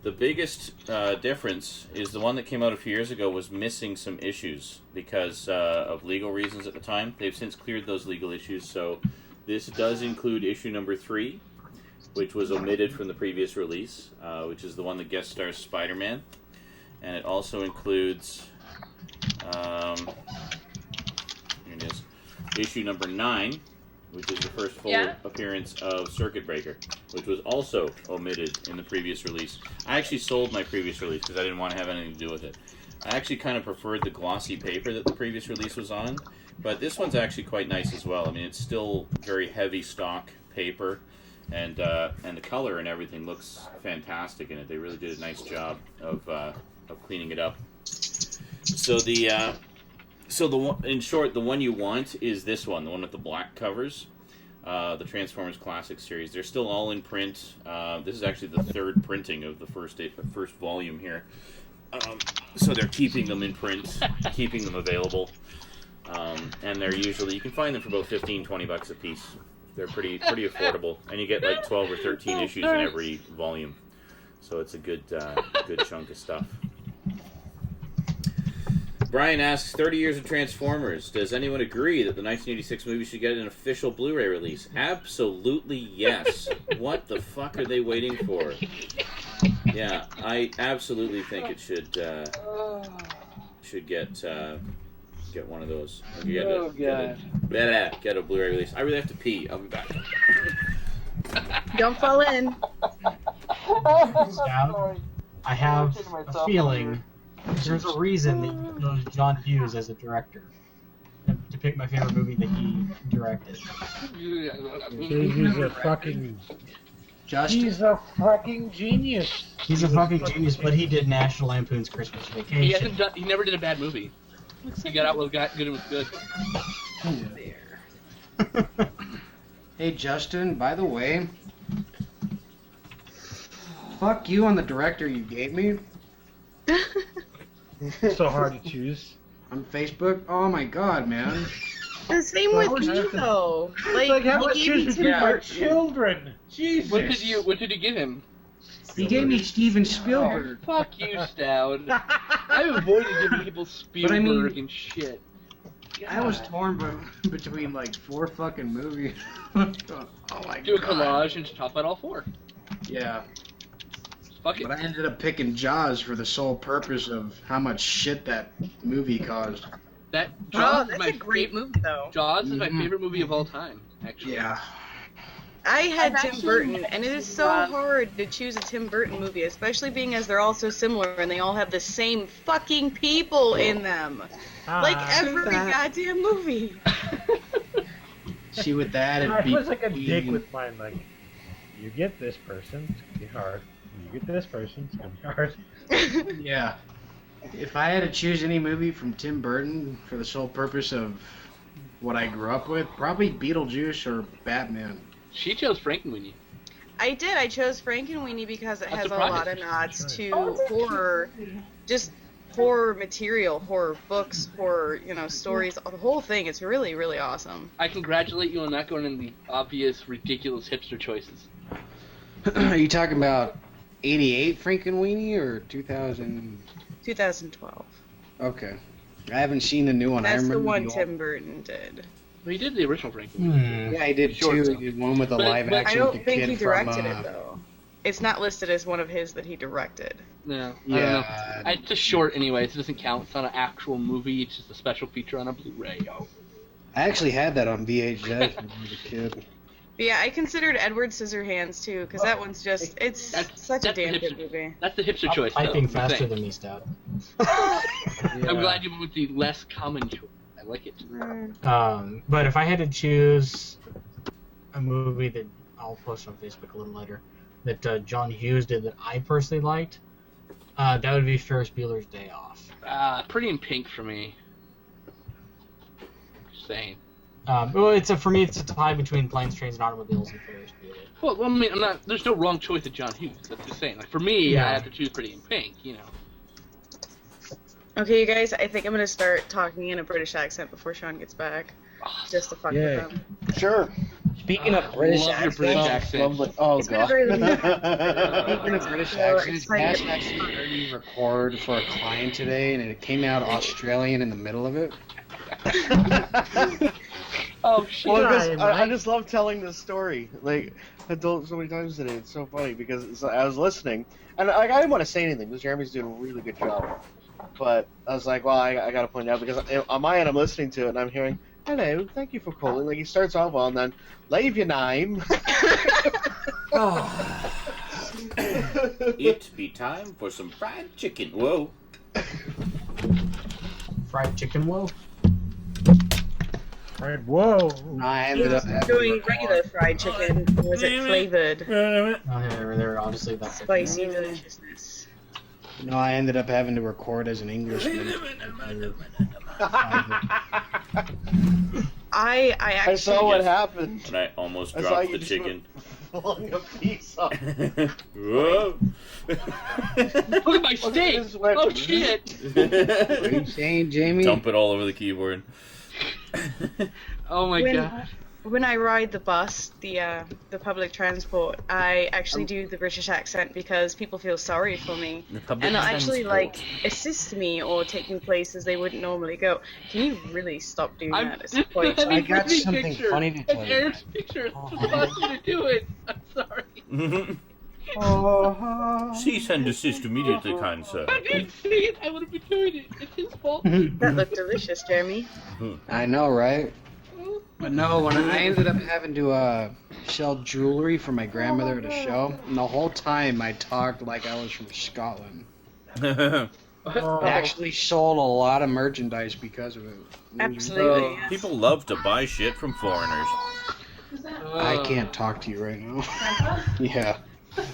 The biggest difference is the one that came out a few years ago was missing some issues because of legal reasons at the time. They've since cleared those legal issues, so this does include issue number 3, which was omitted from the previous release, which is the one that guest stars Spider-Man. And it also includes, here it is, issue number 9, which is the first full appearance of Circuit Breaker, which was also omitted in the previous release. I actually sold my previous release because I didn't want to have anything to do with it. I actually kind of preferred the glossy paper that the previous release was on, but this one's actually quite nice as well. I mean, it's still very heavy stock paper, and the color and everything looks fantastic in it. They really did a nice job of cleaning it up. So in short, the one you want is this one, the one with the black covers, the Transformers Classic series. They're still all in print. This is actually the 3rd printing of the first volume here. So they're keeping them in print, keeping them available, and they're usually, you can find them for about $15-20 a piece. They're pretty affordable, and you get like 12 or 13 issues in every volume. So it's a good chunk of stuff. Brian asks, 30 years of Transformers. Does anyone agree that the 1986 movie should get an official Blu-ray release? Absolutely yes. What the fuck are they waiting for? Yeah, I absolutely think it should get one of those. Get a Blu-ray release. I really have to pee. I'll be back. Don't fall in. Stout, I have a feeling there's a reason that you chose John Hughes as a director to pick my favorite movie that he directed. He's a fucking... He's a fucking genius. He's a fucking genius, but he did National Lampoon's Christmas Vacation. He never did a bad movie. He got out with good and was good. There. Hey Justin, by the way, fuck you on the director you gave me. So hard to choose. On Facebook? Oh my god, man. The same with me though. Like how much you choose between our children? Jesus. What did you give him? He gave me Steven Spielberg. Oh, fuck you, Stout. I avoided giving people Spielberg and shit. God. I was torn between like 4 fucking movies. Oh my god. Do a collage and just talk about all 4. Yeah. Fuck it. But I ended up picking Jaws for the sole purpose of how much shit that movie caused. Jaws that's a great movie though. Jaws is my favorite movie of all time, actually. Yeah. I had Tim Burton, and it is so hard to choose a Tim Burton movie, especially being as they're all so similar and they all have the same fucking people in them. Like every goddamn movie. See, with that, I was like a dick with mine. Like, you get this person, it's gonna be hard. You get this person, it's gonna be hard. Yeah. If I had to choose any movie from Tim Burton for the sole purpose of what I grew up with, probably Beetlejuice or Batman. She chose Frankenweenie. I did. I chose Frankenweenie because it has a lot of nods to horror, just horror material, horror books, horror, stories, the whole thing. It's really, really awesome. I congratulate you on not going in the obvious, ridiculous hipster choices. Are you talking about 88 Frankenweenie or 2000? 2012. Okay. I haven't seen the new one. I That's the remember one the old- Tim Burton did. Well, he did the original Frankenstein. Yeah, he did Short too. film. He did one with the live but- action I with don't the think kid he from. directed it though. It's not listed as one of his that he directed. No, Yeah. I don't know. It's just short anyway, so it doesn't count. It's not an actual movie. It's just a special feature on a Blu-ray. Oh. I actually had that on VHS when I was a kid. But yeah, I considered Edward Scissorhands too, because that one's just, it's such a that's the damn good hipster- movie. That's the hipster choice. I though, think I'm faster saying. than me, Stout. I'm glad you went with the less common choice. I like it. But if I had to choose a movie that I'll post on Facebook a little later, that John Hughes did that I personally liked, that would be Ferris Bueller's Day Off. Pretty in Pink for me. Just saying. Well, for me, it's a tie between Planes, Trains, and Automobiles and Ferris Bueller. Well, I mean, there's no wrong choice of John Hughes. I'm just saying. Like for me, Yeah. I have to choose Pretty in Pink. You know. Okay, you guys, I think I'm gonna start talking in a British accent before Sean gets back. Just to fuck Yay. with him. Sure. Speaking of British Love your accents, British accent. Lovely. Oh It's been god. a very long speaking of British So, accents, it's like- Cash actually heard me record for a client today, and it came out Australian in the middle of it. Oh shit! Well, I just love telling this story. Like I told it so many times today. It's so funny because I was listening, and I didn't want to say anything because Jeremy's doing a really good job. But I was like, well, I got to point out because on my end I'm listening to it and I'm hearing, hello, thank you for calling. Like he starts off well and then leave your name. It be time for some fried chicken. Whoa. Fried chicken, whoa. Right, whoa. I ended up doing regular fried chicken, or was it flavored? Oh, yeah, they're obviously that's Spicy deliciousness. No, I ended up having to record as an Englishman. I actually I saw what happened. When I almost I saw dropped you the just chicken. flung a piece off. Whoa. Look at my steak! Oh shit! What are you saying, Jamie? Dump it all over the keyboard. Oh my god. When I ride the bus, the public transport, I actually do the British accent because people feel sorry for me, and they'll actually like assist me or take me places they wouldn't normally go. Can you really stop doing that? It's quite. I got something funny to tell It's you. Eric's picture. I want you to do it. I'm sorry. Cease and desist immediately, kind sir. I didn't see it. I would have been doing it. It's his fault. That looked delicious, Jeremy. I know, right? But no, when I ended up having to sell jewelry for my grandmother at a show, and the whole time I talked like I was from Scotland. I actually sold a lot of merchandise because of it. Absolutely. People love to buy shit from foreigners. I can't talk to you right now. Yeah.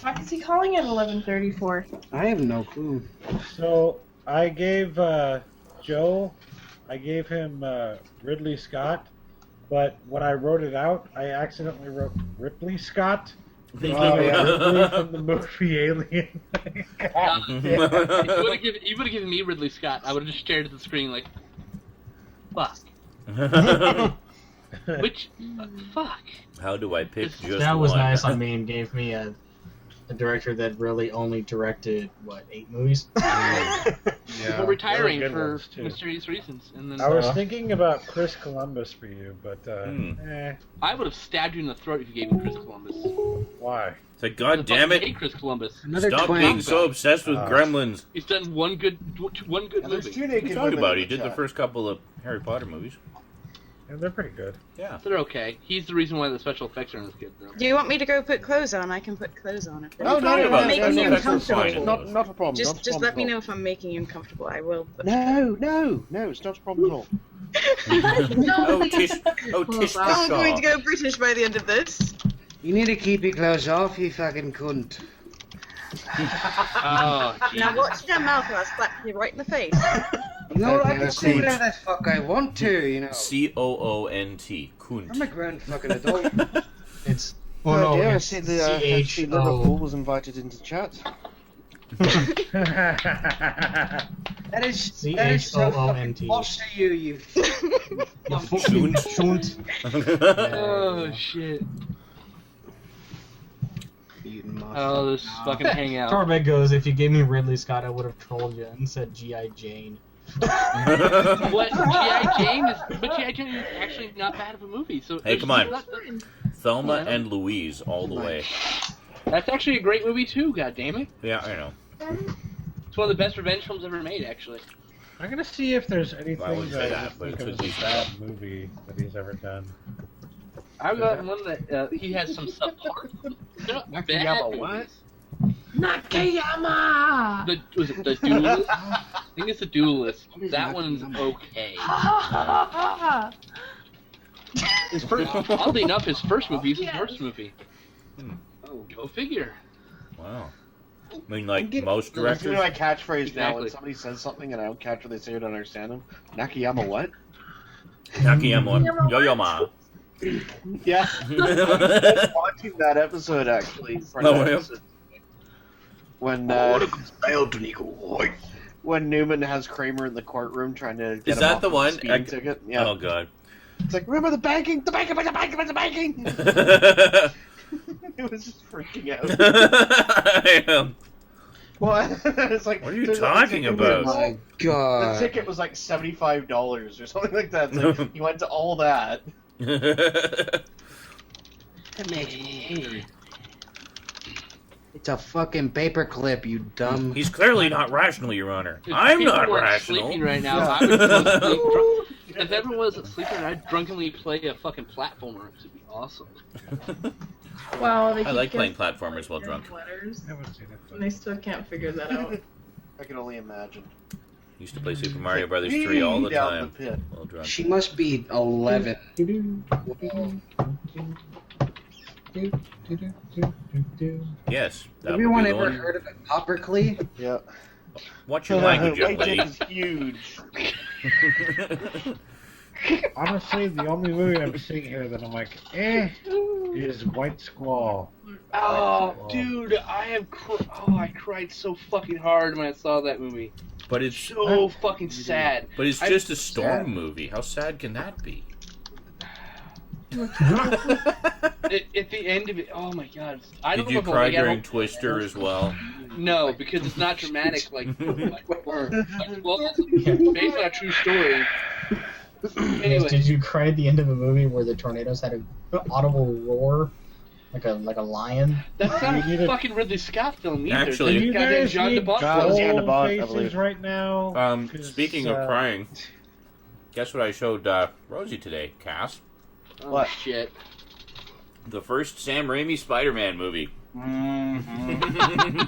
Why is he calling at 11:34? I have no clue. So I gave Joe, I gave him Ridley Scott, but when I wrote it out, I accidentally wrote Ripley Scott. Thinking of Ripley from the movie Alien. God damn. You would have given me Ridley Scott. I would have just stared at the screen like, fuck. Which, fuck. How do I pick just That was one? nice on me and gave me a director that really only directed, 8 movies? Well, retiring Good for ones, too. mysterious reasons. And then I was thinking about Chris Columbus for you, but I would have stabbed you in the throat if you gave me Chris Columbus. Why? It's like, God damn I it! hate Chris Columbus. Stop being so obsessed with Gremlins. He's done one good movie. What are you talking about? He did the first couple of Harry Potter movies. Yeah, they're pretty good. Yeah. They're okay. He's the reason why the special effects are in this kid, though. Do you want me to go put clothes on? I can put clothes on. If No, making you that's uncomfortable. fine. Not a problem. Just let me know if I'm making you uncomfortable. I will. No, it's not a problem at all. Oh, Tish. Oh, Tish. I'm going to go British by the end of this. You need to keep your clothes off, you fucking cunt. Oh, Now watch your mouth or I'll slap you right in the face. You know, I Okay, can say whatever the fuck I want to, you know. Coont. Kunt. I'm a grown fucking adult. It's Oh dear, I it's see the CHO. Liverpool was invited into chat. That is so CHOONT. fucking boss to you, you. Schunt. Oh, shit. Oh, this fucking hangout. Torbeck goes, if you gave me Ridley Scott, I would have trolled you and said G.I. Jane. But G.I. Jane is actually not bad of a movie. So Hey, come on. Thelma and Louise all the way. That's actually a great movie too. God damn it. Yeah, I know. It's one of the best revenge films ever made, actually. I'm gonna see if there's I anything wouldn't say that I that, but think of it's as at a least bad movie that he's ever done. I've got one that he has some subpar. Nakayama what? Nakayama! Was it The Duelist? I think it's The Duelist. That one's okay. His first, oddly enough, his first movie is his worst movie. Oh, go figure. Wow. I mean, like most directors. You know my catchphrase now when Exactly. somebody says something and I don't catch what they say or don't understand them. Nakayama what? Nakayama. Yo-yo-ma. Yeah. I was watching that episode actually. When when Newman has Kramer in the courtroom trying to get Is him that off the of one? speeding ticket. Yeah. Oh god. It's like, remember the banking. It was just freaking out. I am. Well, it's like, What are you talking about? Oh my god. The ticket was like $75 or something like that. It's like, he went to all that. It's a fucking paperclip, you dumb. He's clearly not rational, Your Honor. If I'm people not weren't rational. Sleeping right now, I would go sleep. If everyone wasn't sleeping, I'd drunkenly play a fucking platformer. It'd be awesome. Wow, they I keep like playing getting platformers while drunk. letters, I haven't seen it. and they still can't figure that out. I can only imagine. Used to play Super Mario Brothers 3 all the Down time the pit. while drunk. She must be 11. Yes. That Everyone would be the ever one. heard of a coppercley? Yeah. Watch your language, young My dick lady. is huge. Honestly, the only movie I'm seeing here that I'm like, is White Squall. Oh, dude, I cried so fucking hard when I saw that movie. But it's So fucking sad. But it's just a storm movie. How sad can that be? At the end of it, oh my god! I don't Did you know cry if during Twister as well? No, because it's not dramatic like well, it's based on a true story. Anyway, Did you cry at the end of a movie where the tornadoes had an audible roar, like a lion? that's not You need a a- fucking Ridley Scott film either. Actually- Do you Goddamn guys John need DeBont. That was Jan de gold Bont, I faces believe. right now? 'Cause, Speaking of crying, guess what I showed Rosie today, Cass? Oh What? shit! The first Sam Raimi Spider-Man movie. Mm-hmm.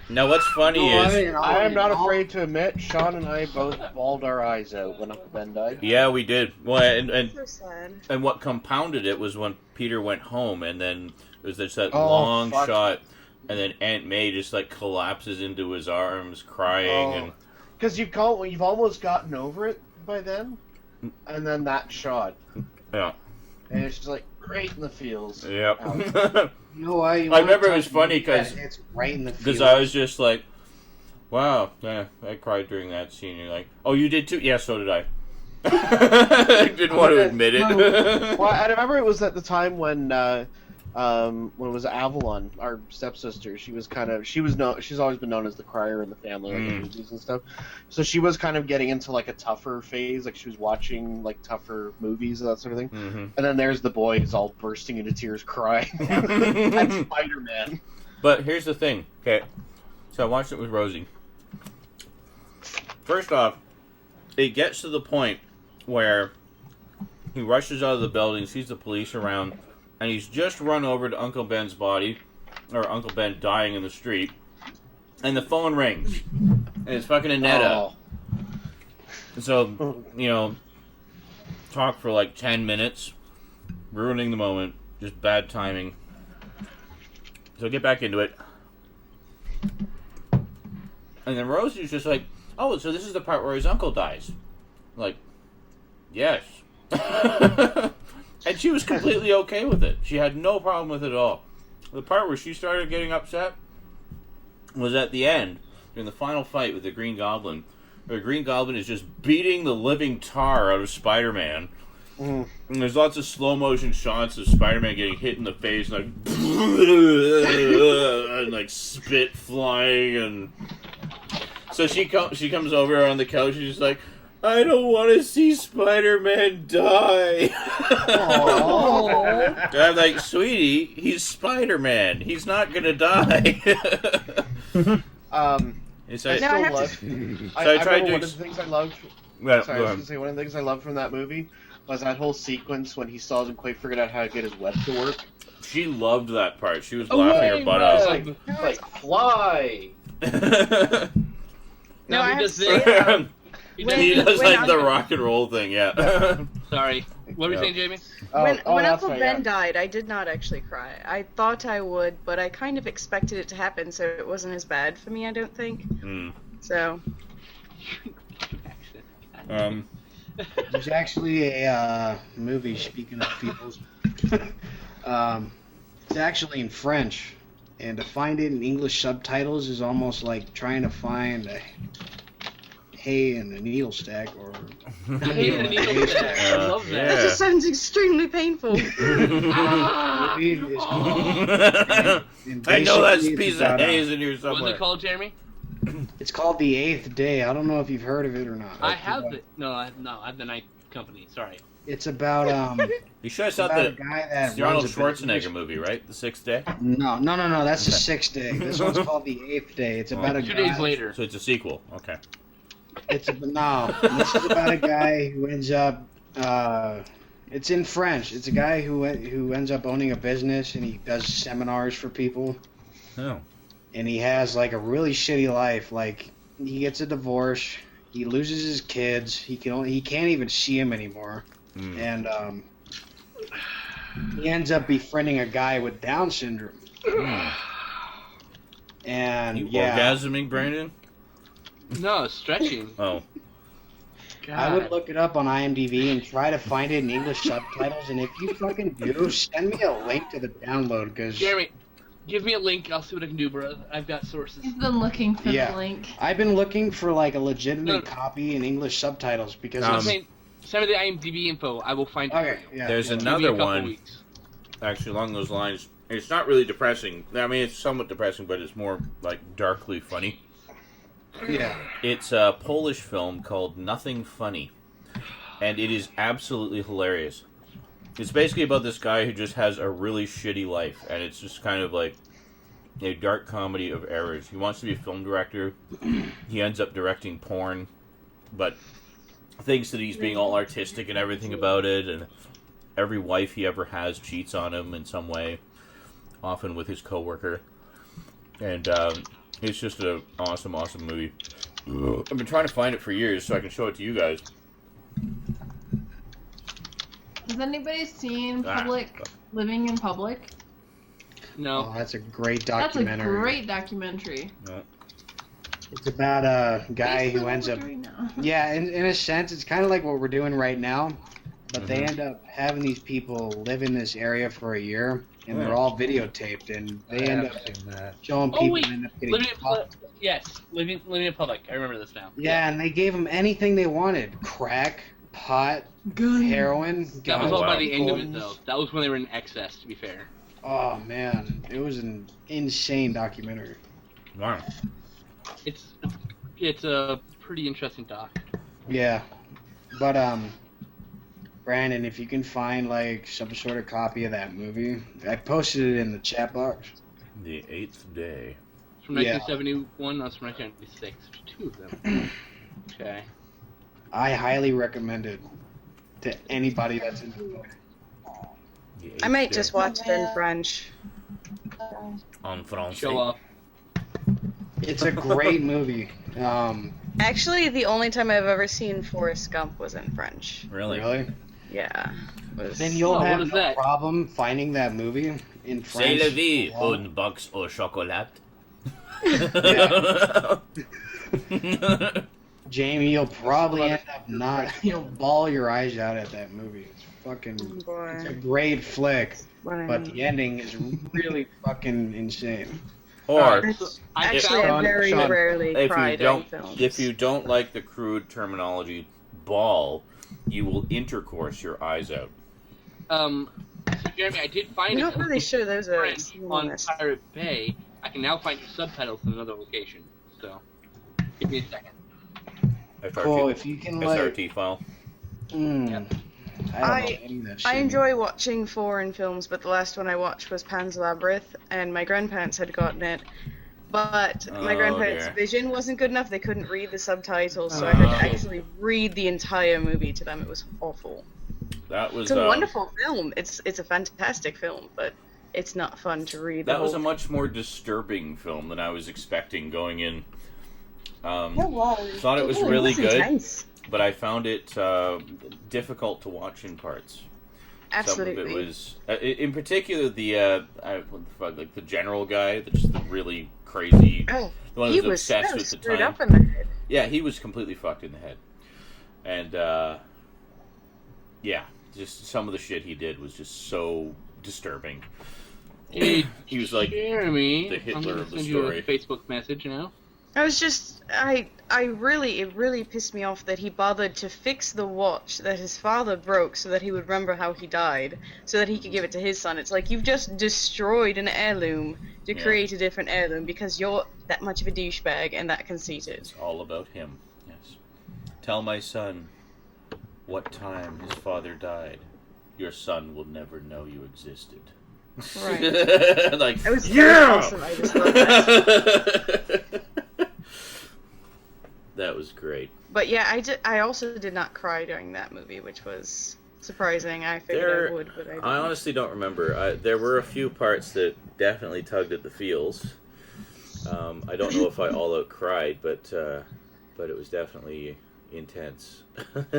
Now, what's funny is, I am not afraid to admit, Sean and I both bawled our eyes out when Uncle Ben died. yeah, we did. Well, and So sad. and what compounded it was when Peter went home, and then there was just that Oh, long fuck. shot, and then Aunt May just like collapses into his arms, crying, and Because you've almost gotten over it by then, and then that shot, yeah, and it's just like right in the feels. yep. You know why? You I remember it wanna was talk funny about 'cause- that? It's right in the Because field. I was just like, wow, yeah, I cried during that scene. You're like, oh, you did too? Yeah, so did I. I didn't want to admit it. Well, I remember it was at the time when it was Avalon, our stepsister. She's always been known as the crier in the family, like in movies and stuff. So she was kind of getting into like a tougher phase, like she was watching like tougher movies and that sort of thing. Mhm. And then there's the boys all bursting into tears, crying at Spider-Man. But here's the thing, okay? So I watched it with Rosie. First off, it gets to the point where he rushes out of the building, sees the police around, and he's just run over to Uncle Ben's body, or Uncle Ben dying in the street, and the phone rings. And it's fucking Annetta. So, talk for like 10 minutes, ruining the moment, just bad timing. So get back into it. And then Rosie's just like, oh, so this is the part where his uncle dies. Like, yes. And she was completely okay with it. She had no problem with it at all. The part where she started getting upset was at the end, during the final fight with the Green Goblin. Where the Green Goblin is just beating the living tar out of Spider-Man. And there's lots of slow motion shots of Spider-Man getting hit in the face and like, and like spit flying, and So she comes over on the couch and she's like, I don't want to see Spider-Man die. And I'm like, sweetie, he's Spider-Man. He's not gonna die. So I tried to. One of the things I loved. Yeah, sorry, I was gonna say one of the things I loved from that movie was that whole sequence when he still hasn't quite figured out how to get his web to work. She loved that part. She was laughing her butt off. Like fly. No, he does this. He does like the rock and roll thing, yeah. Sorry. What were you saying, Jamie? When Uncle Ben died, I did not actually cry. I thought I would, but I kind of expected it to happen, so it wasn't as bad for me, I don't think. So. There's actually a movie, speaking of people's, it's actually in French, and to find it in English subtitles is almost like trying to find a hay in a needle stack, or hay in a needle stack. I love that. That just sounds extremely painful. I know that piece of hay is in here somewhere. What's it called, Jeremy? It's called The Eighth Day. I don't know if you've heard of it or not. I have it. No, I have the Night Company. Sorry. It's about You sure I saw the Arnold Schwarzenegger movie, right? The Sixth Day. No. That's the Sixth Day. This one's called The Eighth Day. It's about a 2 guy. days later. So it's a sequel. Okay. This is about a guy who ends up. It's in French. It's a guy who ends up owning a business and he does seminars for people. Oh. And he has like a really shitty life. Like he gets a divorce, he loses his kids, he can't even see him anymore, and he ends up befriending a guy with Down syndrome. And you orgasming, Brandon? No, stretching. Oh. God. I would look it up on IMDb and try to find it in English subtitles. And if you fucking do, send me a link to the download, because Jeremy, give me a link. I'll see what I can do, bro. I've got sources. He's been looking for the link. I've been looking for like a legitimate copy in English subtitles because send me the IMDb info. I will find it. Okay. Yeah. There's another one. Actually, along those lines, it's not really depressing. I mean, it's somewhat depressing, but it's more like darkly funny. Yeah. It's a Polish film called Nothing Funny, and it is absolutely hilarious. It's basically about this guy who just has a really shitty life, and it's just kind of like a dark comedy of errors. He wants to be a film director. He ends up directing porn, but thinks that he's being all artistic and everything about it, and every wife he ever has cheats on him in some way, often with his coworker. And it's just an awesome, awesome movie. I've been trying to find it for years so I can show it to you guys. Has anybody seen Living in Public? No. Oh, that's a great documentary. That's a great documentary. No. It's about a guy who ends up... Yeah, in a sense, it's kind of like what we're doing right now, but they end up having these people live in this area for a year, and they're all videotaped, and they end up showing people and end up getting Living in Public. I remember this now. Yeah, and they gave them anything they wanted. Crack, pot, heroin. That was all by the end of it, though. That was when they were in excess, to be fair. Oh, man. It was an insane documentary. Wow. It's a pretty interesting doc. Yeah. But, Brandon, if you can find, like, some sort of copy of that movie, I posted it in the chat box. The Eighth Day. From 1971, that's from 1996. Two of them. Okay. I highly recommend it to anybody that's into it. I might just watch it in French. En français. Show off. It's a great movie. Actually, the only time I've ever seen Forrest Gump was in French. Really? Yeah. Then you'll have no problem finding that movie in French. C'est la vie, une box au chocolat. Jamie, you'll probably end up you'll bawl your eyes out at that movie. It's fucking, it's a great flick, but the ending is really fucking insane. Or, actually, I very rarely cried in films. If you don't like the crude terminology, bawl, you will intercourse your eyes out. So Jeremy, I did find I'm not really sure those are on Pirate Bay. I can now find the subtitles in another location. So. Give me a second. Cool, if you can like SRT file. I don't know any of that shit. I enjoy watching foreign films, but the last one I watched was Pan's Labyrinth, and my grandparents had gotten it. But my grandparents' vision wasn't good enough; they couldn't read the subtitles, so I had to actually read the entire movie to them. It was awful. That was. It's a wonderful film. It's a fantastic film, but it's not fun to read. That was a much more disturbing film than I was expecting going in. It was. Thought it was really good, intense. but I found it difficult to watch in parts. Absolutely. Some of it was, in particular, the like the general guy, just the really crazy, the one who was obsessed with the time. Up in the head. Yeah, he was completely fucked in the head, and yeah, just some of the shit he did was just so disturbing. He was like Jeremy, the Hitler I'm gonna of the send story. you a Facebook message now. It really pissed me off that he bothered to fix the watch that his father broke so that he would remember how he died, so that he could give it to his son. It's like, you've just destroyed an heirloom to create a different heirloom because you're that much of a douchebag and that conceited. It's all about him, yes. Tell my son what time his father died. Your son will never know you existed. Right. Like, that was awesome. I just love that. That was great. But yeah, I also did not cry during that movie, which was surprising. I figured I would, but I didn't. I honestly don't remember. There were a few parts that definitely tugged at the feels. I don't know if I all out cried, but it was definitely intense.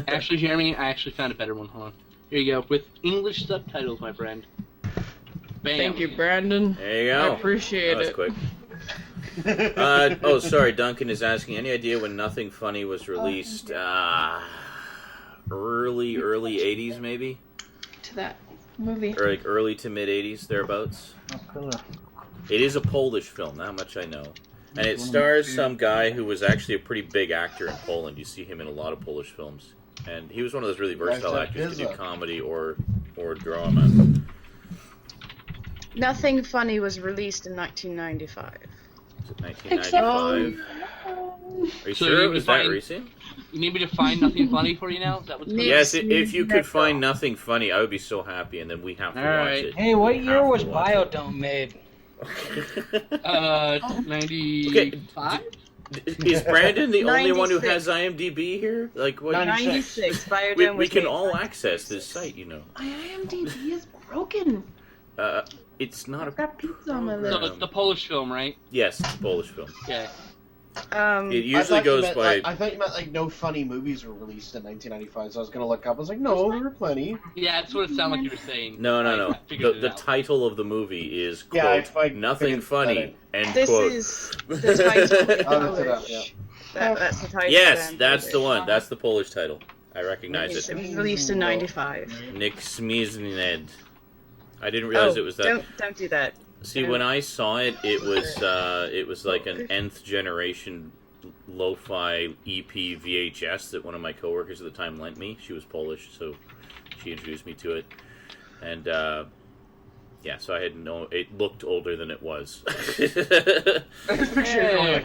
Actually, Jeremy, I actually found a better one. Hold on. Here you go, with English subtitles, my friend. Bam. Thank you, Brandon. There you go. I appreciate that was it. Quick. Sorry, Duncan is asking, any idea when Nothing Funny was released? Early 80s, maybe? To that movie. Or like early to mid 80s, thereabouts. It is a Polish film, that much I know. And it stars some guy who was actually a pretty big actor in Poland. You see him in a lot of Polish films. And he was one of those really versatile actors to do comedy or drama. Nothing Funny was released in 1995. Is it 1995? Are you sure it was that recent? You need me to find Nothing Funny for you now? Is that what's going on? Yes, if you could find Nothing Funny, I would be so happy, and then we have to watch it. Hey, what year was Biodome made? 95? Is Brandon the only one who has IMDb here? Like what? 96. Biodome we was can made all access this site, you know. My IMDb is broken. It's not I've got pizza on my list. So it's the Polish film, right? Yes, it's a Polish film. Yeah. It usually goes by. I thought you meant like no funny movies were released in 1995, so I was gonna look up. I was like, no, there were plenty. Yeah, that's what it sounded like you were saying. No. The title of the movie is quote Nothing Funny end This quote. is the title. That's the title. Yes, that's the one. That's the Polish title. I recognize it. It was released in 95. Nick Smizned. I didn't realize it was that. Don't do that. See, when I saw it, it was like an nth generation lo-fi EP VHS that one of my coworkers at the time lent me. She was Polish, so she introduced me to it, and yeah, so I had it looked older than it was.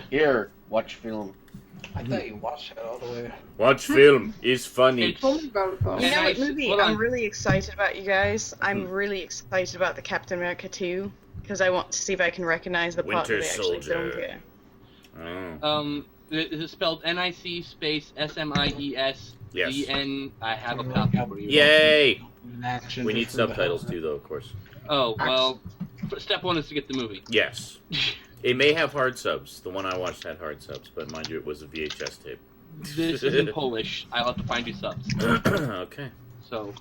Here, watch film. I thought you watched it all the way. Watch film is funny. You know what movie I'm really excited about, you guys? I'm really excited about the Captain America 2, because I want to see if I can recognize the part that they actually filmed here. Is it spelled NIC space SMIES? Yes. GN? I have a copy for you. Yay! We need subtitles too, though, of course. Oh, well, step one is to get the movie. Yes. It may have hard subs. The one I watched had hard subs, but mind you, it was a VHS tape. This is in Polish. I'll have to find you subs. Okay. So,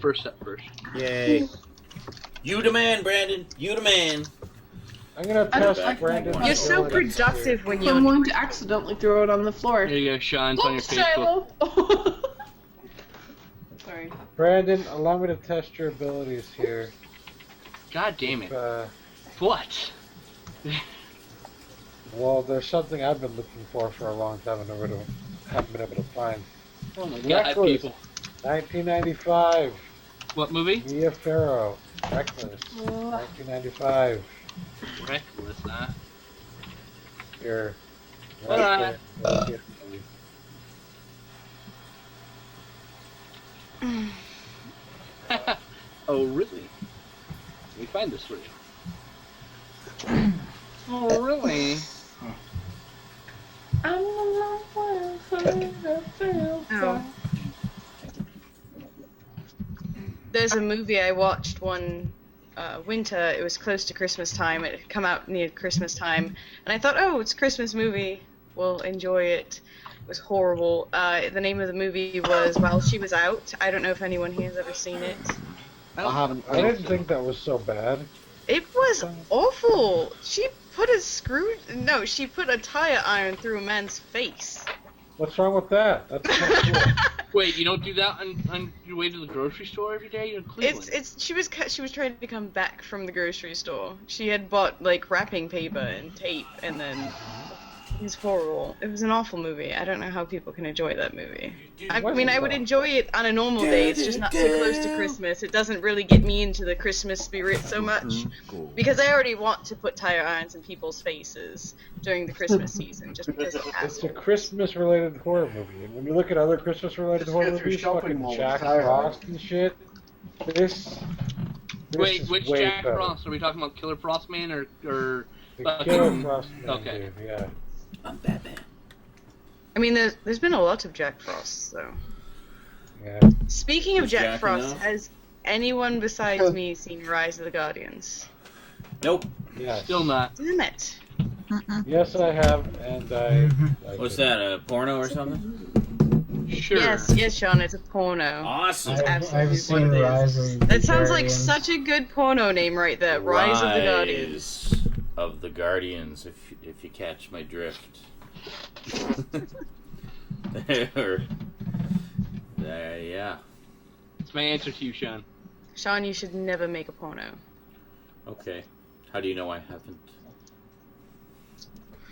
first step first. Yay. You the man, Brandon. You the man. I'm gonna test Brandon. You're so productive when you're. I'm going to accidentally throw it on the floor. Here you go, Sean. It's on your Oops, Facebook. Sorry. Brandon, allow me to test your abilities here. God damn it. What? Well, there's something I've been looking for a long time and haven't been able to find. Oh my God, Reckless, people. 1995. What movie? Mia Farrow. Reckless. 1995. Reckless, huh? Here. Bye. Oh, really? Let me find this for you. Oh, really? Oh. There's a movie I watched one winter. It was close to Christmas time. It had come out near Christmas time, and I thought, oh, it's a Christmas movie. We'll enjoy it. It was horrible. The name of the movie was While She Was Out. I don't know if anyone here has ever seen it. I haven't. I didn't think that was so bad. It was awful. She put a tire iron through a man's face. What's wrong with that? That's not cool. Wait, you don't do that on your way to the grocery store every day? You're in Cleveland. She was trying to come back from the grocery store. She had bought like wrapping paper and tape, and then it was horrible. It was an awful movie. I don't know how people can enjoy that movie. I mean, I would enjoy it on a normal day. It's just not too close to Christmas. It doesn't really get me into the Christmas spirit so much because I already want to put tire irons in people's faces during the Christmas season just because it has It's a Christmas-related horror movie, and when you look at other Christmas-related horror movies, fucking Jack Frost and shit, this Wait, is which way Jack better. Frost? Are we talking about Killer Frost Man or The Killer Frost Man, okay. dude, yeah. I'm Batman. I mean, there's been a lot of Jack Frosts, though. Yeah. Speaking of Is Jack Jack Frost, enough? has anyone besides me seen Rise of the Guardians? Nope. Yes. Still not. Damn it. Yes, I have, and I. What's that? A porno or something? Sure. Yes, Sean, it's a porno. Awesome. It's absolutely I've seen what it is. Rise of the That sounds like Guardians. such a good porno name right there. Rise of the Guardians. Rise of the Guardians, if you catch my drift. There. Yeah. That's my answer to you, Sean. Sean, you should never make a porno. Okay. How do you know I haven't?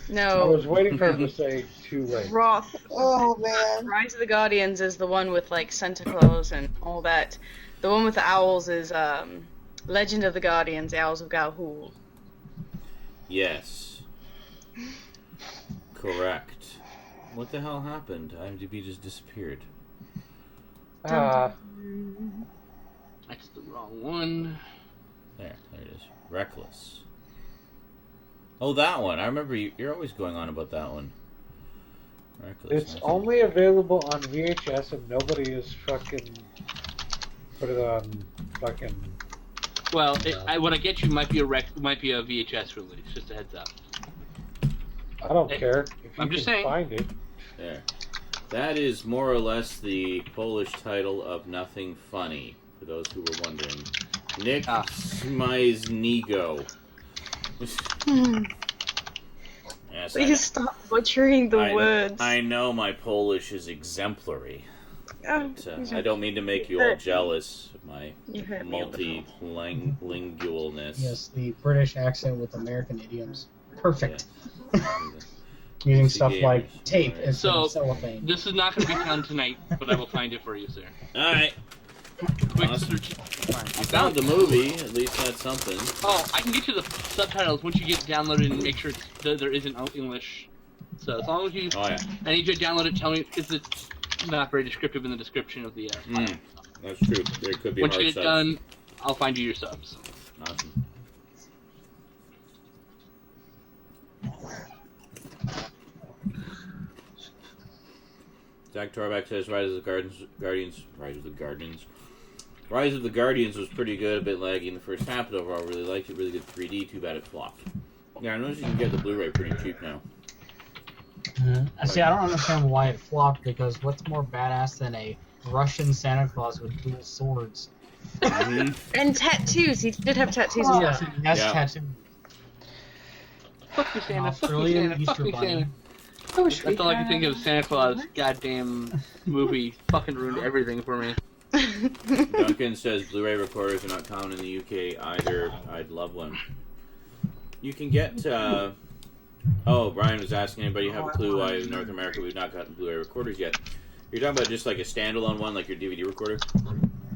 No. I was waiting for him to say too late. Roth. Oh man. Rise of the Guardians is the one with like Santa Claus and all that. The one with the owls is Legend of the Guardians, Owls of Galhul. Yes. Correct. What the hell happened? IMDb just disappeared. That's the wrong one. There it is. Reckless. Oh, that one. I remember you're always going on about that one. Reckless. It's only available on VHS, and nobody is fucking put it on fucking. Well, what I get you might be a VHS release. Just a heads up. I don't care. If you I'm just can saying. find it. There. That is more or less the Polish title of Nothing Funny, for those who were wondering. Nick Smiznigo. Yes, Please stop butchering the words. I know my Polish is exemplary. Oh, But, I don't mean to make you all jealous of my You hurt me on the multilingualness. Yes, the British accent with American idioms. Perfect. Using stuff like tape instead So, of cellophane. this is not going to be done tonight, but I will find it for you, sir. Alright. Quick Awesome. search. You found the movie, at least that's something. Oh, I can get you the subtitles once you get it downloaded and make sure there isn't English. So as long as you, Oh, yeah. I need you to download it. Tell me because it's not very descriptive in the description of the file. That's true. There could be Once hard you get it subs. done, I'll find you your subs. Awesome. Zach Torbeck says Rise of the Guardians was pretty good, a bit laggy in the first half, but overall really liked it. Really good 3D, too bad it flopped. Yeah, I noticed you can get the Blu-ray pretty cheap now. See, I don't understand why it flopped, because what's more badass than a Russian Santa Claus with dual swords? And tattoos. He did have tattoos. Oh, as yes, well. yes, Yeah. tattoo. Fuck you, Santa. Fuck you, Australian Santa. Fuck Easter you, Bunny. Santa. That's all I can think of. Santa Claus. Goddamn movie. Fucking ruined everything for me. Duncan says Blu-ray recorders are not common in the UK either. I'd love one. You can get, oh, Brian was asking, anybody have a clue why in North America we've not gotten Blu-ray recorders yet? You're talking about just like a standalone one, like your DVD recorder?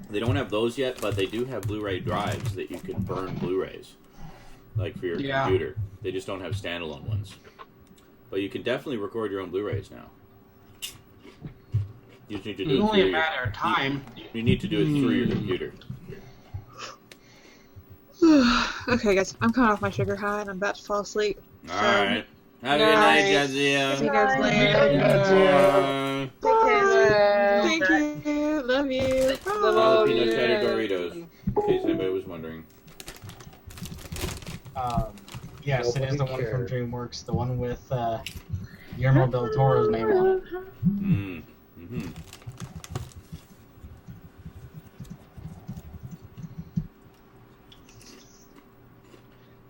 They don't have those yet, but they do have Blu-ray drives that you can burn Blu-rays, like for your computer. They just don't have standalone ones. But you can definitely record your own Blu-rays now. You just need to do It's it only through a matter of time. You need to do it through your computer. Okay, guys, I'm coming off my sugar high and I'm about to fall asleep. Alright. Have a good night, Jadzia. See you guys later. Thank you. Love you. All the peanut butter Doritos, in case anybody was wondering. Yes, it is the one from Nobody DreamWorks, the one with Guillermo del Toro's name on it. Mm-hmm.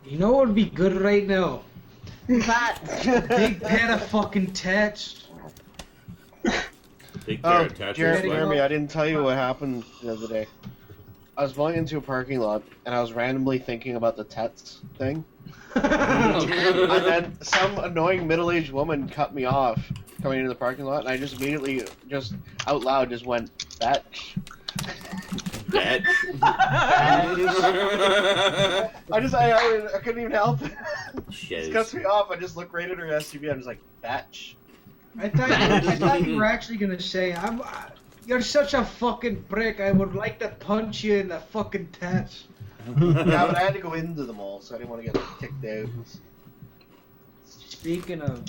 You know what would be good right now? That. Big pair of fucking tits. Big pair of tattoos. Jeremy, I didn't tell you what happened the other day. I was going into a parking lot, and I was randomly thinking about the Tets thing. And then some annoying middle-aged woman cut me off coming into the parking lot, and I just immediately, just out loud, just went, "Bitch." Bitch. I couldn't even help it. Shiz. It cuts me off. I just look right at her SUV. I'm just like, "Bitch." I thought you were actually gonna say, you're such a fucking prick. I would like to punch you in the fucking tits. Yeah, but I had to go into the mall, so I didn't want to get kicked out. Speaking of,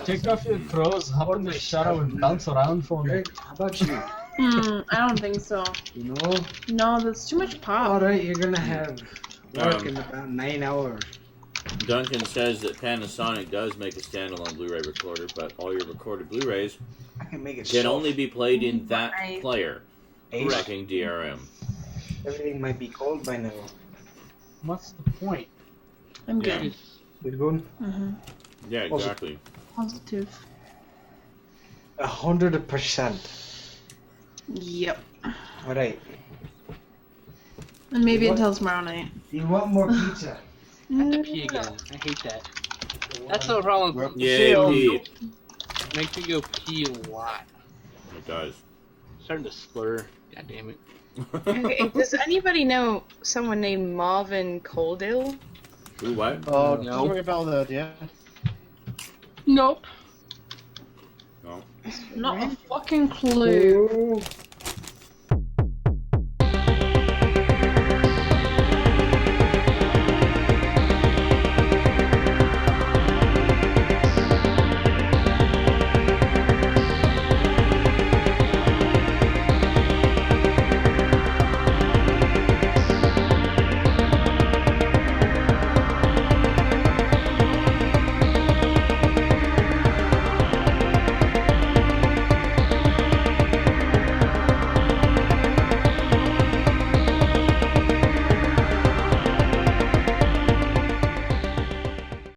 Take off your clothes, hop in the shadow, and bounce around for me. how about you? I don't think so. You know? No, that's too much pop. Alright, you're gonna have work in about 9 hours. Duncan says that Panasonic does make a standalone Blu-ray recorder, but all your recorded Blu-rays I can make it can soft. only be played in that player, Ace. wrecking DRM. Everything might be cold by now. What's the point? I'm Yeah. good. Good going? Mm-hmm. Yeah, exactly. Positive. 100%. Yep. Alright. And maybe What? until tomorrow night. Do you want more pizza? I have to pee again. I hate that. That's the problem. Yeah, Pete. Makes me go pee a lot. It does. Starting to slur. God damn it. Okay, does anybody know someone named Marvin Coldill? Ooh, what? Oh, No. sorry about that, yeah. Nope. No. Not a fucking clue.